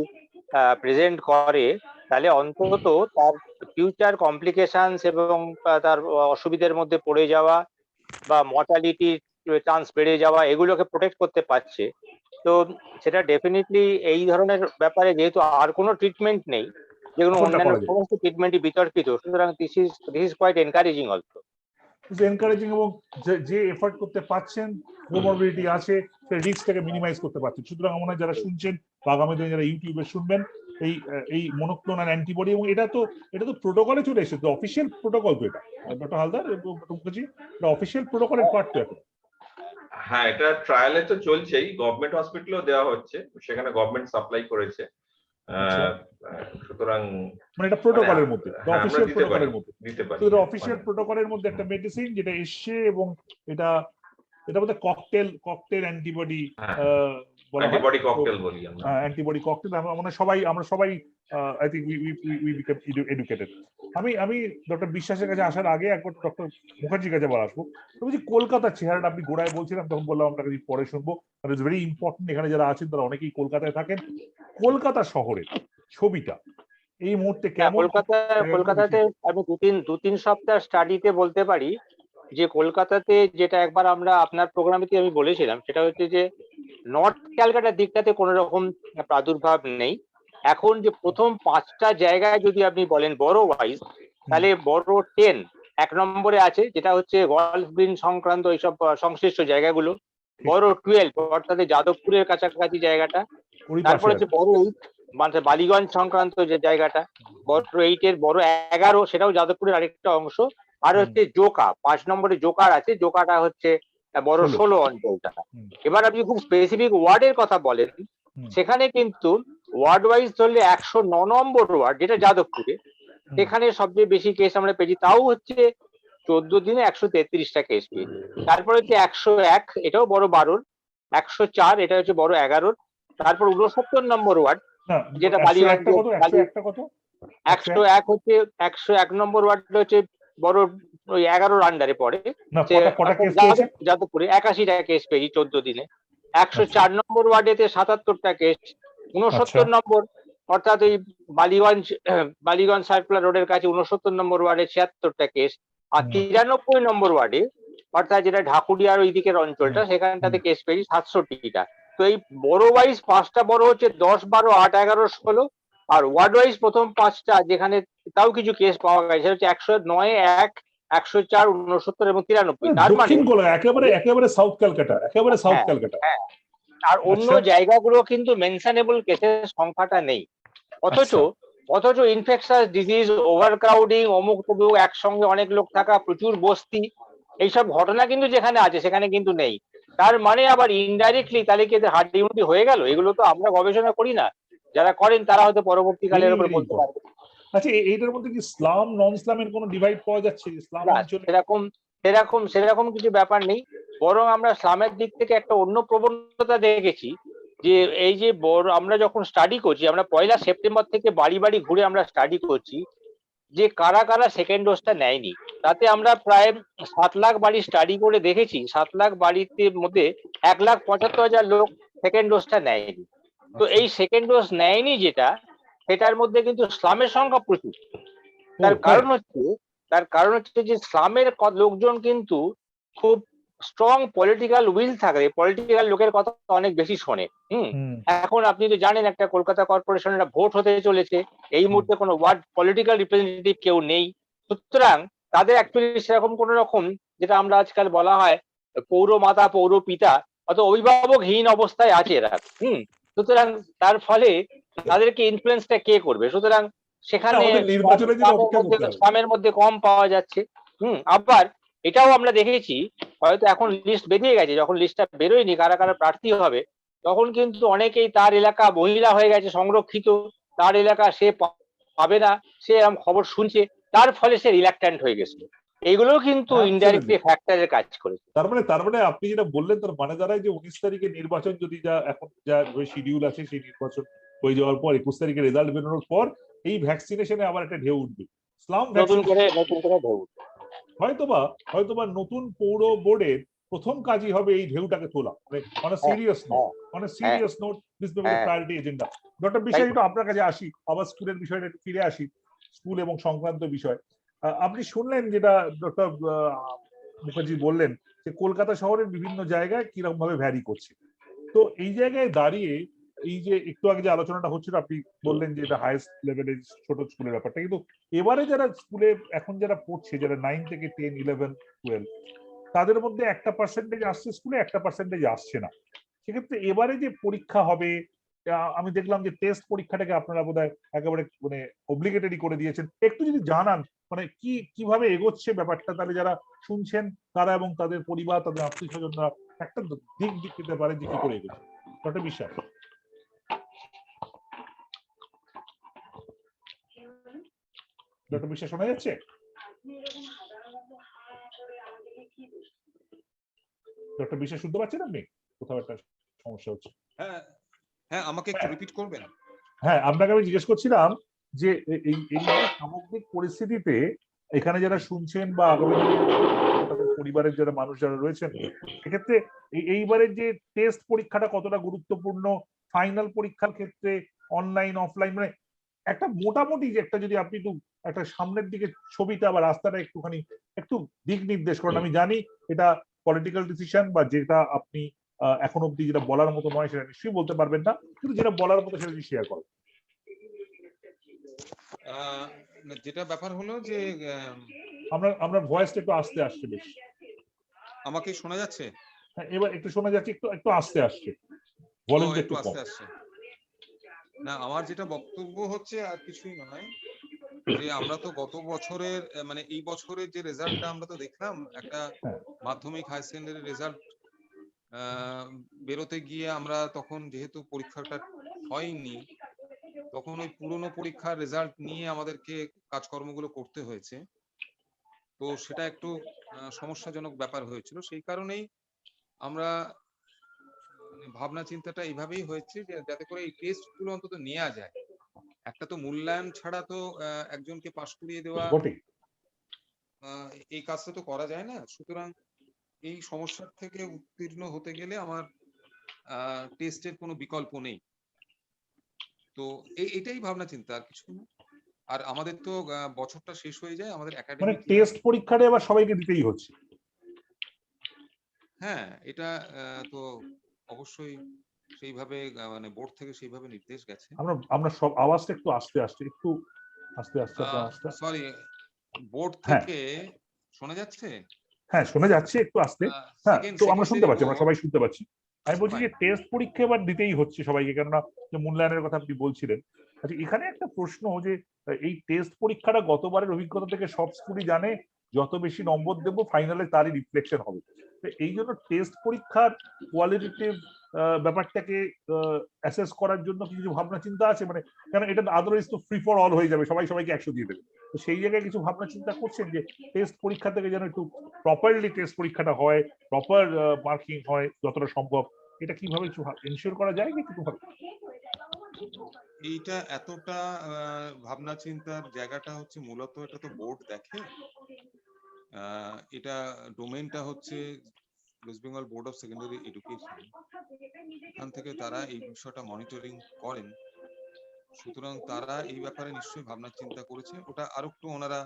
প্রেজেন্ট করে, তাহলে অন্তত তার ফিউচার কমপ্লিকেশনস এবং তার অসুবিধার মধ্যে পড়ে যাওয়া বা মর্টালিটির চান্স বেড়ে যাওয়া, এগুলোকে প্রোটেক্ট করতে পারছে। তো সেটা ডেফিনেটলি এই ধরনের ব্যাপারে, যেহেতু আর কোনো ট্রিটমেন্ট নেই, যেগুলো কোনটা অন্যান্য করা যায়? সমস্ত ট্রিটমেন্টই বিতর্কিত, সুতরাং this is quite encouraging also. Encouraging, এবং যে এফোর্ট করতে পারছেন, কোমরবিডিটি আছে, সে রিস্কটাকে মিনিমাইজ করতে পারছেন। সুতরাং আমার মনে হয় যারা শুনছেন বা আগামী দিনে যারা ইউটিউবে শুনবেন, এই মনোক্লোনাল অ্যান্টিবডি, এবং এটা তো প্রোটোকলে চলে এসেছে, অফিসিয়াল প্রোটোকল তো এটা, ডক্টর হালদার এবং ডক্টর মুখার্জি, এটা অফিসিয়াল প্রোটোকলের পার্ট তো এখন। হ্যাঁ, এটা ট্রায়ালে তো চলছেই, গভর্নমেন্ট হসপিটালেও দেওয়া হচ্ছে, সেখানে গভর্নমেন্ট সাপ্লাই করেছে। আচ্ছা। সুতরাং মানে এটা প্রোটোকলের মধ্যে, হ্যাঁ, আমরা অফিসিয়াল দিতে প্রোটোকলের পারি, মধ্যে। দিতে পারি। তো এটা অফিসিয়াল প্রোটোকলের মধ্যে একটা মেডিসিন যেটা এসছে, এবং এটা মধ্যে ককটেল অ্যান্টিবডি বলা হয়, অ্যান্টিবডি ককটেল বলি আমরা। Antibody cocktail. আমরা সবাই I think we become educated. আমি ডক্টর বিশ্বাসের কাছে আসার আগে একবার ডক্টর মুখার্জির কাছে আবার আসবো। তো বলছি, কলকাতার চেহারাটা আপনি গোড়ায় বলছিলাম, তখন বললাম আপনাকে পরে শুনবো, কারণ ইটস ভেরি ইম্পর্টেন্ট। এখানে যারা আছেন তারা অনেকেই কলকাতায় থাকেন। কলকাতা শহরের ছবিটা এই মুহূর্তে কেমন? কলকাতাতে আমি দু তিন সপ্তাহ স্টাডিতে বলতে পারি যে কলকাতাতে, যেটা একবার আমরা আপনার প্রোগ্রামেতে আমি বলেছিলাম, সেটা হচ্ছে যে নর্থ ক্যালকাটার দিকটাতে কোনো রকম প্রাদুর্ভাব নেই। এখন যে প্রথম 5টা জায়গায় যদি আপনি বলেন বড় ওয়াইজ, তাহলে বড় 10 এক নম্বরে আছে, যেটা হচ্ছে গলফ গ্রিন সংক্রান্ত এইসব সংশ্লিষ্ট জায়গাগুলো। বড় 12 অর্থাৎ যাদবপুরের কাছাকাছি জায়গাটা। তারপর হচ্ছে বড় 8 মানে বালিগঞ্জ সংক্রান্ত যে জায়গাটা। বড় 8 এর বড় 11, সেটাও যাদবপুরের আরেকটা অংশ। আর হচ্ছে জোকা 5 নম্বরে জোকার আছে, জোকাটা হচ্ছে বড় 16 অঞ্চলটা। এবার আপনি খুব স্পেসিফিক ওয়ার্ডের কথা বলেন, সেখানে কিন্তু ওয়ার্ড ওয়াইজ ধরলে 109 নম্বর ওয়ার্ড, যেটা যাদবপুরে, সেখানে সবচেয়ে বেশি কেস আমরা পেয়েছি, তাও হচ্ছে 14 দিনে 133টা কেস পেয়েছি। তারপর হচ্ছে 101, এটাও বড় 12, 104 এটা হচ্ছে বড় 11। তারপর 69 নম্বর ওয়ার্ড, যেটা বালিগঞ্জ, 101 হচ্ছে 101 নম্বর ওয়ার্ড হচ্ছে বড় ওই 11 আন্ডারে পড়ে। যাদবপুরে 81টা কেস পেয়েছি 14 দিনে। 104 নম্বর ওয়ার্ডেতে 77টা কেস। 69 নম্বর অর্থাৎ ওই বালিগঞ্জ সার্কুলার রোডের কাছে 69 নম্বর ওয়ার্ডে 76টা কেস। আর 93 নম্বর ওয়ার্ডে, অর্থাৎ যেটা ঢাকুরিয়ার ওই দিকের অঞ্চলটা, সেখানটাতে কেস পেয়েছি 67টা। তো এই বড় ওয়াইজ 5টা বড় হচ্ছে 10, 12, 8, 11, 16। আর ওয়ার্ড ওয়াইজ প্রথম 5টা যেখানে তাও কিছু কেস পাওয়া গেছে হচ্ছে 109, 1, 104, 69 এবং 93। তার মানে একেবারে সাউথ ক্যালকাটা, হ্যাঁ। আর অন্য জায়গাগুলো কিন্তু মেনশনেবল কেসের সংখ্যাটা নেই। অথচ ইনফেকশাস ডিজিজ, ওভারক্রাউডিং, অমুক তমুক, একসঙ্গে অনেক লোক থাকা, প্রচুর বস্তি, এইসব ঘটনা কিন্তু যেখানে আছে সেখানে কিন্তু নেই। তার মানে আবার ইনডাইরেক্টলি তাহলে কি হার্ড ইমিউনিটি হয়ে গেল? এগুলো তো আমরা গবেষণা করি না, যারা করেন তারা হয়তো পরবর্তীকালে এর উপর বলতে পারবে। আচ্ছা, এইটার মধ্যে কি ইসলাম নন ইসলামের কোনো ডিভাইড পাওয়া যাচ্ছে? ইসলাম সেরকম কিছু ব্যাপার নেই, বরং আমরা ইসলামের দিক থেকে একটা অন্য প্রবণতা দেখেছি, যে এই যে আমরা যখন স্টাডি করছি, আমরা 1 সেপ্টেম্বর থেকে বাড়ি বাড়ি ঘুরে আমরা স্টাডি করছি যে কারা কারা সেকেন্ড ডোজটা নেয়নি। তাতে আমরা প্রায় 7 লাখ বাড়ি স্টাডি করে দেখেছি, 7 লাখ বাড়িতে মধ্যে 1,75,000 লোক সেকেন্ড ডোজটা নেয়নি। তো এই সেকেন্ড ডোজ নেয়নি যেটা, সেটার মধ্যে কিন্তু ইসলামের সংখ্যা প্রচুর। তার কারণ হচ্ছে যে ইসলামের লোকজন কিন্তু খুব স্ট্রং পলিটিক্যাল উইল থাকে, পলিটিক্যাল লোকের কথা অনেক বেশি শোনে। এখন আপনি তো জানেন, একটা কলকাতা কর্পোরেশনের ভোট হতে চলেছে, এই মুহূর্তে কোনো ওয়ার্ড পলিটিক্যাল রিপ্রেজেন্টেটিভ কেউ নেই, সুতরাং তাদের অ্যাকচুয়ালি সেরকম কোন রকম, যেটা আমরা আজকাল বলা হয় পৌরমাতা পৌর পিতা, অত অভিভাবকহীন অবস্থায় আছে এরা। সুতরাং তার ফলে তাদেরকে ইনফ্লুয়েন্সটা কে করবে? সুতরাং সেখানে আমাদের নির্বাচনের জন্য অপেক্ষা করতে হবে। শ্রমের মধ্যে কম পাওয়া যাচ্ছে। আবার এটাও আমরা দেখেছি, হয়তো এখন লিস্ট বেরিয়ে গেছে, যখন লিস্টটা বেরোয়নি কারা কারা প্রার্থী হবে, তখন কিন্তু অনেকেই তার এলাকা মহিলা হয়ে গেছে সংরক্ষিত, তার এলাকা সে পাবে না, সে এরকম খবর শুনছে, তার ফলে সে রিল্যাক্ট্যান্ট হয়ে গেছিল। এইগুলোও কিন্তু ইনডাইরেক্টলি ফ্যাক্টরের কাজ করেছে। তার মানে আপনি যেটা বললেন তার মানে দাঁড়ায় যে 19 তারিখে নির্বাচন যদি এখন যা শিডিউল আছে সেই নির্বাচন হয়ে যাওয়ার পর 21 তারিখে রেজাল্ট বেরোনোর পর এই ভ্যাকসিনেশনে আবার একটা ঢেউ উঠবে, ইসলাম নতুন করে ঢেউ। হয়তোবা নতুন পৌর বোর্ডের প্রথম কাজই হবে এই ঢেউটাকে তোলা, মানে serious note this priority agenda. Doctor বিশ্বাস, একটু আপনার কাছে আসি, আবার স্কুলের বিষয়টা একটু ফিরে আসি, স্কুল এবং সংক্রান্ত বিষয়। আপনি শুনলেন যেটা ডক্টর মুখার্জি বললেন যে কলকাতা শহরের বিভিন্ন জায়গায় কিরকম ভাবে ভ্যারি করছে। তো এই জায়গায় দাঁড়িয়ে এই যে একটু আগে যে আলোচনাটা হচ্ছিল, আপনি বললেন যে এটা হাইয়েস্ট লেভেলের ছোট স্কুলের ব্যাপারটা, কিন্তু এবারে যারা স্কুলে এখন যারা পড়ছে, যারা 9 থেকে 10, 11, 12, তাদের মধ্যে একটা পার্সেন্টেজ আসছে স্কুলে, একটা পার্সেন্টেজ আসছে না। সেক্ষেত্রে এবারে যে পরীক্ষা হবে, আমি দেখলাম যে টেস্ট পরীক্ষাটাকে আপনারা বোধহয় একেবারে মানে অব্লিগেটরি করে দিয়েছেন। একটু যদি জানান মানে কিভাবে এগোচ্ছে ব্যাপারটা, তাহলে যারা শুনছেন তারা এবং তাদের পরিবার, তাদের আত্মীয় স্বজনরা একটা দিক দিতে পারে যে কি করে এগোচ্ছে। ডক্টর বিশ্বাস, শোনা যাচ্ছে? ডক্টর বিশ্বাস শুনতে পাচ্ছেন আপনি? কোথাও একটা সমস্যা হচ্ছে। হ্যাঁ, আমাকে একটু রিপিট করবেন? হ্যাঁ, আপনাকে আমি জিজ্ঞেস করছিলাম যে এই সামগ্রিক পরিস্থিতিতে এখানে যারা শুনছেন বা আগামী তাদের পরিবারের যারা মানুষ যারা রয়েছেন, সেক্ষেত্রে এইবারের যে টেস্ট পরীক্ষাটা কতটা গুরুত্বপূর্ণ, ফাইনাল পরীক্ষার ক্ষেত্রে অনলাইন অফলাইন, মানে একটা মোটামুটি যে একটা যদি আপনি একটু একটা সামনের দিকে ছবিটা বা রাস্তাটা একটুখানি একটু দিক নির্দেশ করেন। আমি জানি এটা পলিটিক্যাল ডিসিশন বা যেটা আপনি এখন অব্দি যেটা বলার মতো নয় সেটা নিশ্চয়ই বলতে পারবেন না, কিন্তু যেটা বলার মতো সেটা শেয়ার করেন। যেটা ব্যাপার হলো যে আমরা ভয়েসটা একটু আস্তে আসছে বেশ। আমাকে শোনা যাচ্ছে? হ্যাঁ, এবার একটু শোনা যাচ্ছে, একটু আস্তে আসছে, ভলিউমটা একটু আস্তে আসছে। না, আমার যেটা বক্তব্য হচ্ছে আর কিছুই নয়, যে আমরা তো গত বছরের মানে এই বছরের যে রেজাল্টটা আমরা তো দেখলাম, একটা মাধ্যমিক হাই সেকেন্ডারি রেজাল্ট বেরোতে গিয়ে আমরা তখন যেহেতু পরীক্ষাটা হয়নি, তখন ওই পুরনো পরীক্ষার রেজাল্ট নিয়ে আমাদেরকে কাজকর্মগুলো করতে হয়েছে। তো সেটা একটু সমস্যাজনক ব্যাপার হয়েছিল। সেই কারণেই আমরা ভাবনা চিন্তাটা এইভাবেই হয়েছে যে যাতে করে এই টেস্টগুলো অন্তত নেওয়া যায়। একটা তো মূল্যায়ন ছাড়া তো একজনকে পাশ করিয়ে দেওয়া, এই কাজটা তো করা যায় না। সুতরাং এই সমস্যার থেকে উত্তীর্ণ হতে গেলে আমার টেস্টের কোনো বিকল্প নেই। তো এটাই ভাবনা চিন্তা, আর কিছু না। আর আমাদের তো বছরটা শেষ হয়ে যায়, আমাদের একাডেমিক টেস্ট পরীক্ষাটা এবার সবাইকে দিতেই হচ্ছে। হ্যাঁ, এটা তো অবশ্যই সেইভাবে মানে বোর্ড থেকে সেইভাবে নির্দেশ গেছে। আমরা সব আওয়াজটা একটু আস্তে আসছে, একটু আস্তে আস্তে আওয়াজটা। সরি, বোর্ড থেকে শোনা যাচ্ছে? হ্যাঁ, শোনা যাচ্ছে, একটু আস্তে। হ্যাঁ, তো আমরা শুনতে পাচ্ছি, আমরা সবাই শুনতে পাচ্ছি। আমি বলছি যে টেস্ট পরীক্ষা এবার দিতেই হচ্ছে সবাইকে, কেননা যে মূল্যায়নের কথা আপনি বলছিলেন। আচ্ছা, এখানে একটা প্রশ্ন যে এই টেস্ট পরীক্ষাটা গতবারের অভিজ্ঞতা থেকে সব স্কুলই জানে যত বেশি নম্বর দেবো ফাইনালে তারই রিফ্লেকশন হবে। এই জন্য টেস্ট পরীক্ষার কোয়ালিটেটিভ ব্যাপারটাকে অ্যাসেস করার জন্য কিছু ভাবনা চিন্তা আছে, মানে কারণ এটা আদারওয়াইজ তো ফ্রি ফর অল হয়ে যাবে, সবাইকে 100 দিয়ে দেবে। তো সেই জায়গায় কিছু ভাবনা চিন্তা করছেন যে টেস্ট পরীক্ষা থেকে যেন একটু প্রপারলি টেস্ট পরীক্ষাটা হয়, প্রপার মার্কিং হয় যতটা সম্ভব, এটা কিভাবে একটু এনশিওর করা যায় কি কিছু ভাবে? এইটা এতটা ভাবনা চিন্তার জায়গাটা হচ্ছে মূলত এটা তো বোর্ড দেখে। এটা ডোমেইনটা হচ্ছে West Bengal board of secondary education, এখান থেকে তারা এই বিষয়টা মনিটরিং করেন। সুতরাং তারা এই ব্যাপারে নিশ্চয়ই ভাবনা চিন্তা করেছে। ওটা আরো একটু ওনারা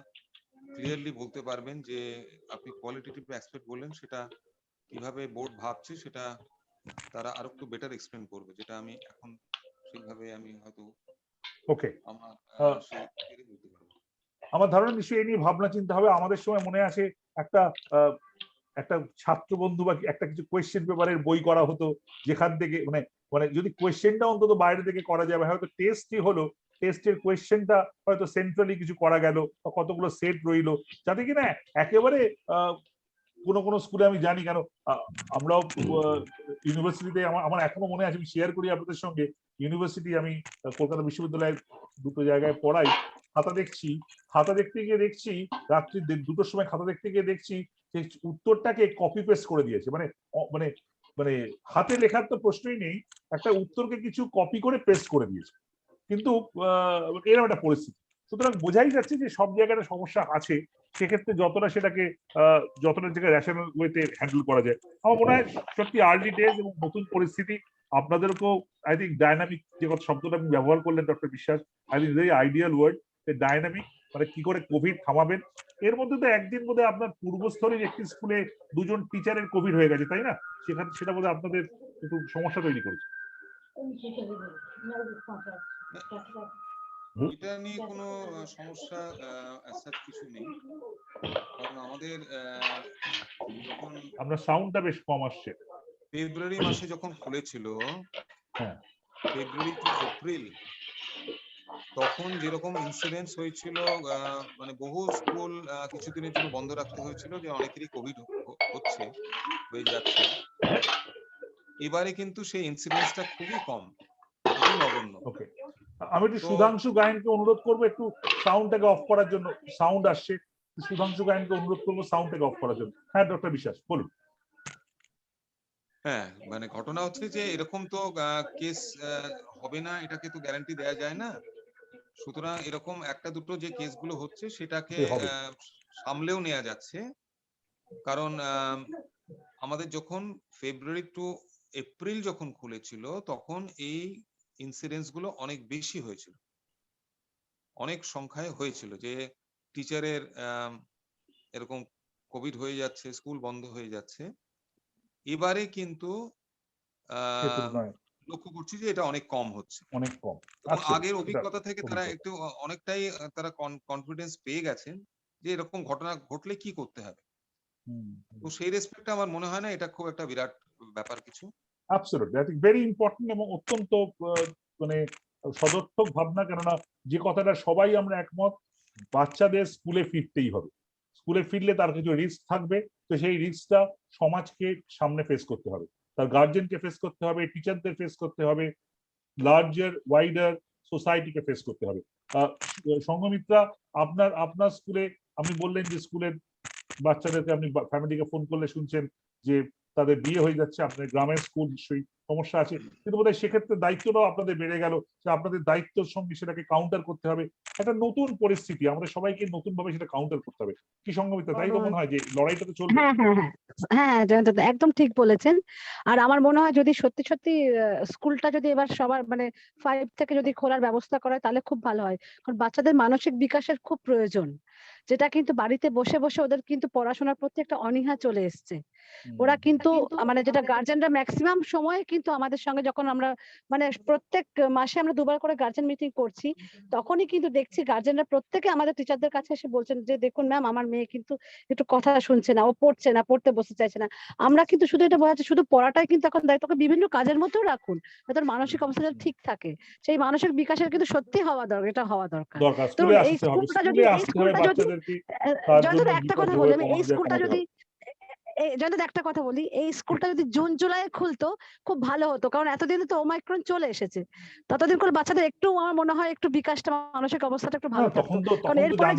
ক্লিয়ারলি বলতে পারবেন যে আপনি কোয়ালিটেটিভ অ্যাসপেক্ট বললেন, সেটা কিভাবে বোর্ড ভাবছে সেটা তারা আরো একটু বেটার এক্সপ্লেন করবে, যেটা আমি এখন সেইভাবে আমি হয়তো ওকে আমার বলতে পারবো। আমার ধারণা নিশ্চয়ই এই নিয়ে ভাবনা চিন্তা হবে। আমাদের সময় মনে আছে একটা একটা ছাত্র বন্ধু বা একটা কিছু কোয়েশ্চেন পেপারের বই করা হতো, যেখান থেকে মানে মানে যদি কোয়েশ্চেনটা অন্তত বাইরে থেকে করা যাবে, হয়তো টেস্টই হলো, টেস্টের কোয়েশ্চেনটা হয়তো সেন্ট্রালি কিছু করা গেল বা কতগুলো সেট রইলো, যাতে কিনা একেবারে কোনো কোনো স্কুলে আমি জানি, কেন আমরাও ইউনিভার্সিটিতে আমার এখনো মনে আছে, আমি শেয়ার করি আপনাদের সঙ্গে, ইউনিভার্সিটি আমি কলকাতা বিশ্ববিদ্যালয়ের দুটো জায়গায় পড়াই, খাতা দেখতে গিয়ে দেখছি রাত্রি 2টোর সময় খাতা দেখতে গিয়ে দেখছি যে উত্তরটাকে কপি পেস্ট করে দিয়েছে, মানে মানে মানে হাতে লেখার তো প্রশ্নই নেই, একটা উত্তরকে কিছু কপি করে পেস্ট করে দিয়েছে। কিন্তু এরকম একটা পরিস্থিতি, সুতরাং বোঝাই যাচ্ছে যে সব জায়গায় সমস্যা আছে। সেক্ষেত্রে যতটা সেটাকে যতটা জায়গায় রেশনাল ওয়েতে হ্যান্ডেল করা যায়, আমার মনে হয় সত্যি আর্লি ডেজ এবং নতুন পরিস্থিতি আপনাদেরকেও আই থিঙ্ক ডাইনামিক, যে কথা শব্দটা আপনি ব্যবহার করলেন doctor Biswas, I think very ideal word, dynamic, মানে কি করে কোভিড থামাবেন। এর মধ্যে তো একদিন বোধহয় আপনার পূর্বস্থলীর একটি স্কুলে 2জন টিচারের কোভিড হয়ে গেছে, তাই না? সেটা বোধহয় আপনাদের একটু সমস্যা তৈরি করেছে। এটা নিয়ে কোনো সমস্যা কিছু নেই, কারণ আমাদের যখন আপনার সাউন্ডটা বেশ কম আসছে। ফেব্রুয়ারি মাসে যখন খুলেছিল, হ্যাঁ, ফেব্রুয়ারি টু এপ্রিল, তখন যেরকম ইনসিডেন্স হয়েছিল, মানে বহু স্কুল কিছুদিনের জন্য বন্ধ রাখতে হয়েছিল, যে অনেকেরই কোভিড হয়ে যাচ্ছে। এবারে কিন্তু সেই ইনসিডেন্সটা খুবই কম, খুবই নগণ্য। ওকে, আমি একটু সুধাংশু গায়নকে অনুরোধ করবো একটু সাউন্ডটাকে অফ করার জন্য, সাউন্ড আসছে, সুধাংশু গায়নকে অনুরোধ করবো সাউন্ডটাকে অফ করার জন্য। হ্যাঁ ডক্টর বিশ্বাস বলুন। হ্যাঁ, মানে ঘটনা হচ্ছে যে এরকম তো কেস হবে না, এটাকে তো গ্যারান্টি দেওয়া যায় না। সুতরাং এরকম একটা দুটো যে কেসগুলো হচ্ছে সেটাকে সামলেও নেওয়া যাচ্ছে, কারণ আমাদের যখন ফেব্রুয়ারি টু এপ্রিল যখন খুলেছিল, তখন এই ইনসিডেন্স গুলো অনেক বেশি হয়েছিল, অনেক সংখ্যায় হয়েছিল, যে টিচারের এরকম কোভিড হয়ে যাচ্ছে, স্কুল বন্ধ হয়ে যাচ্ছে। এবারে কিন্তু লক্ষ্য করছি যে এটা অনেক কম হচ্ছে, অনেক কম। এবং আগের অভিজ্ঞতা থেকে তারা একটু অনেকটাই তারা কনফিডেন্স পেয়ে গেছেন যে এরকম ঘটনা ঘটলে কি করতে হবে। তো সেই রেসপেক্টে আমার মনে হয় না এটা খুব একটা বিরাট ব্যাপার কিছু। Absolutely, I think very important এবং অত্যন্ত মানে সদর্থক ভাবনা, কেননা যে কথাটা সবাই আমরা একমত, বাচ্চাদের স্কুলে ফিরতেই হবে। স্কুলে ফিরলে তার কিছু রিস্ক থাকবে, তো সেই রিস্কটা সমাজকে সামনে ফেস করতে হবে, তার গার্জেনকে ফেস করতে হবে, টিচারদের ফেস করতে হবে, লার্জার ওয়াইডার সোসাইটিকে ফেস করতে হবে। সংঘমিত্রা, আপনার স্কুলে আপনি বললেন যে স্কুলের বাচ্চাদেরকে আপনি ফ্যামিলিকে ফোন করলে শুনছেন যে তাদের বিয়ে হয়ে যাচ্ছে, আপনাদের গ্রামের স্কুল নিশ্চয়ই সমস্যা আছে, কিন্তু বোধহয় সেক্ষেত্রে দায়িত্বটাও আপনাদের বেড়ে গেল, যে আপনাদের দায়িত্বের সঙ্গে সেটাকে কাউন্টার করতে হবে। একটা নতুন পরিস্থিতি, আমাদের সবাইকে নতুন ভাবে সেটা কাউন্টার করতে হবে। কি সংঘমিত্রা, তাই তো মনে হয় যে লড়াইটা তো চলবে? হ্যাঁ হ্যাঁ হ্যাঁ হ্যাঁ, জয়ন্ত দা একদম ঠিক বলেছেন। আর আমার মনে হয় যদি সত্যি সত্যি স্কুলটা যদি এবার সবার মানে 5 থেকে যদি খোলার ব্যবস্থা করা হয়, তাহলে খুব ভালো হয়, কারণ বাচ্চাদের মানসিক বিকাশের খুব প্রয়োজন, যেটা কিন্তু বাড়িতে বসে বসে ওদের কিন্তু পড়াশোনার প্রতি একটা অনীহা চলে এসছে। ওরা কিন্তু মানে যেটা গার্জেনরা ম্যাক্সিমাম সময় কিন্তু আমাদের সঙ্গে যখন আমরা মানে প্রত্যেক মাসে আমরা 2বার করে গার্জেন মিটিং করছি, তখনই কিন্তু দেখছি গার্জেনরা প্রত্যেকে আমাদের টিচারদের কাছে এসে বলছেন যে দেখুন ম্যাম, আমার মেয়ে কিন্তু একটু কথা শুনছে না, ও পড়ছে না, পড়তে বসতে চাইছে না। আমরা কিন্তু শুধু এটা বোঝাচ্ছি, শুধু পড়াটাই কিন্তু এখন দায়িত্বকে বিভিন্ন কাজের মধ্যেও রাখুন, যাতে মানসিক অবস্থা যাতে ঠিক থাকে। সেই মানসিক বিকাশের কিন্তু সত্যি হওয়া দরকার, এটা হওয়া দরকার। তো এই স্কুলটা যদি জয়ন্ত একটা কথা বলি, আমি এই স্কুলটা যদি জয়ন্ত একটা কথা বলি, এই স্কুলটা যদি জুন জুলাই খুলতো খুব ভালো হতো, কারণ এতদিন তো ওমাইক্রন চলে এসেছে, ততদিন করে বাচ্চাদের একটু আমার মনে হয় একটু বিকাশটা, মানসিক অবস্থাটা একটু ভালো থাকতো। তখন তো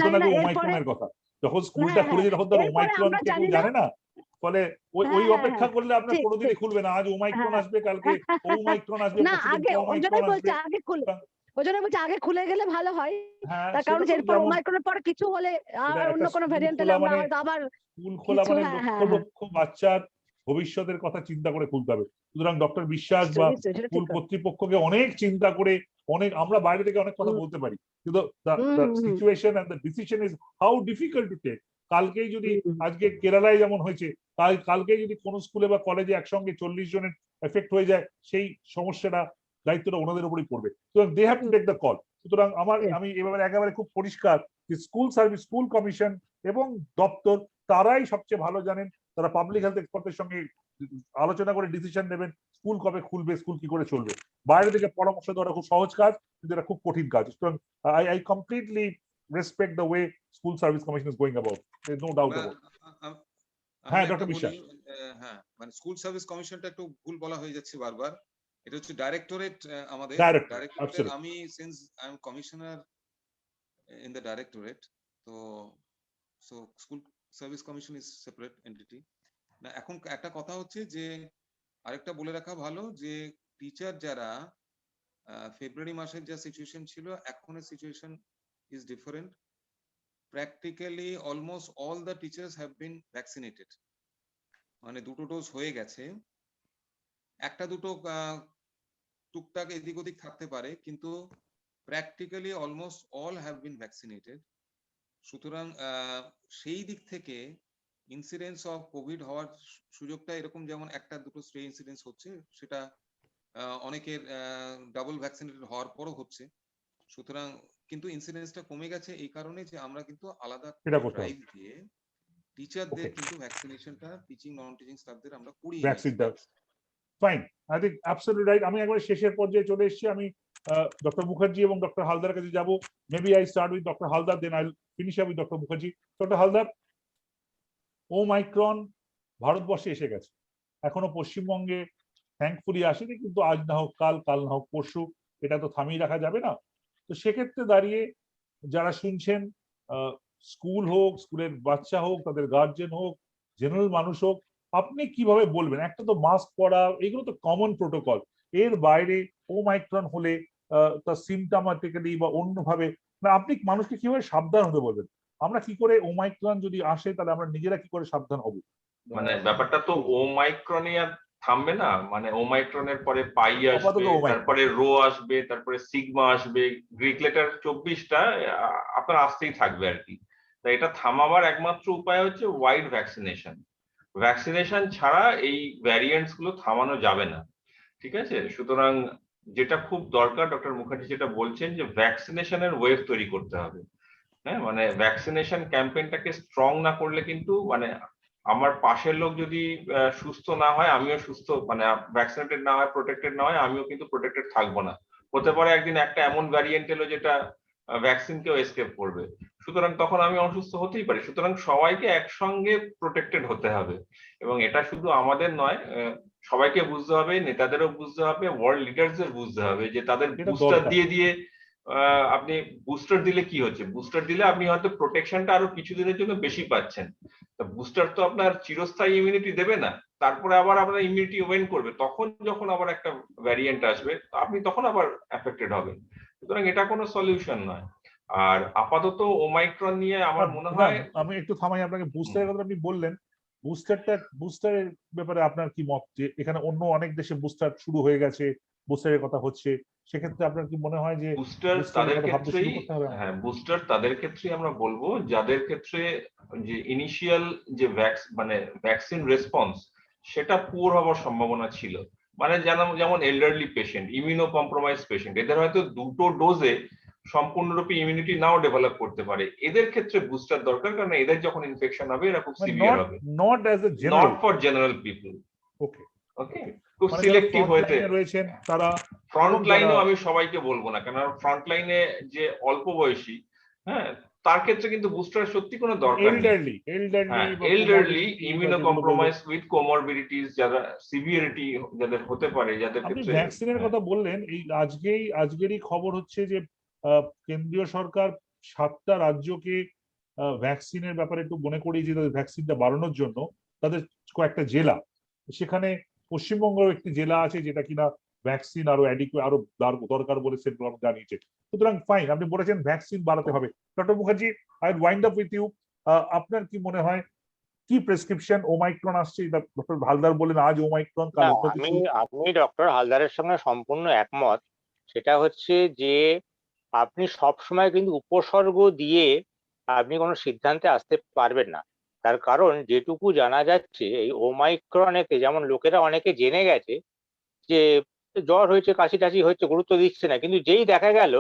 জানতো না ওমাইক্রনের কথা, যখন স্কুলটা খুলেছে তখন তো ওমাইক্রন কেউ জানে না, ফলে ওই অপেক্ষা করলে আপনার কোনোদিনই খুলবে না। আজ ওমাইক্রন আসবে, কালকে ওমাইক্রন আসবে, না আগে ওই জন্যই বলছি আগে খুলে, ওই জন্য বলছি আগে খুলে গেলে ভালো হয়, তার কারণ এরপর ওমাইক্রনের পরে কিছু হলে আর অন্য কোনো ভ্যারিয়েন্ট হলে আমরা হয়তো আবার স্কুল খোলা মানে লক্ষ লক্ষ বাচ্চার ভবিষ্যতের কথা চিন্তা করে খুলতে হবে। সুতরাং ডক্টর বিশ্বাস বা স্কুল কর্তৃপক্ষকে অনেক চিন্তা করে, অনেক আমরা বাইরে থেকে অনেক কথা বলতে পারি, কিন্তু situation and the decision is how difficult to take. কালকেই যদি আজকে কেরালায় যেমন হয়েছে, কালকেই যদি কোনো স্কুলে বা কলেজে একসঙ্গে 40 জনের এফেক্ট হয়ে যায়, সেই সমস্যাটা দায়িত্বটা ওনাদের উপরই পড়বে। সুতরাং they have to take the call. সুতরাং আমি এবারে একেবারে খুব পরিষ্কার স্কুল সার্ভিস, স্কুল কমিশন এবং দপ্তর তারাই সবচেয়ে ভালো জানেন। তারা পাবলিক হেলথ এক্সপার্টের সঙ্গে আলোচনা করে ডিসিশন নেবেন স্কুল কবে খুলবে, স্কুল কি করে চলবে। বাইরে থেকে পরামর্শ দেওয়াটা খুব সহজ কাজ, কিন্তু এটা খুব কঠিন কাজ। সুতরাং I completely respect the way school service commission is going about. There's no doubt about it. হ্যাঁ, আমি ডক্টর একটা বিশ্বাস। বলি, হ্যাঁ, মানে স্কুল সার্ভিস কমিশনটা একটু ভুল বলা হয়ে যাচ্ছে বারবার। এটা হচ্ছে ডাইরেক্টরেট, আমাদের Directorate, ডাইরেক্টরেট। absolutely. আমি since I am commissioner in the directorate, তো school service commission is separate entity. না, এখন একটা কথা হচ্ছে যে আরেকটা বলে রাখা ভালো যে টিচার যারা ফেব্রুয়ারি মাসের যা সিচুয়েশন ছিল, এখনের situation is different. Practically almost all the teachers have been vaccinated, মানে দুটো ডোজ হয়ে গেছে। একটা দুটো টুকটাক এদিক ওদিক থাকতে পারে, কিন্তু practically almost all have been vaccinated. সুতরাং সেই দিক থেকে ইনসিডেন্স অফ কোভিড হওয়ার সুযোগটা এরকম, যেমন একটা দুটো স্ট্রে ইনসিডেন্স হচ্ছে, সেটা অনেকের ডাবল ভ্যাকসিনেটেড হওয়ার পরও হচ্ছে। সুতরাং কিন্তু ইনসিডেন্সটা কমে গেছে এই কারণে যে আমরা কিন্তু আলাদা ড্রাইভ দিয়ে টিচারদের কিন্তু ভ্যাকসিনেশনটা টিচিং নন টিচিং স্টাফদের আমরা করিয়ে ভ্যাকসিনটা fine, I think absolutely right. আমি একবার শেষের পর্যায়ে চলে এসেছি। আমি ডক্টর মুখার্জি এবং ডক্টর হালদার কাছে যাব। Maybe I start with doctor Haldar, then I finish up with doctor Mukherjee. Doctor Haldar, Omicron ভারতবর্ষে এসে গেছে, এখনো পশ্চিমবঙ্গে থ্যাঙ্কফুলি আসেনি, কিন্তু আজ না হোক কাল, কাল না হোক পরশু, এটা তো থামিয়ে রাখা যাবে না। তো সেক্ষেত্রে দাঁড়িয়ে যারা শুনছেন, স্কুল হোক, স্কুলের বাচ্চা হোক, তাদের গার্জেন হোক, জেনারেল মানুষ হোক, আপনি কিভাবে বলবেন? একটা তো মাস্ক পরা, এগুলো তো কমন প্রোটোকল, এর বাইরে ওমাইক্রন হলে তার সিমটমাটিক্যালি বা অন্যভাবে, না আপনি মানুষকে কিভাবে সাবধান হতে বলবেন? আমরা কি করে ওমাইক্রন যদি আসে তাহলে আমরা নিজেরা কি করে সাবধান হব? মানে ব্যাপারটা তো ওমাইক্রনে আর থামবে না, মানে ওমাইক্রনের পরে পাই আসবে, তারপরে রো আসবে, তারপরে সিগমা আসবে, গ্রিক লেটার 24টা আপনার আসতেই থাকবে আর কি। তাই এটা থামাবার একমাত্র উপায় হচ্ছে ওয়াইড ভ্যাকসিনেশন। ভ্যাকসিনেশন ছাড়া এই ভ্যারিয়েন্টস গুলো থামানো যাবে না, ঠিক আছে? সুতরাং যেটা খুব দরকার, ডক্টর মুখার্জি যেটা বলছেন, যে ভ্যাকসিনেশনের ওয়েভ তৈরি করতে হবে। হ্যাঁ, মানে ভ্যাকসিনেশন ক্যাম্পেইনটাকে স্ট্রং না করলে কিন্তু, মানে আমার পাশের লোক যদি সুস্থ না হয়, আমিও সুস্থ, মানে ভ্যাকসিনেটেড না হয়, প্রোটেক্টেড না হয়, আমিও কিন্তু প্রোটেক্টেড থাকবো না। হতে পারে একদিন একটা এমন ভ্যারিয়েন্ট এলো যেটা ভ্যাকসিনকেও এসকেপ করবে, সুতরাং তখন আমি অসুস্থ হতেই পারি। সুতরাং সবাইকে একসঙ্গে প্রোটেক্টেড হতে হবে, এবং এটা শুধু আমাদের নয়, সবাইকে বুঝতে হবে, নেতাদেরও বুঝতে হবে, ওয়ার্ল্ড লিডারদের বুঝতে হবে যে তাদের বুস্টার দিয়ে আপনি বুস্টার দিলে কি হচ্ছে, বুস্টার দিলে আপনি হয়তো প্রোটেকশনটা আরো কিছুদিনের জন্য বেশি পাচ্ছেন। তো বুস্টার তো আপনার চিরস্থায়ী ইমিউনিটি দেবে না, তারপরে আবার আপনার ইমিউনিটি ওয়েন করবে, তখন যখন আবার একটা ভ্যারিয়েন্ট আসবে আপনি তখন আবার এফেক্টেড হবেন। সুতরাং এটা কোনো সলিউশন নয়। আর আপাতত ওমাইক্রন নিয়ে আমার মনে হয়, আমি একটু থামাই আপনাকে। বুস্টারের কথা আপনি বললেন, বুস্টারের ব্যাপারে আপনার কি মত? যে এখানে অন্য অনেক দেশে বুস্টার শুরু হয়ে গেছে, বুস্টারের কথা হচ্ছে, সেক্ষেত্রে আপনার কি মনে হয় যে বুস্টার তাদের ক্ষেত্রেই, হ্যাঁ বুস্টার তাদের ক্ষেত্রেই আমরা বলবো যাদের ক্ষেত্রে যে ইনিশিয়াল যে মানে ভ্যাকসিন রেসপন্স সেটা পুয়ার হওয়ার সম্ভাবনা ছিল। মানে যেমন elderly patient, immuno compromise patient, এদের হয়তো দুটো ডোজে সম্পূর্ণরূপে ইমিউনিটি নাও ডেভেলপ করতে পারে, এদের ক্ষেত্রে বুস্টার দরকার, কারণ এদের যখন ইনফেকশন হবে এরা খুব সিভিয়ার হবে। Not for general people. Okay okay, খুব সিলেক্টিভ হয়েছে রয়েছেন তারা। ফ্রন্ট লাইনেও আমি সবাইকে বলবো না, কারণ ফ্রন্ট লাইনে যে অল্প বয়সী, হ্যাঁ তার ক্ষেত্রে কিন্তু বুস্টার সত্যি কোনো দরকার নেই। Elderly immuno compromise with comorbidities, যারা সিভিয়ারিটি যাদের হতে পারে, যাদের ক্ষেত্রে। ভ্যাকসিনের কথা বললেন, এই আজকেরই খবর হচ্ছে যে কেন্দ্রীয় সরকার 7টা রাজ্যকে ভ্যাকসিনের ব্যাপারে একটু মনে করিয়ে যে ভ্যাকসিনটা বাড়ানোর জন্য তাদের কয়েকটা জেলা, সেখানে পশ্চিমবঙ্গের একটি জেলা আছে যেটা কিনা ভ্যাকসিন আরো দরকার বলে সেন্ট্রাল গভর্নমেন্ট জানিয়েছে। সুতরাং ফাইন, আপনি বলেছেন ভ্যাকসিন বাড়াতে হবে। Doctor Mukherjee, I wind up with you. আপনার কি মনে হয়, কি প্রেসক্রিপশন? ওমাইক্রন আসছে, ডক্টর হালদার বলেন আজ ওমাইক্রন, কাল অন্য কিছু। আমি ডক্টর হালদারের সঙ্গে সম্পূর্ণ একমত। সেটা হচ্ছে যে আপনি সব সময় কিন্তু উপসর্গ দিয়ে আপনি কোনো সিদ্ধান্তে আসতে পারবেন না। তার কারণ যেটুকু জানা যাচ্ছে, এই ওমাইক্রনেতে যেমন লোকেরা অনেকে জেনে গেছে যে জ্বর হয়েছে, কাশি টাশি হয়েছে, গুরুত্ব দিচ্ছে না, কিন্তু যেই দেখা গেল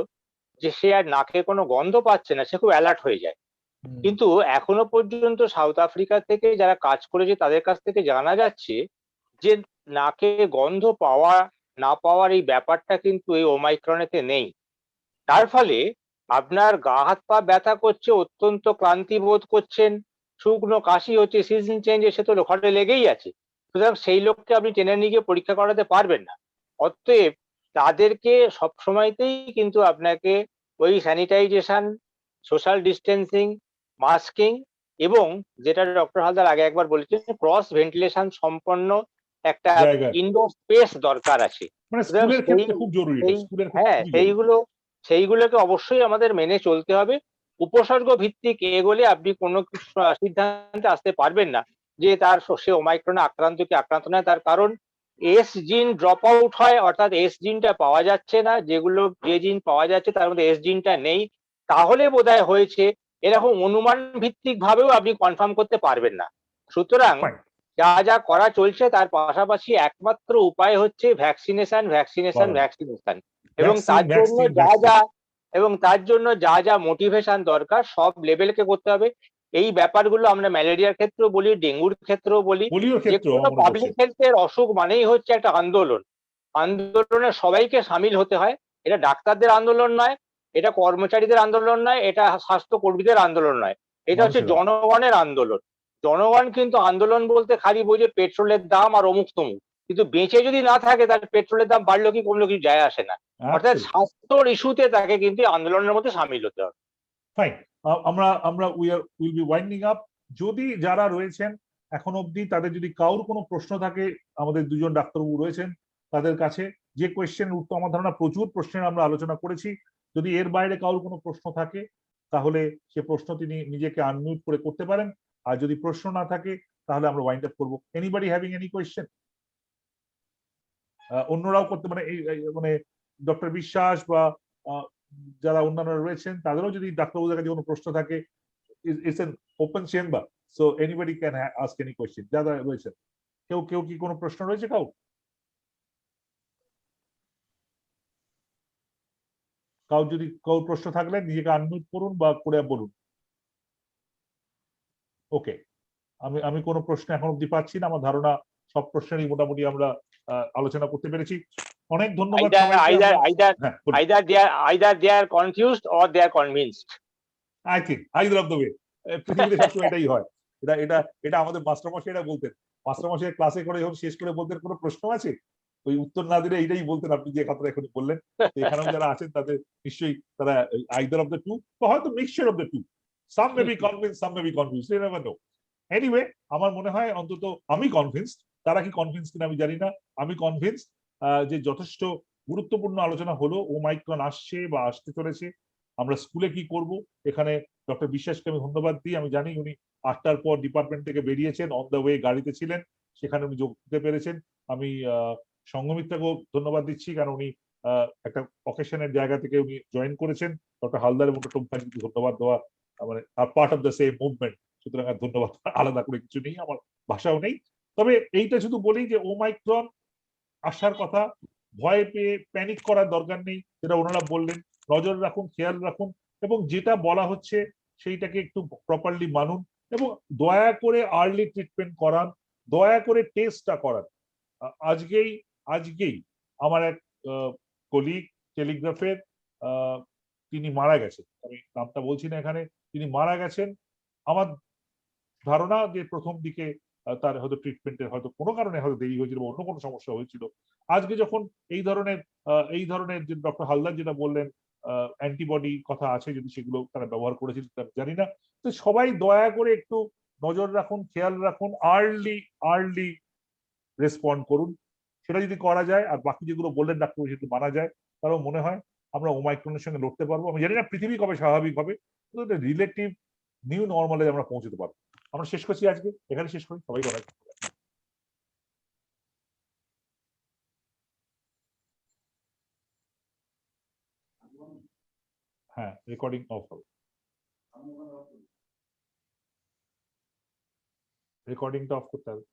যে সে আর নাকে কোনো গন্ধ পাচ্ছে না, সে খুব অ্যালার্ট হয়ে যায়। কিন্তু এখনো পর্যন্ত সাউথ আফ্রিকা থেকে যারা কাজ করেছে তাদের কাছ থেকে জানা যাচ্ছে যে নাকে গন্ধ পাওয়া না পাওয়ার এই ব্যাপারটা কিন্তু এই ওমাইক্রনেতে নেই। তার ফলে আপনার গা হাত পা ব্যথা করছে, অত্যন্ত ক্লান্তি বোধ করছেন, শুকনো কাশি হচ্ছে, সিজন চেঞ্জ এসে তো ঘরে লেগেই আছে। সুতরাং সেই লোককে আপনি টেনে নিয়ে গিয়ে পরীক্ষা করাতে পারবেন না। অতএব তাদেরকে সবসময়তেই কিন্তু আপনাকে ওই স্যানিটাইজেশন, সোশ্যাল ডিস্টেন্সিং, মাস্কিং এবং যেটা ডক্টর হালদার আগে একবার বলেছেন ক্রস ভেন্টিলেশন সম্পন্ন একটা জায়গা ইনডোর স্পেস দরকার আছে। মানে সুতরাং স্কুলের ক্ষেত্রে খুব জরুরি, এটা সেই স্কুলের ক্ষেত্রে হ্যাঁ খুবই জরুরি। সেইগুলোকে অবশ্যই আমাদের মেনে চলতে হবে। উপসর্গ ভিত্তিক এগোলে আপনি কোনো কিছু সিদ্ধান্তে আসতে পারবেন না যে তার সে ওমাইক্রনে আক্রান্ত কি আক্রান্ত নয়। তার কারণ এস জিন ড্রপ আউট হয়, অর্থাৎ এস জিনটা পাওয়া যাচ্ছে না। যে জিন পাওয়া যাচ্ছে তার মধ্যে এস জিনটা নেই, তাহলে বোধহয় হয়েছে, এরকম অনুমান ভিত্তিক ভাবেও আপনি কনফার্ম করতে পারবেন না। সুতরাং Fine. যা যা করা চলছে তার পাশাপাশি একমাত্র উপায় হচ্ছে ভ্যাকসিনেশন, ভ্যাকসিনেশন, বাহ। ভ্যাকসিনেশন। এবং ভ্যাকসিন ভ্যাকসিন তার জন্য যা যা মোটিভেশন দরকার সব লেভেলকে করতে হবে। এই ব্যাপারগুলো আমরা ম্যালেরিয়ার ক্ষেত্রেও বলি, ডেঙ্গুর ক্ষেত্রেও বলি। পোলিওর যে ক্ষেত্রেও কোনো আমার মনে পাবলিক পড়ছে। হেলথের অসুখ মানেই হচ্ছে একটা আন্দোলন। আন্দোলনে সবাইকে সামিল হতে হয়। এটা ডাক্তারদের আন্দোলন নয়, এটা কর্মচারীদের আন্দোলন নয়, এটা স্বাস্থ্য কর্মীদের আন্দোলন নয়, এটা হচ্ছে মানুষেরা জনগণের আন্দোলন। জনগণ কিন্তু আন্দোলন বলতে খালি বোঝে পেট্রোলের দাম আর অমুক তমুক, কিন্তু বেঁচে যদি না থাকে তার পেট্রোলের দাম বাড়লো কি কমলো কিছু যায় আসে না। অর্থাৎ Absolutely. স্বাস্থ্যর ইস্যুতে তাকে কিন্তু আন্দোলনের মধ্যে সামিল হতে হবে। ফাইন। আমরা আমরা উইল বি ওয়াইন্ডিং আপ। যদি যারা রয়েছেন এখন অবধি, তাদের যদি কারোর কোনো প্রশ্ন থাকে, আমাদের দুজন ডাক্তারবাবু রয়েছেন তাদের কাছে, যে কোয়েশ্চেনের উত্তর, আমার ধারণা প্রচুর প্রশ্নের আমরা আলোচনা করেছি, যদি এর বাইরে কারোর কোনো প্রশ্ন থাকে তাহলে সে প্রশ্ন তিনি নিজেকে আনমিউট করে করতে পারেন। আর যদি প্রশ্ন না থাকে তাহলে আমরা ওয়াইন্ড আপ করবো। Anybody having any question? অন্যরাও করতে, মানে মানে ডক্টর বিশ্বাস বা যারা অন্যান্যরা রয়েছেন তাদেরও যদি ডাক্তারবাবুদের কাছে কোনো প্রশ্ন থাকে, it's an open chamber, so anybody can ask any question. যারা রয়েছেন, কেউ কেউ কি কোনো প্রশ্ন রয়েছে কাউ যদি কাউ প্রশ্ন থাকলে নিজেকে আনমিউট করুন বা করে বলুন। ওকে, আমি আমি কোনো প্রশ্ন এখন অব্দি পাচ্ছি না। আমার ধারণা সব প্রশ্নেরই মোটামুটি আমরা আলোচনা করতে পেরেছি। অনেক ধন্যবাদ সবাইকে। হ্যাঁ, either they are confused or they are convinced. I think either of the way. পৃথিবীতে সবসময় এটাই হয়। এটা এটা এটা আমাদের মাস্টারমশাইরা বলতেন। মাস্টারমশাই ক্লাসে করে যখন শেষ করে বলতেন কোনো প্রশ্ন আছে, ওই উত্তর না দিলে এইটাই বলতেন আপনি যে কথাটা এখন বললেন। তো এখানেও যারা আছেন তাদের নিশ্চয়ই তারা আইদার অফ দ্য টু, বা হয়তো mixture of the two. Some may be convince, some may be confuse, you never know. Anyway, আমার মনে হয় অন্তত আমি কনভিন্সড। তারা কি কনভিন্স কিনা আমি জানি না, আমি কনভিন্সড যে যথেষ্ট গুরুত্বপূর্ণ আলোচনা হলো। ওমাইক্রন আসছে বা আসতে চলেছে, আমরা স্কুলে কি করব। এখানে ডক্টর বিশ্বাসকে আমি ধন্যবাদ দিই। আমি জানি উনি 8টার পর ডিপার্টমেন্ট থেকে বেরিয়েছেন, অন দ্য ওয়ে গাড়িতে ছিলেন, সেখানে উনি যোগ দিতে পেরেছেন। আমি সঙ্গমিত্রাকেও ধন্যবাদ দিচ্ছি, কারণ উনি একটা অকেশনের জায়গা থেকে উনি জয়েন করেছেন। ডক্টর হালদার এবং ডক্টর মুখার্জিকে ধন্যবাদ দেওয়া, মানে আর part of the same movement, সুতরাং আর ধন্যবাদ আলাদা করে কিছু নেই, আমার ভাষাও নেই। তবে এইটা শুধু বলি যে ওমাইক্রন আসার কথা, ভয় পেয়ে প্যানিক করার দরকার নেই, যেটা ওনারা বললেন। নজর রাখুন, খেয়াল রাখুন, এবং যেটা বলা হচ্ছে সেইটাকে একটু প্রপারলি মানুন, এবং দয়া করে আর্লি ট্রিটমেন্ট করান, দয়া করে টেস্টটা করান। আজকেই আজকেই আমার এক কলিগ টেলিগ্রাফের, তিনি মারা গেছেন, আমি নামটা বলছি না এখানে, তিনি মারা গেছেন। আমার ধারণা যে প্রথম দিকে তার হয়তো ট্রিটমেন্টের হয়তো কোনো কারণে হয়তো দেরি হয়েছিল বা অন্য কোনো সমস্যা হয়েছিল। আজকে যখন এই ধরনের যে ডক্টর হালদার যেটা বললেন, অ্যান্টিবডি কথা আছে, যদি সেগুলো তারা ব্যবহার করেছিল জানি না। তো সবাই দয়া করে একটু নজর রাখুন, খেয়াল রাখুন, আর্লি রেসপন্ড করুন। সেটা যদি করা যায়, আর বাকি যেগুলো বললেন ডাক্তার যদি মানা যায়, তারও মনে হয় আমরা ওমাইক্রনের সঙ্গে লড়তে পারবো। আমি জানি না পৃথিবী কবে স্বাভাবিক হবে, কিন্তু রিলেটিভ নিউ নর্মালে আমরা পৌঁছতে পারবো। আমরা শেষ করছি আজকে, এখানে শেষ করি। সবাইকে অনেক হ্যাঁ, রেকর্ডিং অফ হবে, রেকর্ডিংটা অফ করতে হবে।